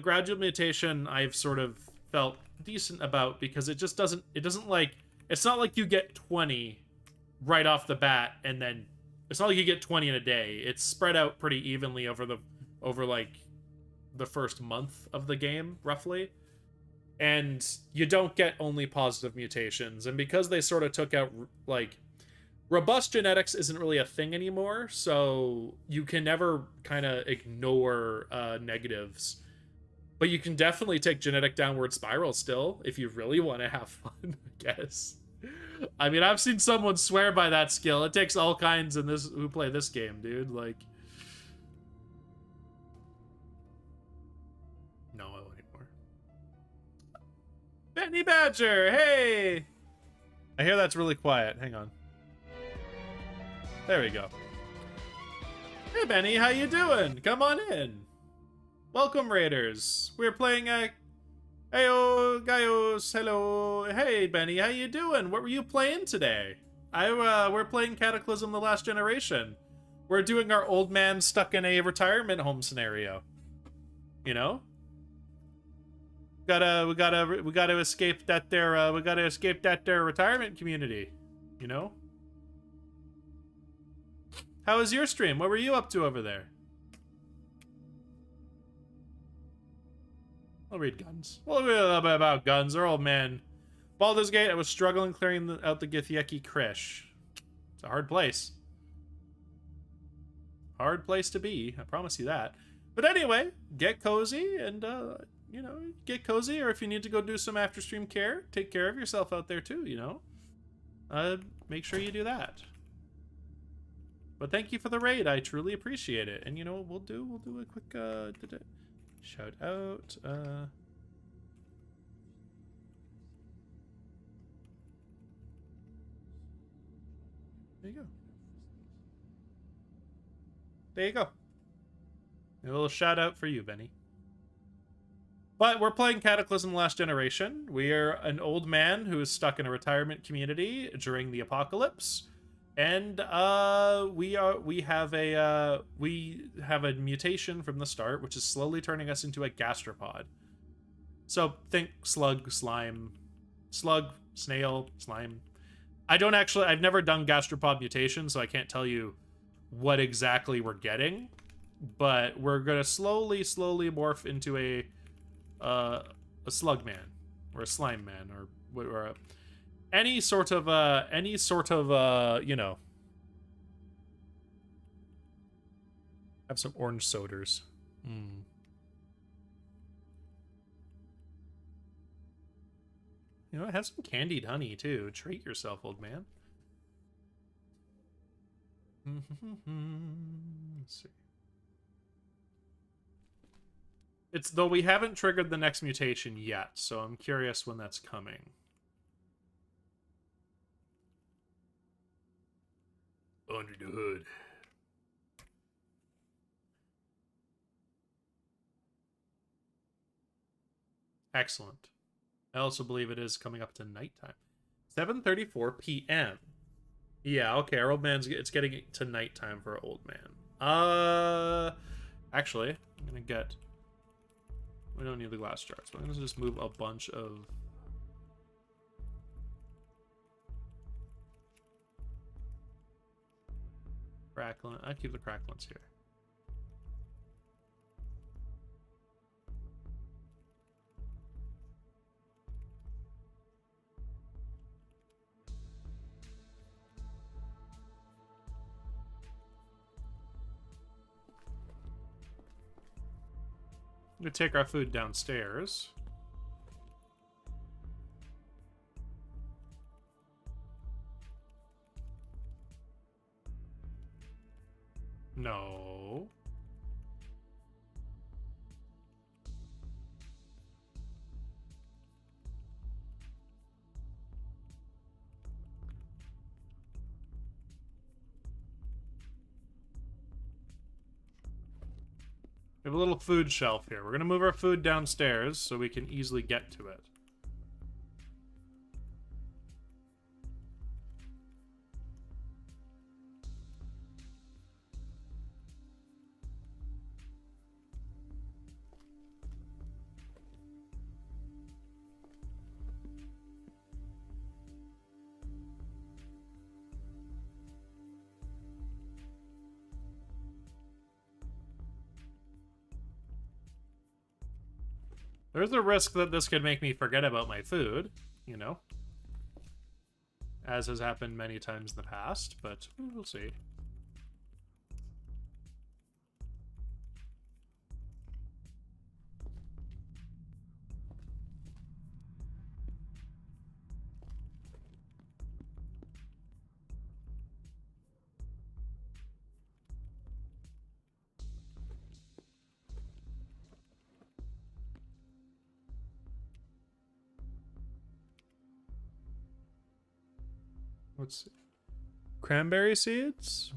gradual mutation I've sort of felt decent about, because it doesn't like, it's not like you get 20 right off the bat, and then it's not like you get 20 in a day. It's spread out pretty evenly over like the first month of the game, roughly. And you don't get only positive mutations. And because they sort of took out, like, robust genetics isn't really a thing anymore, so you can never kind of ignore negatives. But you can definitely take genetic downward spiral still, if you really want to have fun, I guess. I mean, I've seen someone swear by that skill. It takes all kinds in this who play this game, dude. Like, no, I won't anymore. Benny Badger, hey! I hear that's really quiet. Hang on. There we go. Hey, Benny, how you doing? Come on in. Welcome, Raiders. We're playing Heyo, Gaios, hello. Hey, Benny, how you doing? What were you playing today? We're playing Cataclysm: The Last Generation. We're doing our old man stuck in a retirement home scenario. You know? We gotta escape that their retirement community. You know? How was your stream? What were you up to over there? I'll read guns. We'll read a little bit about guns. Our old man. Baldur's Gate, I was struggling clearing out the Githyeki Krish. It's a hard place. Hard place to be. I promise you that. But anyway, get cozy and, you know, get cozy. Or if you need to go do some after stream care, take care of yourself out there too, you know. Make sure you do that. But thank you for the raid. I truly appreciate it. And you know what we'll do? We'll do a quick shout out. There you go. There you go. A little shout out for you, Benny. But we're playing Cataclysm: Last Generation. We are an old man who is stuck in a retirement community during the apocalypse. And we have a mutation from the start, which is slowly turning us into a gastropod. So think slug, slime, slug, snail, slime. I've never done gastropod mutation, so I can't tell you what exactly we're getting, but we're gonna slowly morph into a slug man or a slime man or a any sort of you know. Have some orange sodas. You know, have some candied honey too. Treat yourself, old man. Let's see. Though we haven't triggered the next mutation yet, so I'm curious when that's coming. Under the hood. Excellent. I also believe it is coming up to nighttime. 7:34 p.m. Yeah, okay, our old man's it's getting to nighttime for our old man. Actually, I'm gonna get. We don't need the glass jars, but I'm gonna just move a bunch of. Crackling. I keep the cracklings here. I'm gonna take our food downstairs. No. We have a little food shelf here. We're gonna move our food downstairs so we can easily get to it. There's a risk that this could make me forget about my food, you know, as has happened many times in the past, but we'll see. Let's see. Cranberry seeds?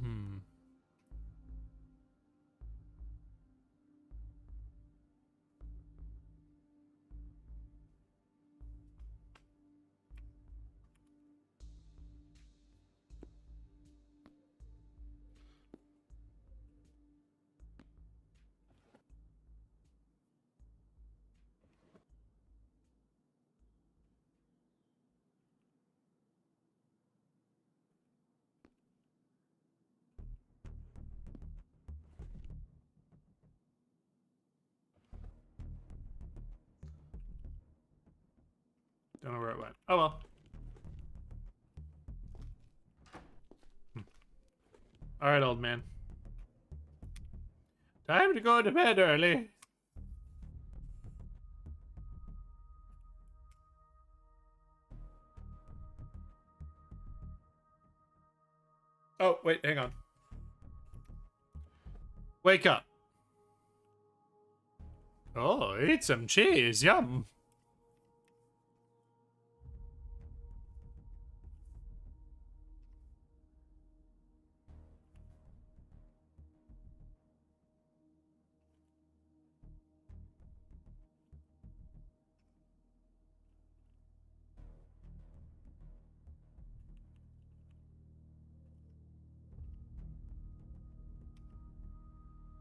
Don't know where it went. Oh well. Alright, old man. Time to go to bed early. Oh, wait, hang on. Wake up. Oh, eat some cheese. Yum.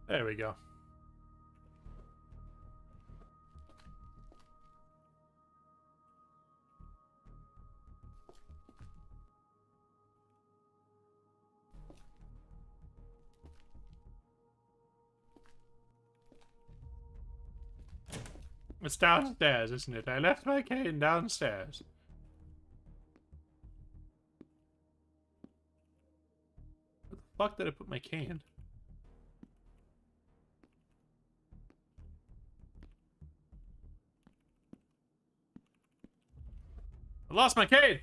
There we go. It's downstairs, isn't it? I left my cane downstairs. Where the fuck did I put my cane? I lost my cane!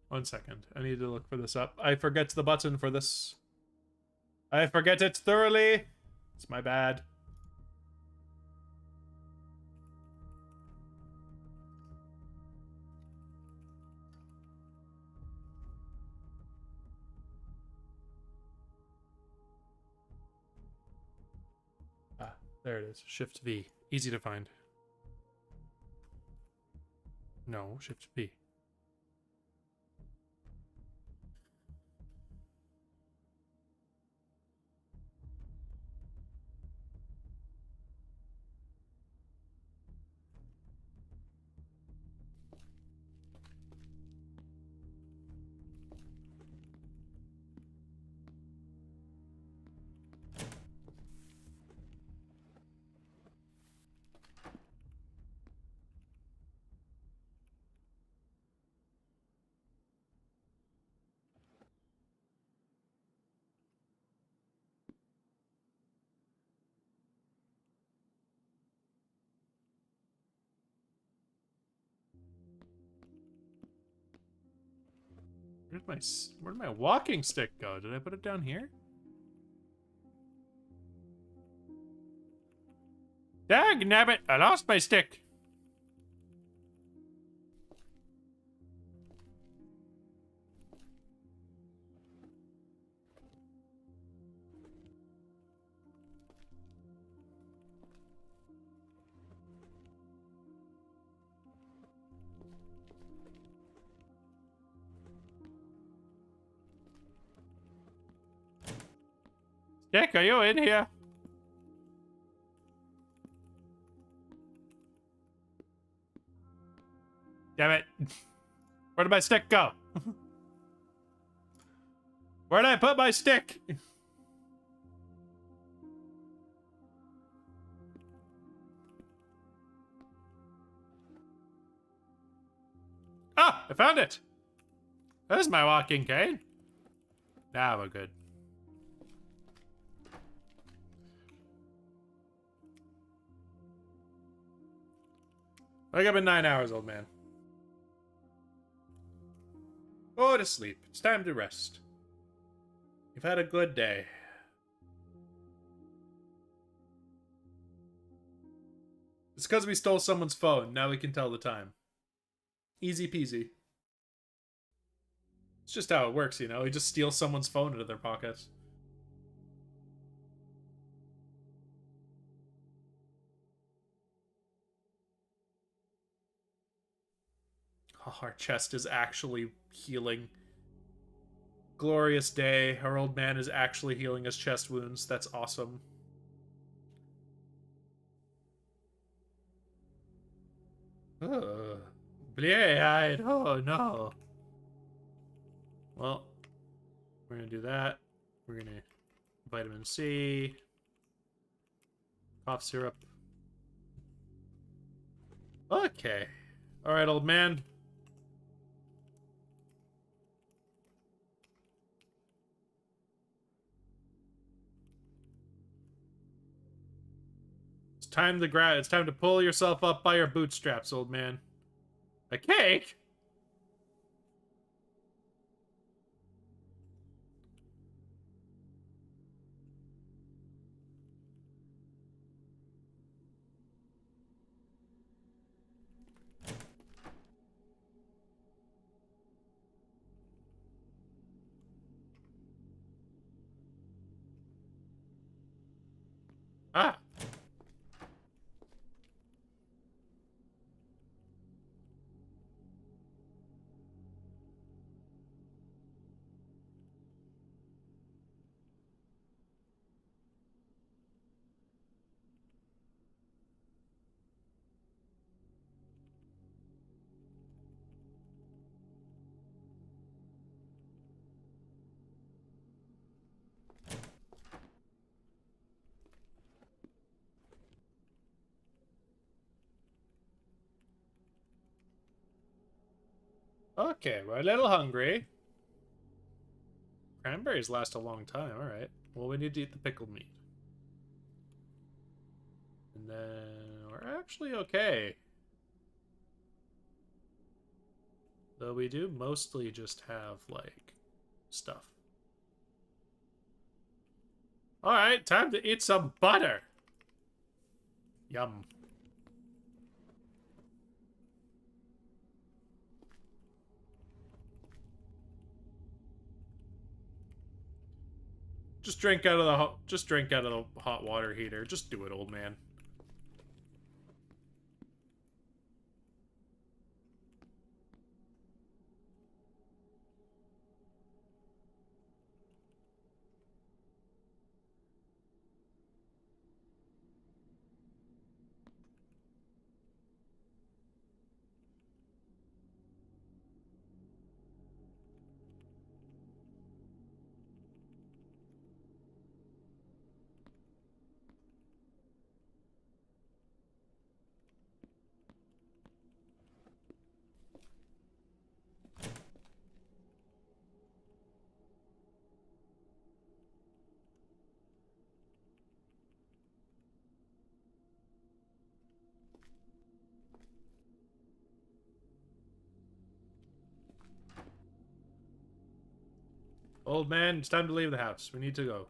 One second. I need to look for this up. I forget the button for this. I forget it thoroughly. It's my bad. Ah, there it is. Shift V. Easy to find. No, Shift V. Where'd my walking stick go? Did I put it down here? Dag nabbit! I lost my stick. Stick, are you in here? Damn it. Where did my stick go? Where did I put my stick? Ah, I found it. There's my walking cane. Now we're good. Wake up in 9 hours, old man. Go to sleep. It's time to rest. You've had a good day. It's because we stole someone's phone. Now we can tell the time. Easy peasy. It's just how it works, you know? We just steal someone's phone out of their pockets. Oh, our chest is actually healing. Glorious day. Our old man is actually healing his chest wounds. That's awesome. Bleary-eyed. Oh, no. Well, we're going to do that. We're going to vitamin C. Cough syrup. Okay. All right, old man. It's time to pull yourself up by your bootstraps, old man. A cake? Ah. Okay, we're a little hungry. Cranberries last a long time, alright. Well, we need to eat the pickled meat. And then we're actually okay. Though we do mostly just have, like, stuff. Alright, time to eat some butter. Yum. Just drink out of the hot water heater. Just do it, old man. Old man, it's time to leave the house. We need to go.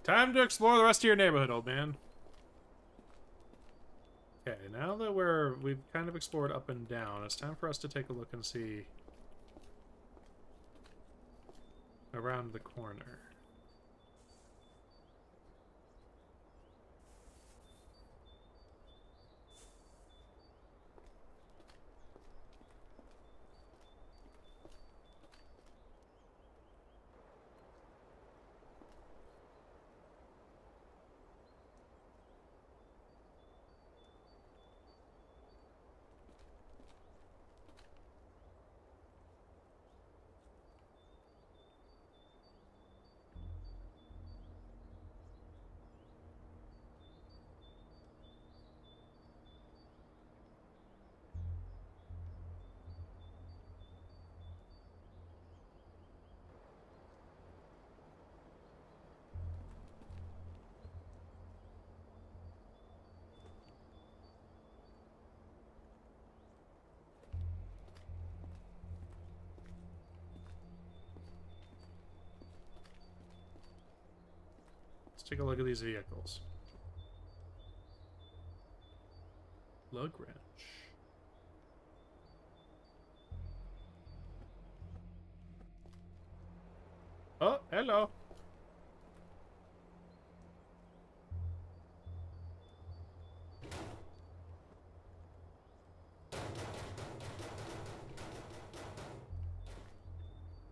Time to explore the rest of your neighborhood, old man. Okay, now that we've kind of explored up and down, it's time for us to take a look and see around the corner. Let's take a look at these vehicles. Lug wrench. Oh, hello.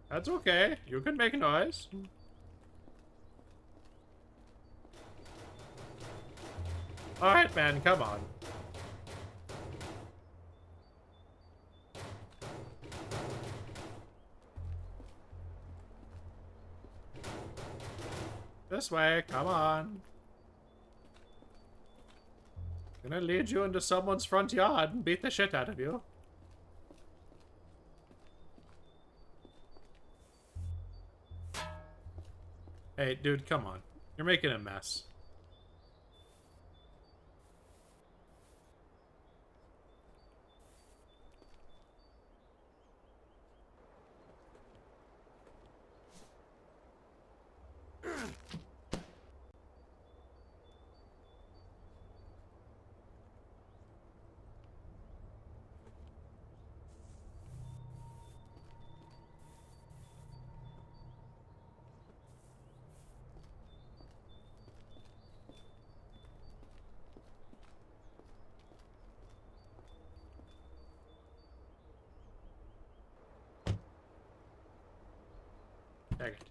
That's okay. You can make noise. Alright, man, come on. This way, come on. Gonna lead you into someone's front yard and beat the shit out of you. Hey, dude, come on. You're making a mess. Dang it.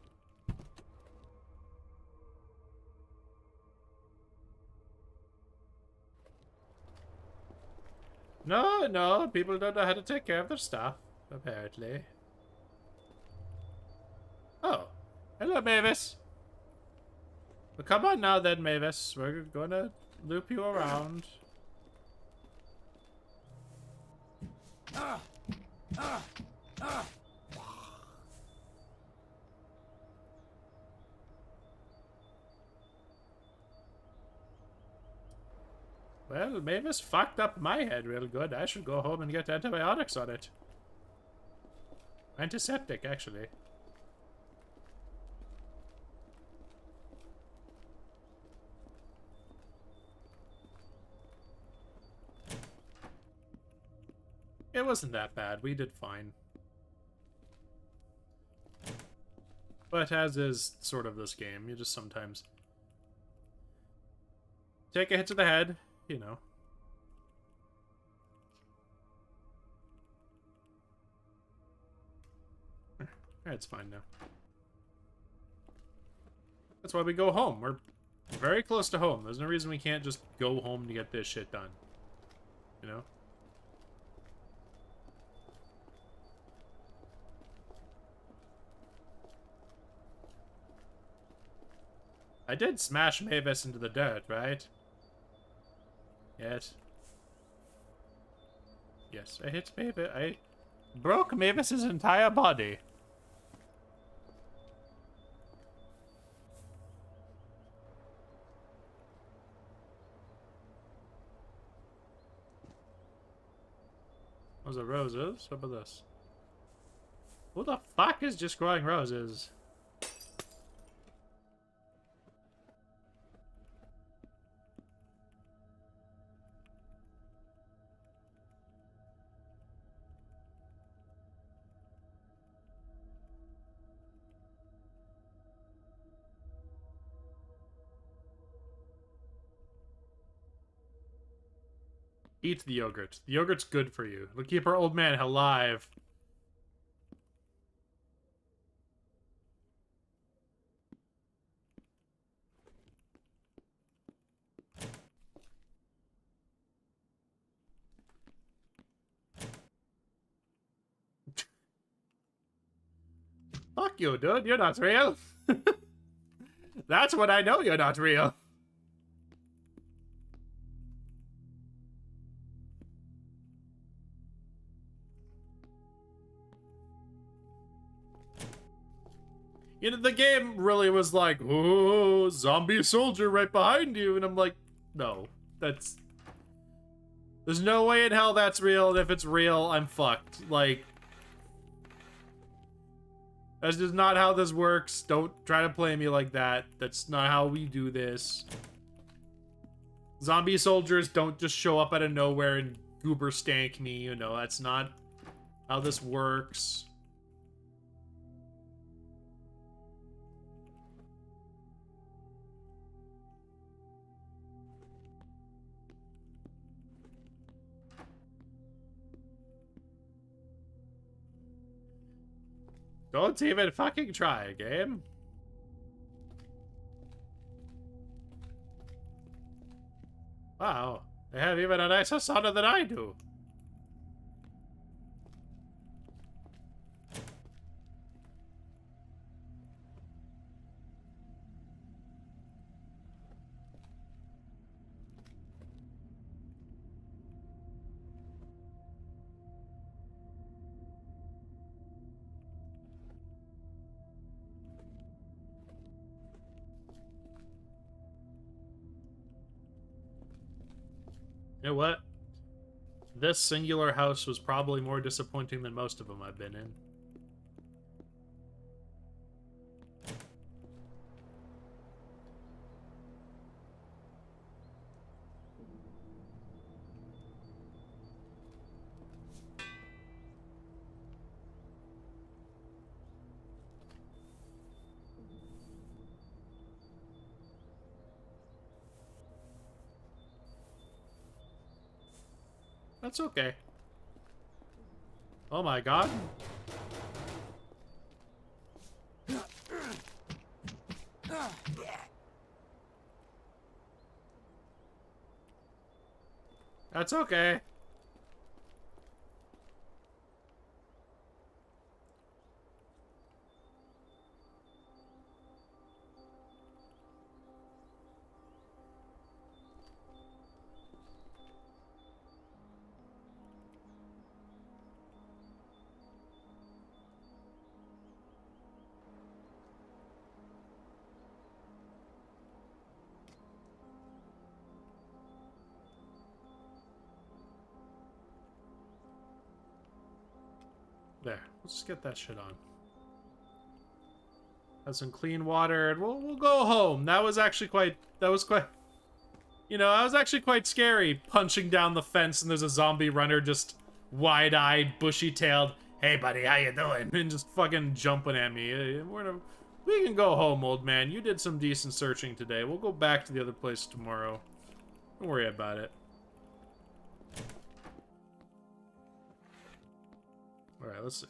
No, people don't know how to take care of their stuff, apparently. Oh, hello, Mavis. Well, come on now then, Mavis. We're gonna loop you around. Well, Mavis fucked up my head real good. I should go home and get antibiotics on it. Antiseptic, actually. It wasn't that bad. We did fine. But as is sort of this game, you just sometimes take a hit to the head, you know. It's fine now. That's why we go home. We're very close to home. There's no reason we can't just go home to get this shit done. You know? I did smash Mavis into the dirt, right? Yes. Yes, I hit Mavis. I broke Mavis's entire body. Those are roses. What about this? Who the fuck is just growing roses? Eat the yogurt. The yogurt's good for you. It'll keep our old man alive. Fuck you, dude. You're not real. That's what I know you're not real. You know, the game really was like, oh, zombie soldier right behind you. And I'm like, no, that's... There's no way in hell that's real. And if it's real, I'm fucked. Like, that's just not how this works. Don't try to play me like that. That's not how we do this. Zombie soldiers don't just show up out of nowhere and goober stank me, you know. That's not how this works. Don't even fucking try, game. Wow, they have even a nicer sauna than I do. You know what? This singular house was probably more disappointing than most of them I've been in. That's okay. Oh my god. That's okay. There, let's just get that shit on. Have some clean water, and we'll go home. That was actually quite, you know, that was actually quite scary, punching down the fence and there's a zombie runner just wide-eyed, bushy-tailed, "Hey, buddy, how you doing?" and just fucking jumping at me. We can go home, old man. You did some decent searching today. We'll go back to the other place tomorrow. Don't worry about it. Alright, let's see.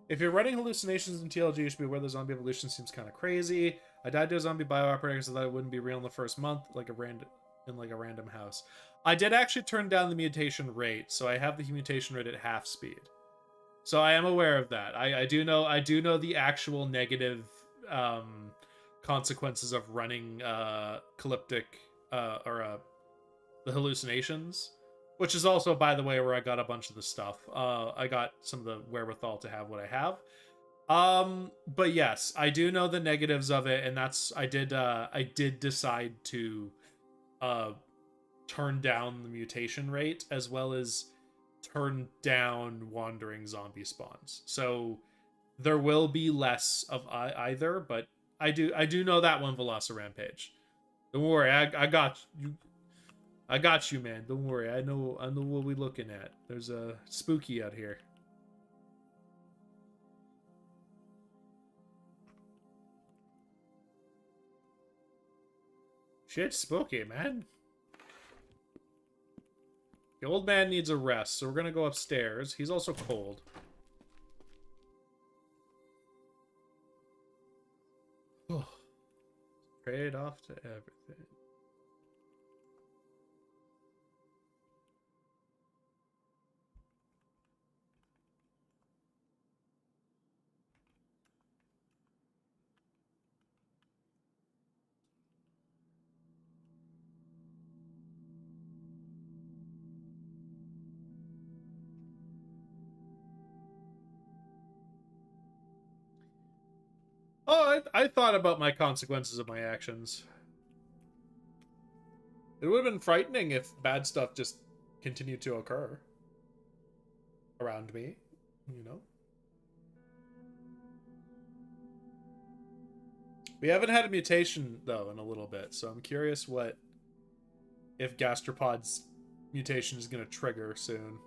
If you're running hallucinations in TLG, you should be aware the zombie evolution seems kind of crazy. I died to a zombie biooperator because I thought it wouldn't be real in the first month, in a random house. I did actually turn down the mutation rate, so I have the mutation rate at half speed. So I am aware of that. I do know the actual negative consequences of running calyptic the hallucinations, which is also, by the way, where I got a bunch of the stuff. I got some of the wherewithal to have what I have. But yes, I do know the negatives of it, and that's I did decide to turn down the mutation rate as well as turn down wandering zombie spawns. So there will be less of either, but I do know that one Velocirampage. Don't worry, I got you. I got you, man. Don't worry. I know what we're looking at. There's a spooky out here. Shit's spooky, man. The old man needs a rest, so we're gonna go upstairs. He's also cold. Trade off to everything. Oh, I thought about my consequences of my actions. It would have been frightening if bad stuff just continued to occur around me, you know? We haven't had a mutation, though, in a little bit, so I'm curious if Gastropod's mutation is going to trigger soon.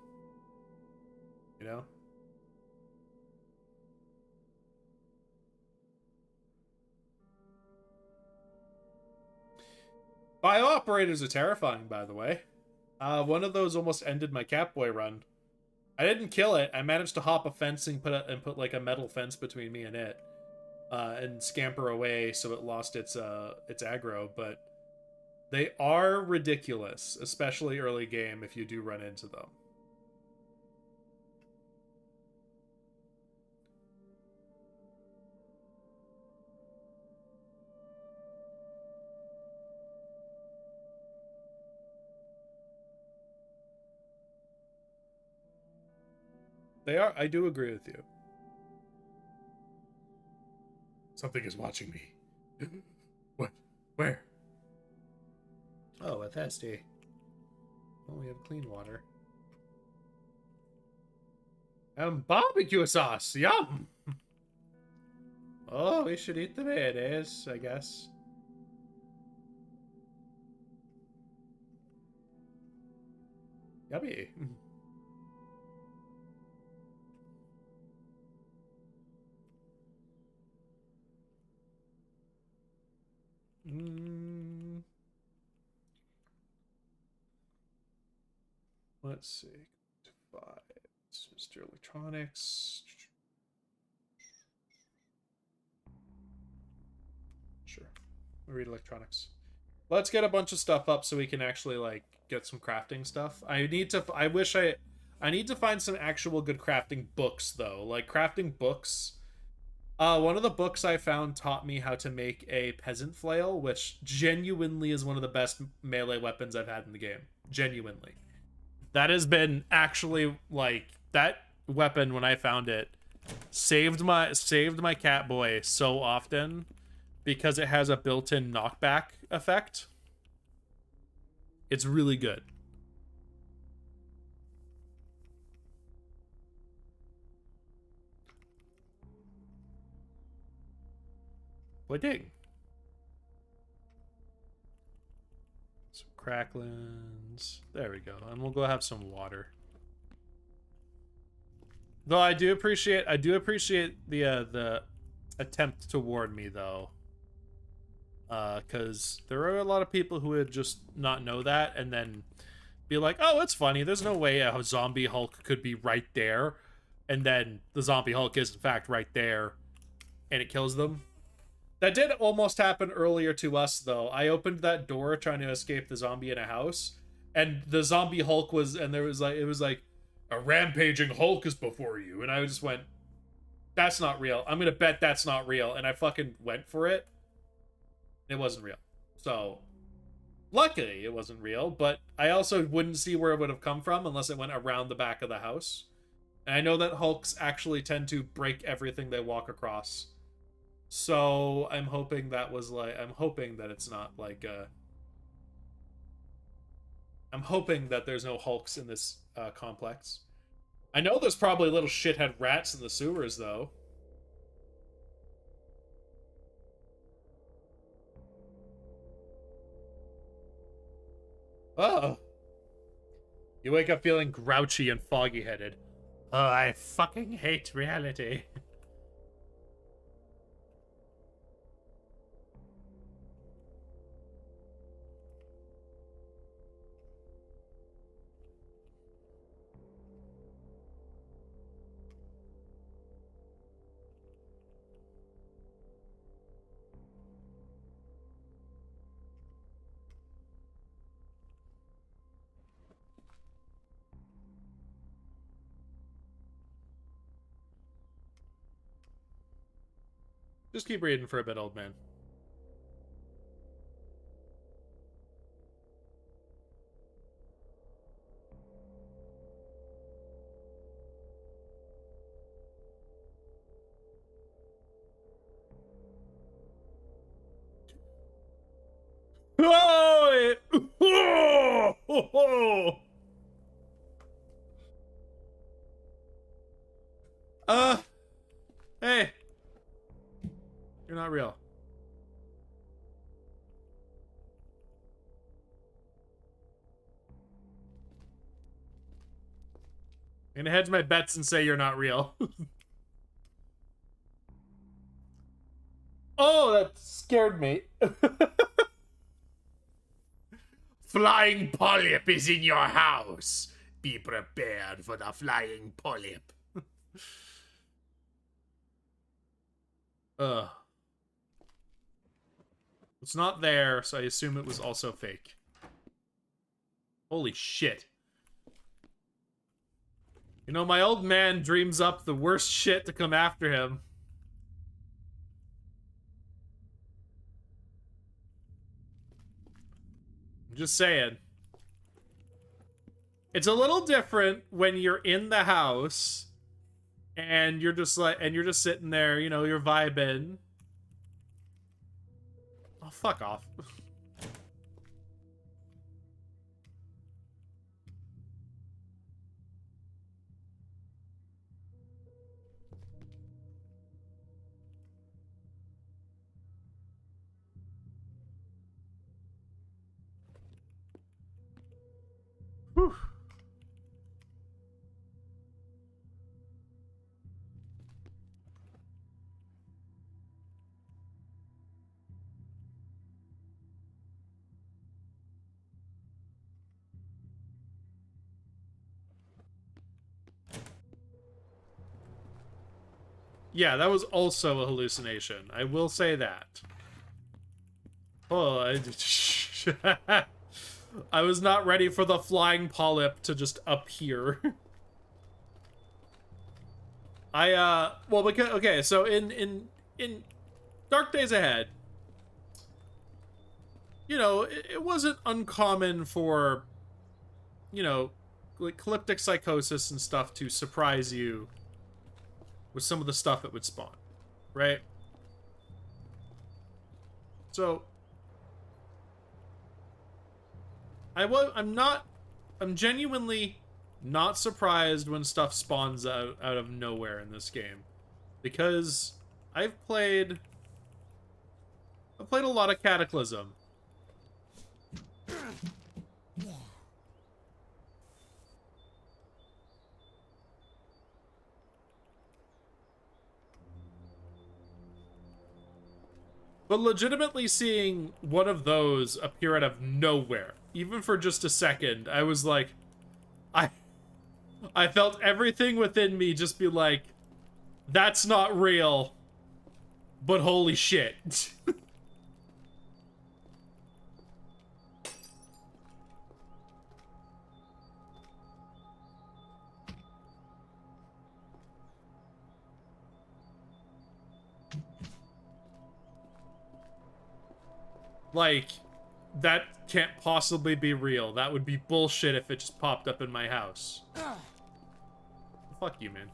You know? Bio-operators are terrifying, by the way. One of those almost ended my Catboy run. I didn't kill it. I managed to hop a fence and put like a metal fence between me and it, and scamper away so it lost its aggro. But they are ridiculous, especially early game if you do run into them. They are. I do agree with you. Something is watching me. What? Where? Oh, a thirsty. Oh, we have clean water. Barbecue sauce. Yum. Oh, we should eat the mayonnaise, I guess. Yummy. Let's see. Mr. Electronics. Sure. We'll read electronics. Let's get a bunch of stuff up so we can actually like get some crafting stuff. I need to find some actual good crafting books though. Like crafting books. One of the books I found taught me how to make a peasant flail, which genuinely is one of the best melee weapons I've had in the game. Genuinely. That has been actually like that weapon when I found it saved my Catboy so often because it has a built-in knockback effect. It's really good. Pudding. Some cracklins. potions. There we go. And we'll go have some water. Though I do appreciate the attempt to warn me though. Because there are a lot of people who would just not know that and then be like, oh, it's funny. There's no way a zombie Hulk could be right there. And then the zombie Hulk is in fact right there and it kills them. That did almost happen earlier to us, though. I opened that door trying to escape the zombie in a house, and the zombie Hulk was, and it was like, a rampaging Hulk is before you, and I just went, that's not real. I'm gonna bet that's not real, and I fucking went for it. It wasn't real. So, luckily it wasn't real, but I also wouldn't see where it would have come from unless it went around the back of the house. And I know that Hulks actually tend to break everything they walk across. So I'm hoping that it's not like I'm hoping that there's no Hulks in this complex. I know there's probably little shithead rats in the sewers though. Oh. You wake up feeling grouchy and foggy-headed. Oh, I fucking hate reality. Just keep reading for a bit, old man. Oh! Hey. You're not real. I'm gonna hedge my bets and say you're not real. Oh, that scared me. Flying polyp is in your house. Be prepared for the flying polyp. Ugh. It's not there, so I assume it was also fake. Holy shit. You know, my old man dreams up the worst shit to come after him. I'm just saying. It's a little different when you're in the house and you're just sitting there, you know, you're vibing. Oh, fuck off. Whew. Yeah, that was also a hallucination. I will say that. Oh, I was not ready for the flying polyp to just appear. Well, because, okay, so in Dark Days Ahead, you know, it wasn't uncommon for, you know, like calyptic psychosis and stuff to surprise you with some of the stuff it would spawn, right? So I'm genuinely not surprised when stuff spawns out of nowhere in this game, because I've played a lot of Cataclysm. But legitimately seeing one of those appear out of nowhere, even for just a second, I was like, I felt everything within me just be like, that's not real, but holy shit. Like, that can't possibly be real. That would be bullshit if it just popped up in my house. Fuck you, man.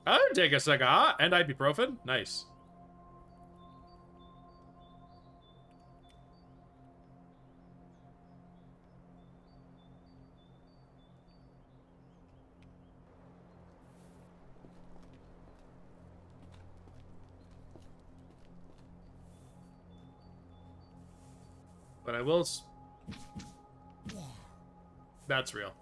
I would take a second, and ibuprofen. Nice. But I will. That's real.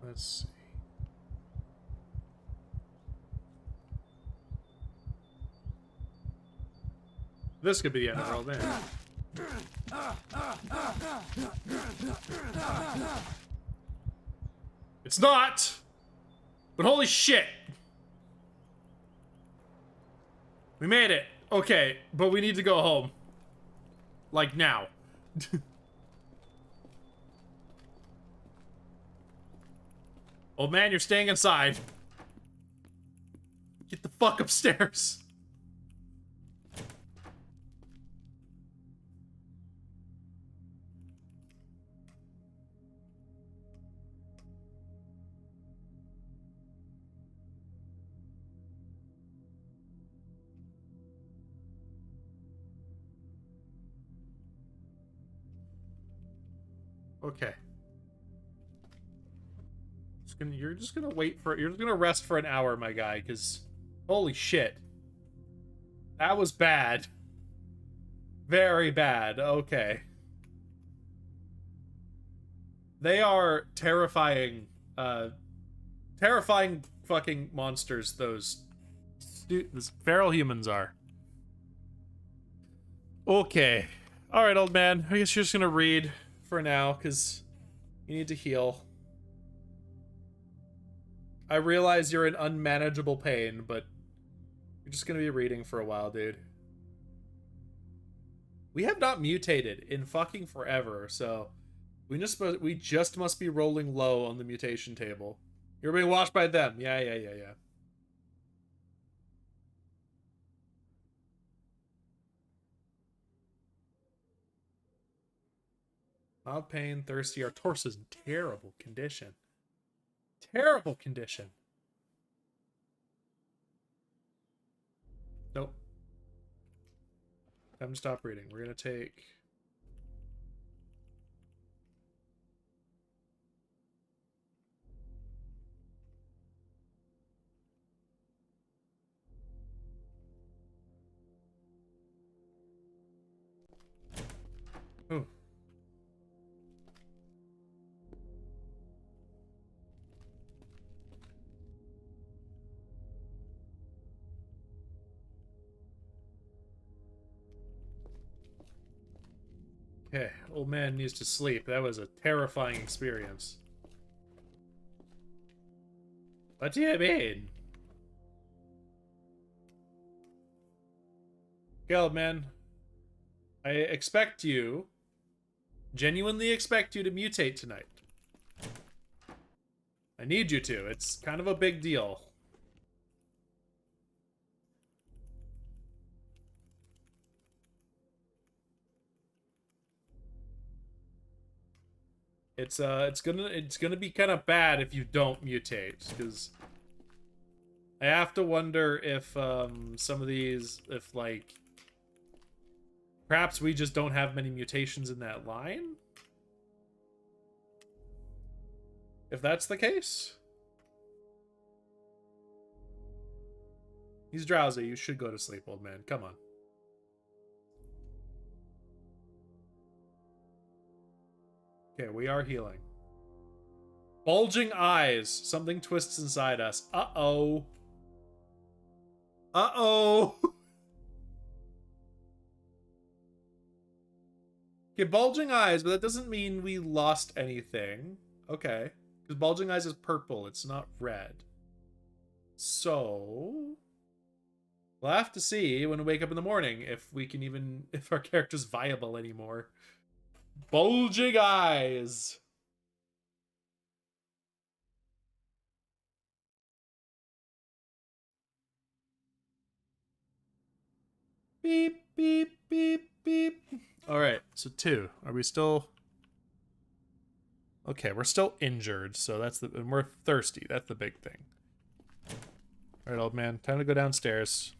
Let's see. This could be the end of the world, man. It's not! But holy shit! We made it. Okay, but we need to go home. Like now. Old man, you're staying inside. Get the fuck upstairs. Okay. You're just gonna wait for it. You're just gonna rest for an hour, my guy, because holy shit. That was bad. Very bad. Okay. They are terrifying, terrifying fucking monsters, those feral humans are. Okay. Alright, old man. I guess you're just gonna read for now, because you need to heal. I realize you're in unmanageable pain, but you're just gonna be reading for a while, dude. We have not mutated in fucking forever, so we just must be rolling low on the mutation table. You're being watched by them. Yeah. Mild pain, thirsty. Our torso's in terrible condition. Terrible condition. Nope. Time to stop reading. We're gonna take... Ooh. Okay, old man needs to sleep. That was a terrifying experience. What do you mean? Okay, old man. I expect you, genuinely expect you to mutate tonight. I need you to. It's kind of a big deal. It's gonna be kind of bad if you don't mutate, because I have to wonder if some of these, if like, perhaps we just don't have many mutations in that line? If that's the case. He's drowsy. You should go to sleep, old man. Come on. Okay, we are healing. Bulging eyes. Something twists inside us. Uh-oh. Uh-oh. Okay, bulging eyes, but that doesn't mean we lost anything. Okay. Because bulging eyes is purple. It's not red. So... we'll have to see when we wake up in the morning if we can even... if our character's viable anymore. Bulging eyes. Beep, beep, beep, beep. Alright, so 2. Are we still... okay, we're still injured, so that's the... and we're thirsty. That's the big thing. Alright, old man. Time to go downstairs.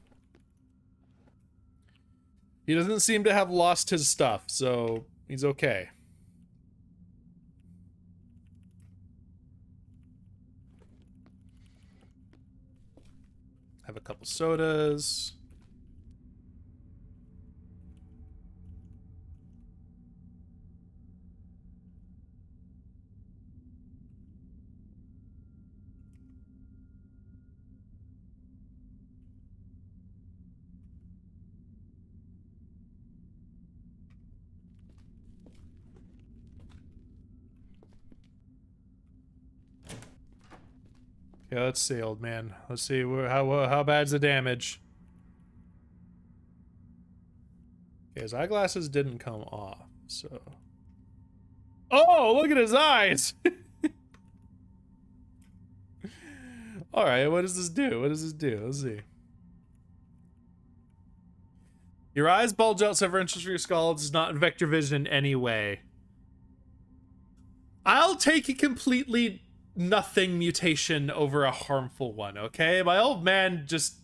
He doesn't seem to have lost his stuff, so he's okay. Have a couple sodas. Okay, let's see, old man. Let's see how bad's the damage. Okay, his eyeglasses didn't come off, so... oh, look at his eyes! Alright, what does this do? What does this do? Let's see. Your eyes bulge out several inches from your skull. It does not infect your vision in any way. I'll take a completely nothing mutation over a harmful one, okay? My old man just...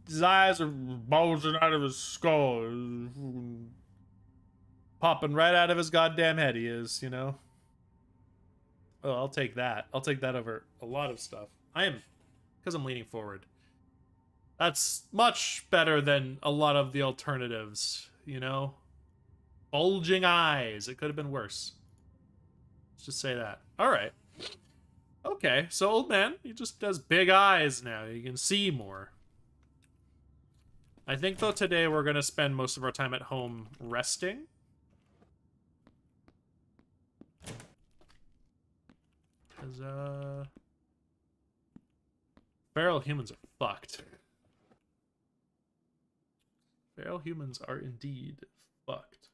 his eyes are bulging out of his skull. Popping right out of his goddamn head he is, you know? Oh, I'll take that. I'll take that over a lot of stuff. I am... because I'm leaning forward. That's much better than a lot of the alternatives, you know? Bulging eyes. It could have been worse. Let's just say that. Alright. Okay, so old man, he just has big eyes now. You can see more. I think, though, today we're going to spend most of our time at home resting. Because, feral humans are fucked. Feral humans are indeed fucked.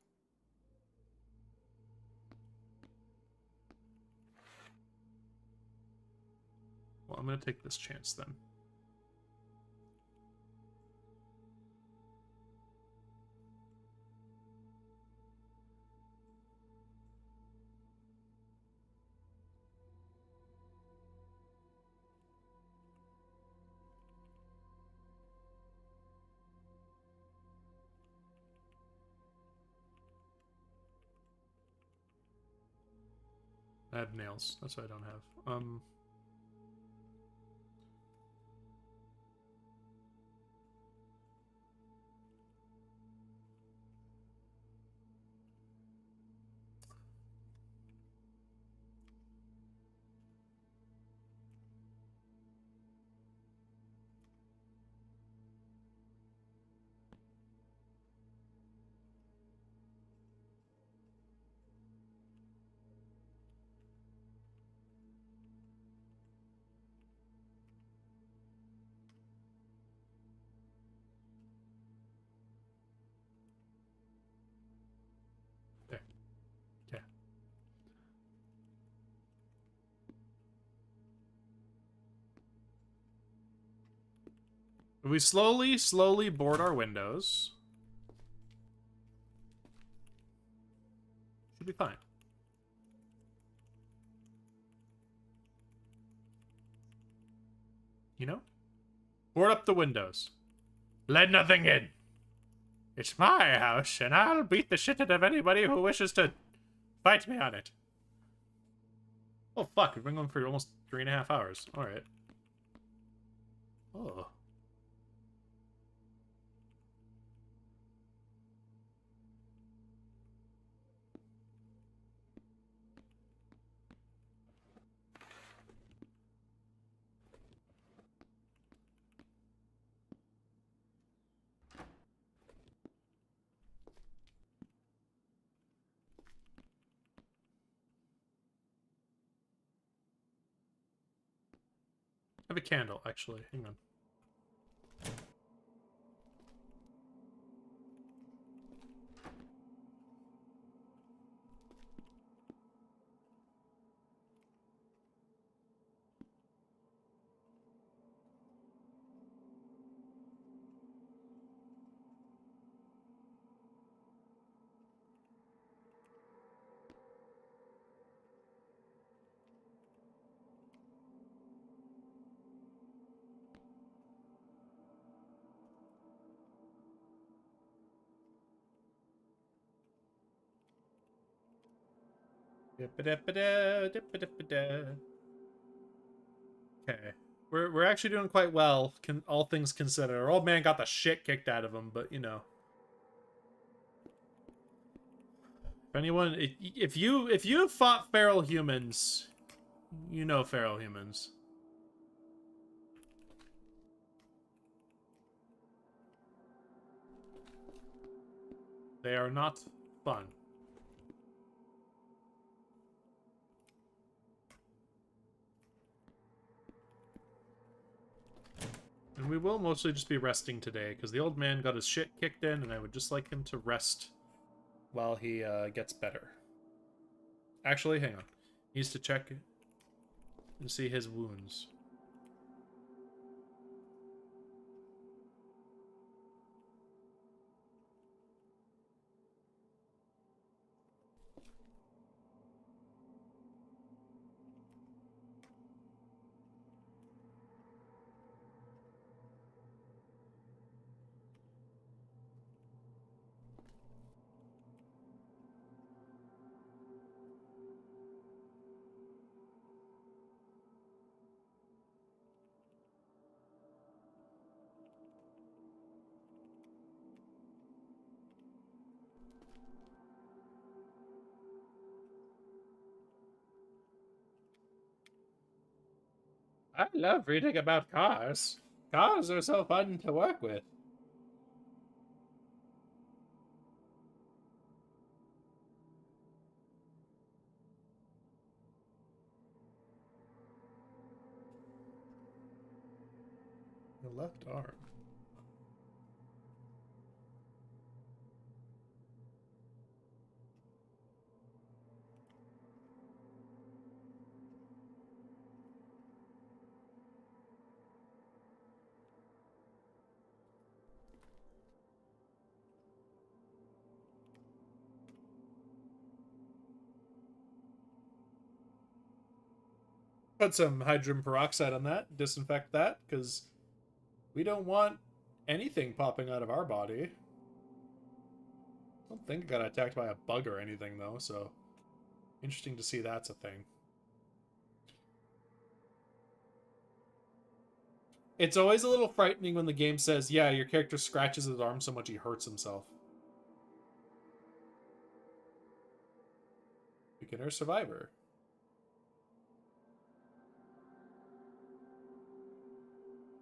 Well, I'm going to take this chance then. I have nails. That's what I don't have. There. Okay. If we slowly board our windows, should be fine. You know? Board up the windows. Let nothing in. It's my house, and I'll beat the shit out of anybody who wishes to fight me on it. Oh, fuck. We've been going for almost 3.5 hours. Alright. Oh. I have a candle, actually. Hang on. Okay. We're actually doing quite well, all things considered. Our old man got the shit kicked out of him, but you know. If anyone, if you fought feral humans, you know feral humans. They are not fun. And we will mostly just be resting today, because the old man got his shit kicked in, and I would just like him to rest while he gets better. Actually, hang on. He needs to check and see his wounds. I love reading about cars. Cars are so fun to work with. The left arm. Put some hydrogen peroxide on that, disinfect that, because we don't want anything popping out of our body. I don't think I got attacked by a bug or anything, though, so interesting to see that's a thing. It's always a little frightening when the game says, yeah, your character scratches his arm so much he hurts himself. Beginner survivor.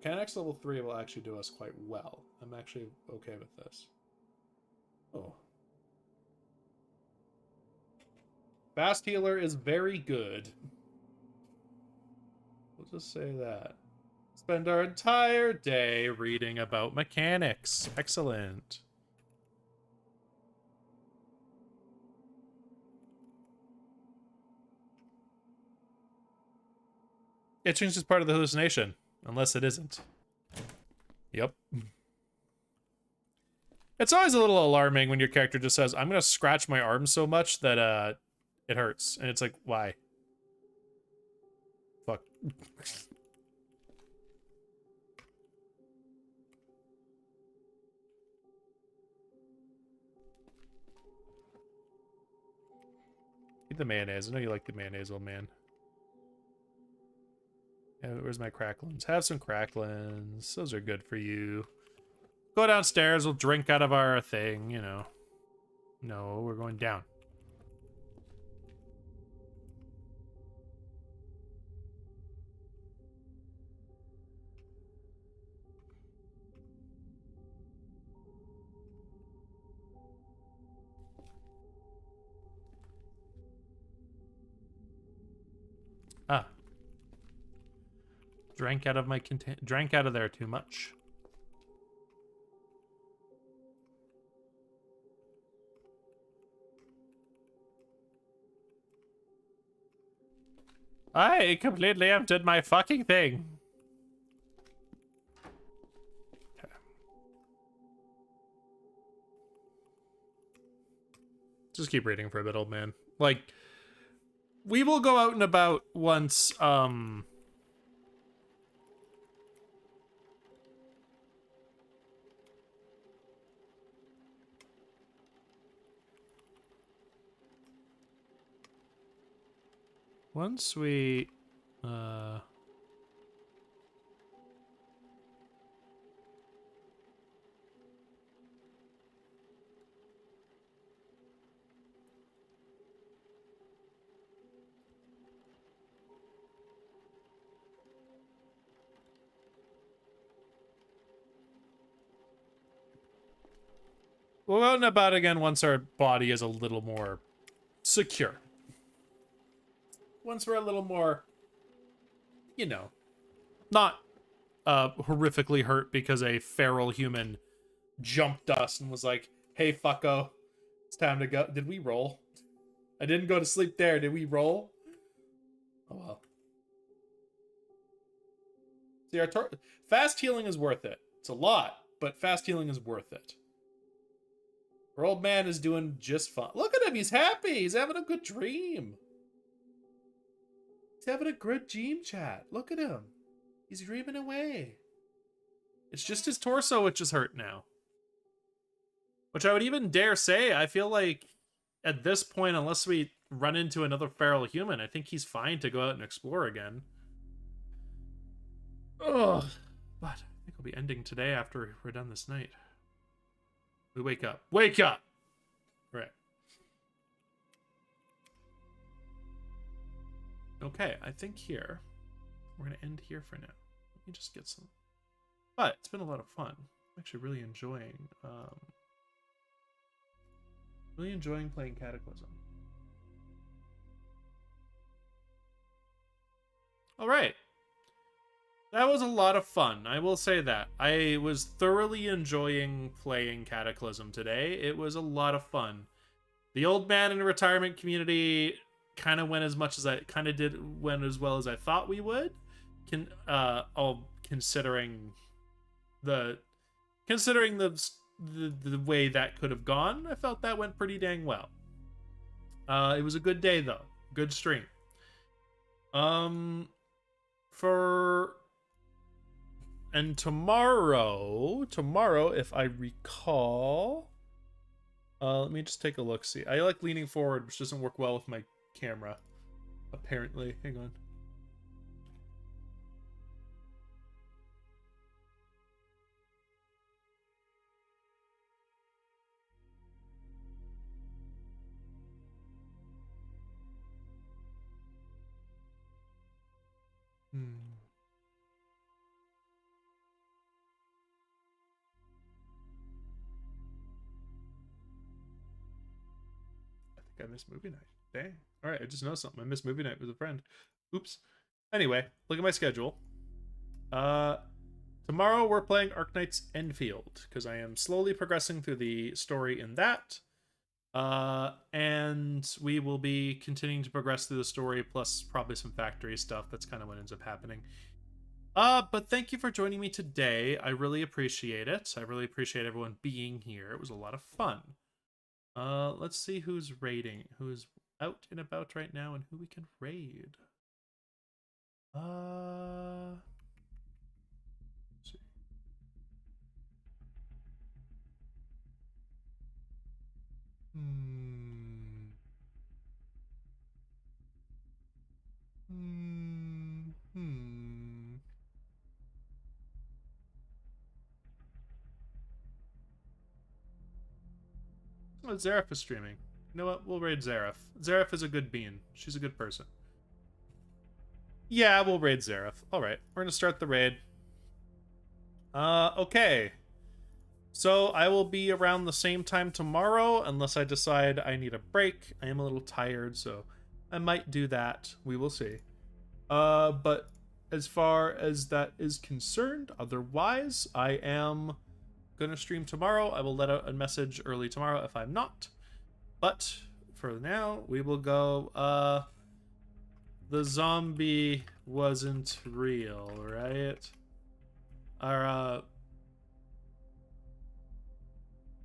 Mechanics level 3 will actually do us quite well. I'm actually okay with this. Oh. Fast healer is very good. We'll just say that. Spend our entire day reading about mechanics. Excellent. It changes part of the hallucination, unless it isn't. Yep. It's always a little alarming when your character just says, I'm gonna scratch my arm so much that it hurts. And it's like, why? Fuck. the mayonnaise. I know you like the mayonnaise, old man. Yeah, where's my cracklins? Have some cracklins. Those are good for you. Go downstairs. We'll drink out of our thing, you know. No, we're going down. Ah. Drank out of my drank out of there too much. I completely emptied my fucking thing. Okay. Just keep reading for a bit, old man. Like, we will go out and about once, once we, we'll go out and about again once our body is a little more secure. Once we're a little more, you know, not horrifically hurt because a feral human jumped us and was like, hey, fucko, it's time to go. Did we roll? I didn't go to sleep there. Did we roll? Oh, well. See, fast healing is worth it. It's a lot, but fast healing is worth it. Our old man is doing just fine. Look at him. He's happy. He's having a good dream. He's having a good dream, chat. Look at him. He's dreaming away. It's just his torso which is hurt now. Which I would even dare say, I feel like at this point, unless we run into another feral human, I think he's fine to go out and explore again. Ugh. But I think I'll be ending today after we're done this night. We wake up. Wake up! Right. Okay, I think here, we're going to end here for now. Let me just get some. But it's been a lot of fun. I'm actually really enjoying playing Cataclysm. All right. That was a lot of fun. I will say that. I was thoroughly enjoying playing Cataclysm today. It was a lot of fun. The old man in a retirement community kind of went as much as I went as well as I thought we would. Considering the way that could have gone, I felt that went pretty dang well. It was a good day though. Good stream. And tomorrow, if I recall, let me just take a look. See, I like leaning forward, which doesn't work well with my camera, apparently. Hang on. I missed movie night. Dang. All right, I just noticed something. I missed movie night with a friend. Oops. Anyway, look at my schedule. Tomorrow we're playing Arknight's Enfield because I am slowly progressing through the story in that. And we will be continuing to progress through the story, plus probably some factory stuff. That's kind of what ends up happening. But thank you for joining me today. I really appreciate it. I really appreciate everyone being here. It was a lot of fun. Let's see who's out and about right now and who we can raid. Let's see. Oh, Zareth is streaming. You know what? We'll raid Zareth. Zareth is a good bean. She's a good person. Yeah, we'll raid Zareth. Alright, we're gonna start the raid. Okay. So I will be around the same time tomorrow, unless I decide I need a break. I am a little tired, so I might do that. We will see. But as far as that is concerned, otherwise, I am gonna stream tomorrow. I will let out a message early tomorrow if I'm not. But for now, we will go, the zombie wasn't real, right? Our,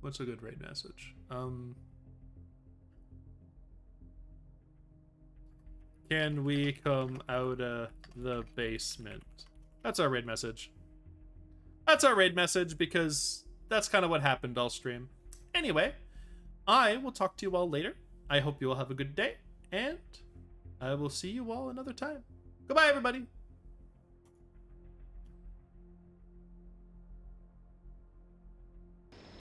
what's a good raid message? Can we come out of the basement? That's our raid message. That's our raid message because that's kind of what happened all stream. Anyway, I will talk to you all later. I hope you all have a good day, and I will see you all another time. Goodbye, everybody.